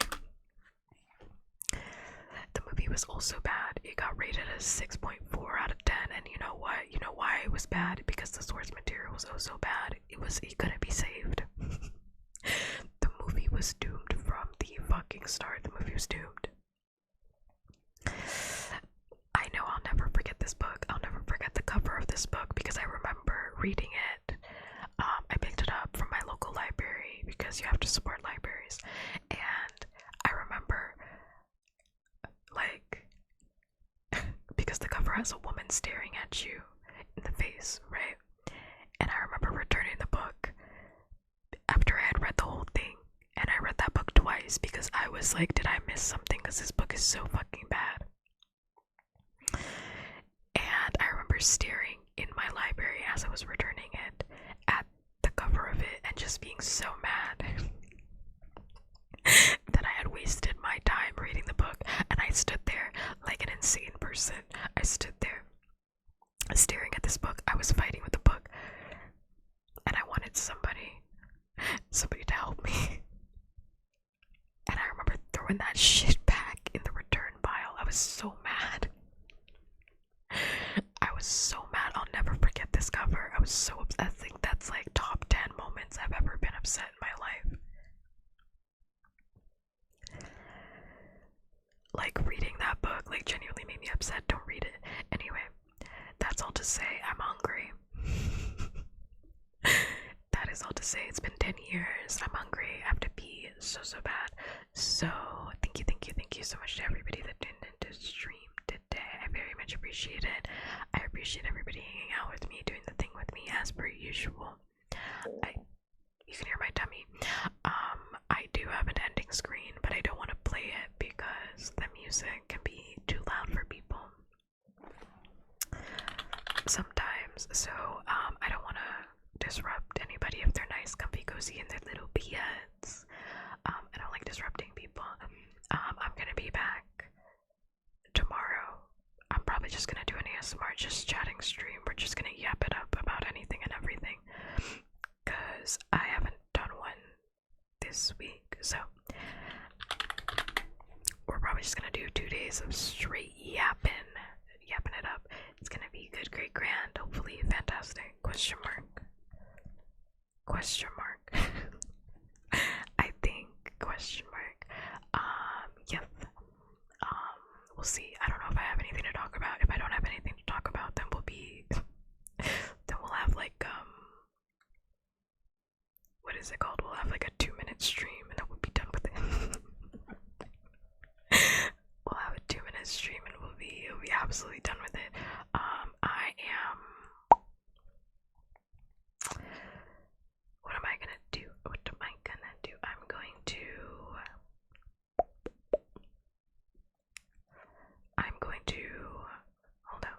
The movie was also bad. It got rated as 6.4 out of 10. And you know what? You know why it was bad? Because the source material was oh so bad. It couldn't be saved. because you have to support libraries. And I remember, like, because the cover has a woman staring at you in the face, right? And I remember returning the book after I had read the whole thing, and I read that book twice because I was like, did I miss something? Because this book is so fucking bad. And I remember staring in my library as I was returning it at the cover of it and just being so mad that I had wasted my time reading the book. And I stood there like an insane person. I stood there staring at this book. I was fighting with the book, and I wanted somebody to help me. And I remember throwing that shit back in the return pile. I was so mad. I was so mad. I'll never forget this cover. I was so upset. I think that's like top 10 moments I've ever been upset in my life. Like, reading that book, like, genuinely made me upset. Don't read it. Anyway, that's all to say, I'm hungry. That is all to say. It's been 10 years. I'm hungry. I have to pee so bad. So, thank you so much to everybody that tuned into stream today. I very much appreciate it. I appreciate everybody hanging out with me, doing the thing with me as per usual. You can hear my tummy. I do have an ending screen, but I don't want to play it because the music can be too loud for people sometimes. So I don't want to disrupt anybody if they're nice, comfy, cozy in their little beds. I don't like disrupting people. I'm gonna be back tomorrow. I'm probably just gonna do an ASMR just chatting stream. We're just gonna yap it up about anything and everything, because I haven't done one this week. So we're probably just gonna do 2 days of straight yapping it up. It's gonna be good, great, grand, hopefully fantastic. Question mark. I think question mark. Yes. We'll see. I don't know if I have anything to talk about. If I don't have anything to talk about, then we'll have like what is it called? We'll have like a 2-minute stream and then we'll be done with it. We'll have a 2-minute stream and we'll be absolutely done with it. What am I gonna do? I'm going to hold on.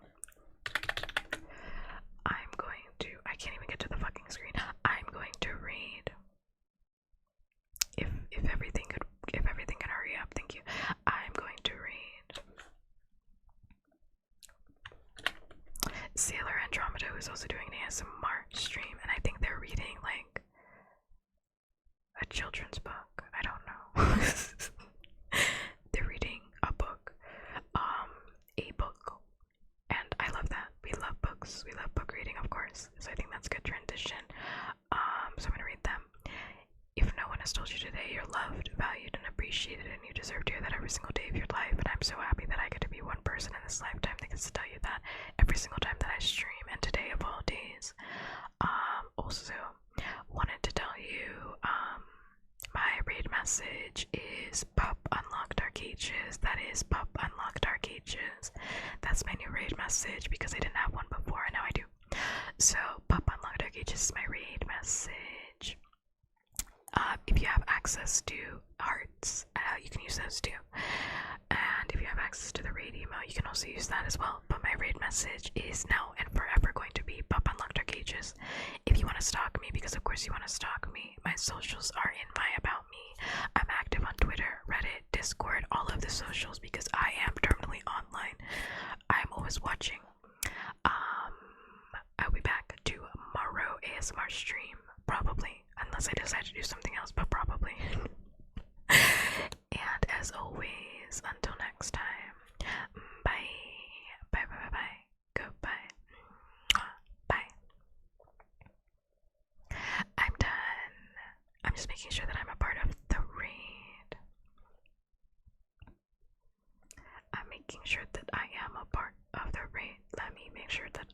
I can't even get to the fucking screen. I'm going to read. If everything can hurry up, thank you. I'm going to read Sailor Andromeda, who's also doing an ASMR stream, and I think they're reading like a children's book. I don't know. They're reading a book. And I love that. We love books. We love book reading, of course. So I think that's a good transition. So I'm gonna read them. If no one has told you today you're loved, valued, and appreciated, and you deserve to hear that every single day of your life, and I'm so happy that I get to be one person in this lifetime that gets to tell you that every single time that I stream, and today of all days. Also wanted to tell you, my raid message is Pup Unlock Dark Ages. That is Pup Unlock Dark Ages. That's my new raid message because I didn't have one before and now I do. So Pup Unlock Dark Ages is my raid message. If you have access to hearts, you can use those too. And if you have access to the raid email, you can also use that as well. But my raid message is now and forever going to be Pup Unlock Dark Ages. If you want to stalk me, because of course you want to stalk me, my socials are in my About Me. I'm active on Twitter, Reddit, Discord, all of the socials because I am terminally online. I'm always watching. I'll be back tomorrow ASMR stream, probably, unless I decide to do something else, but probably. And as always, until next time, bye. Goodbye. Bye. I'm done. I'm just making sure that I'm a part of the raid. I'm making sure that I am a part of the raid. Let me make sure that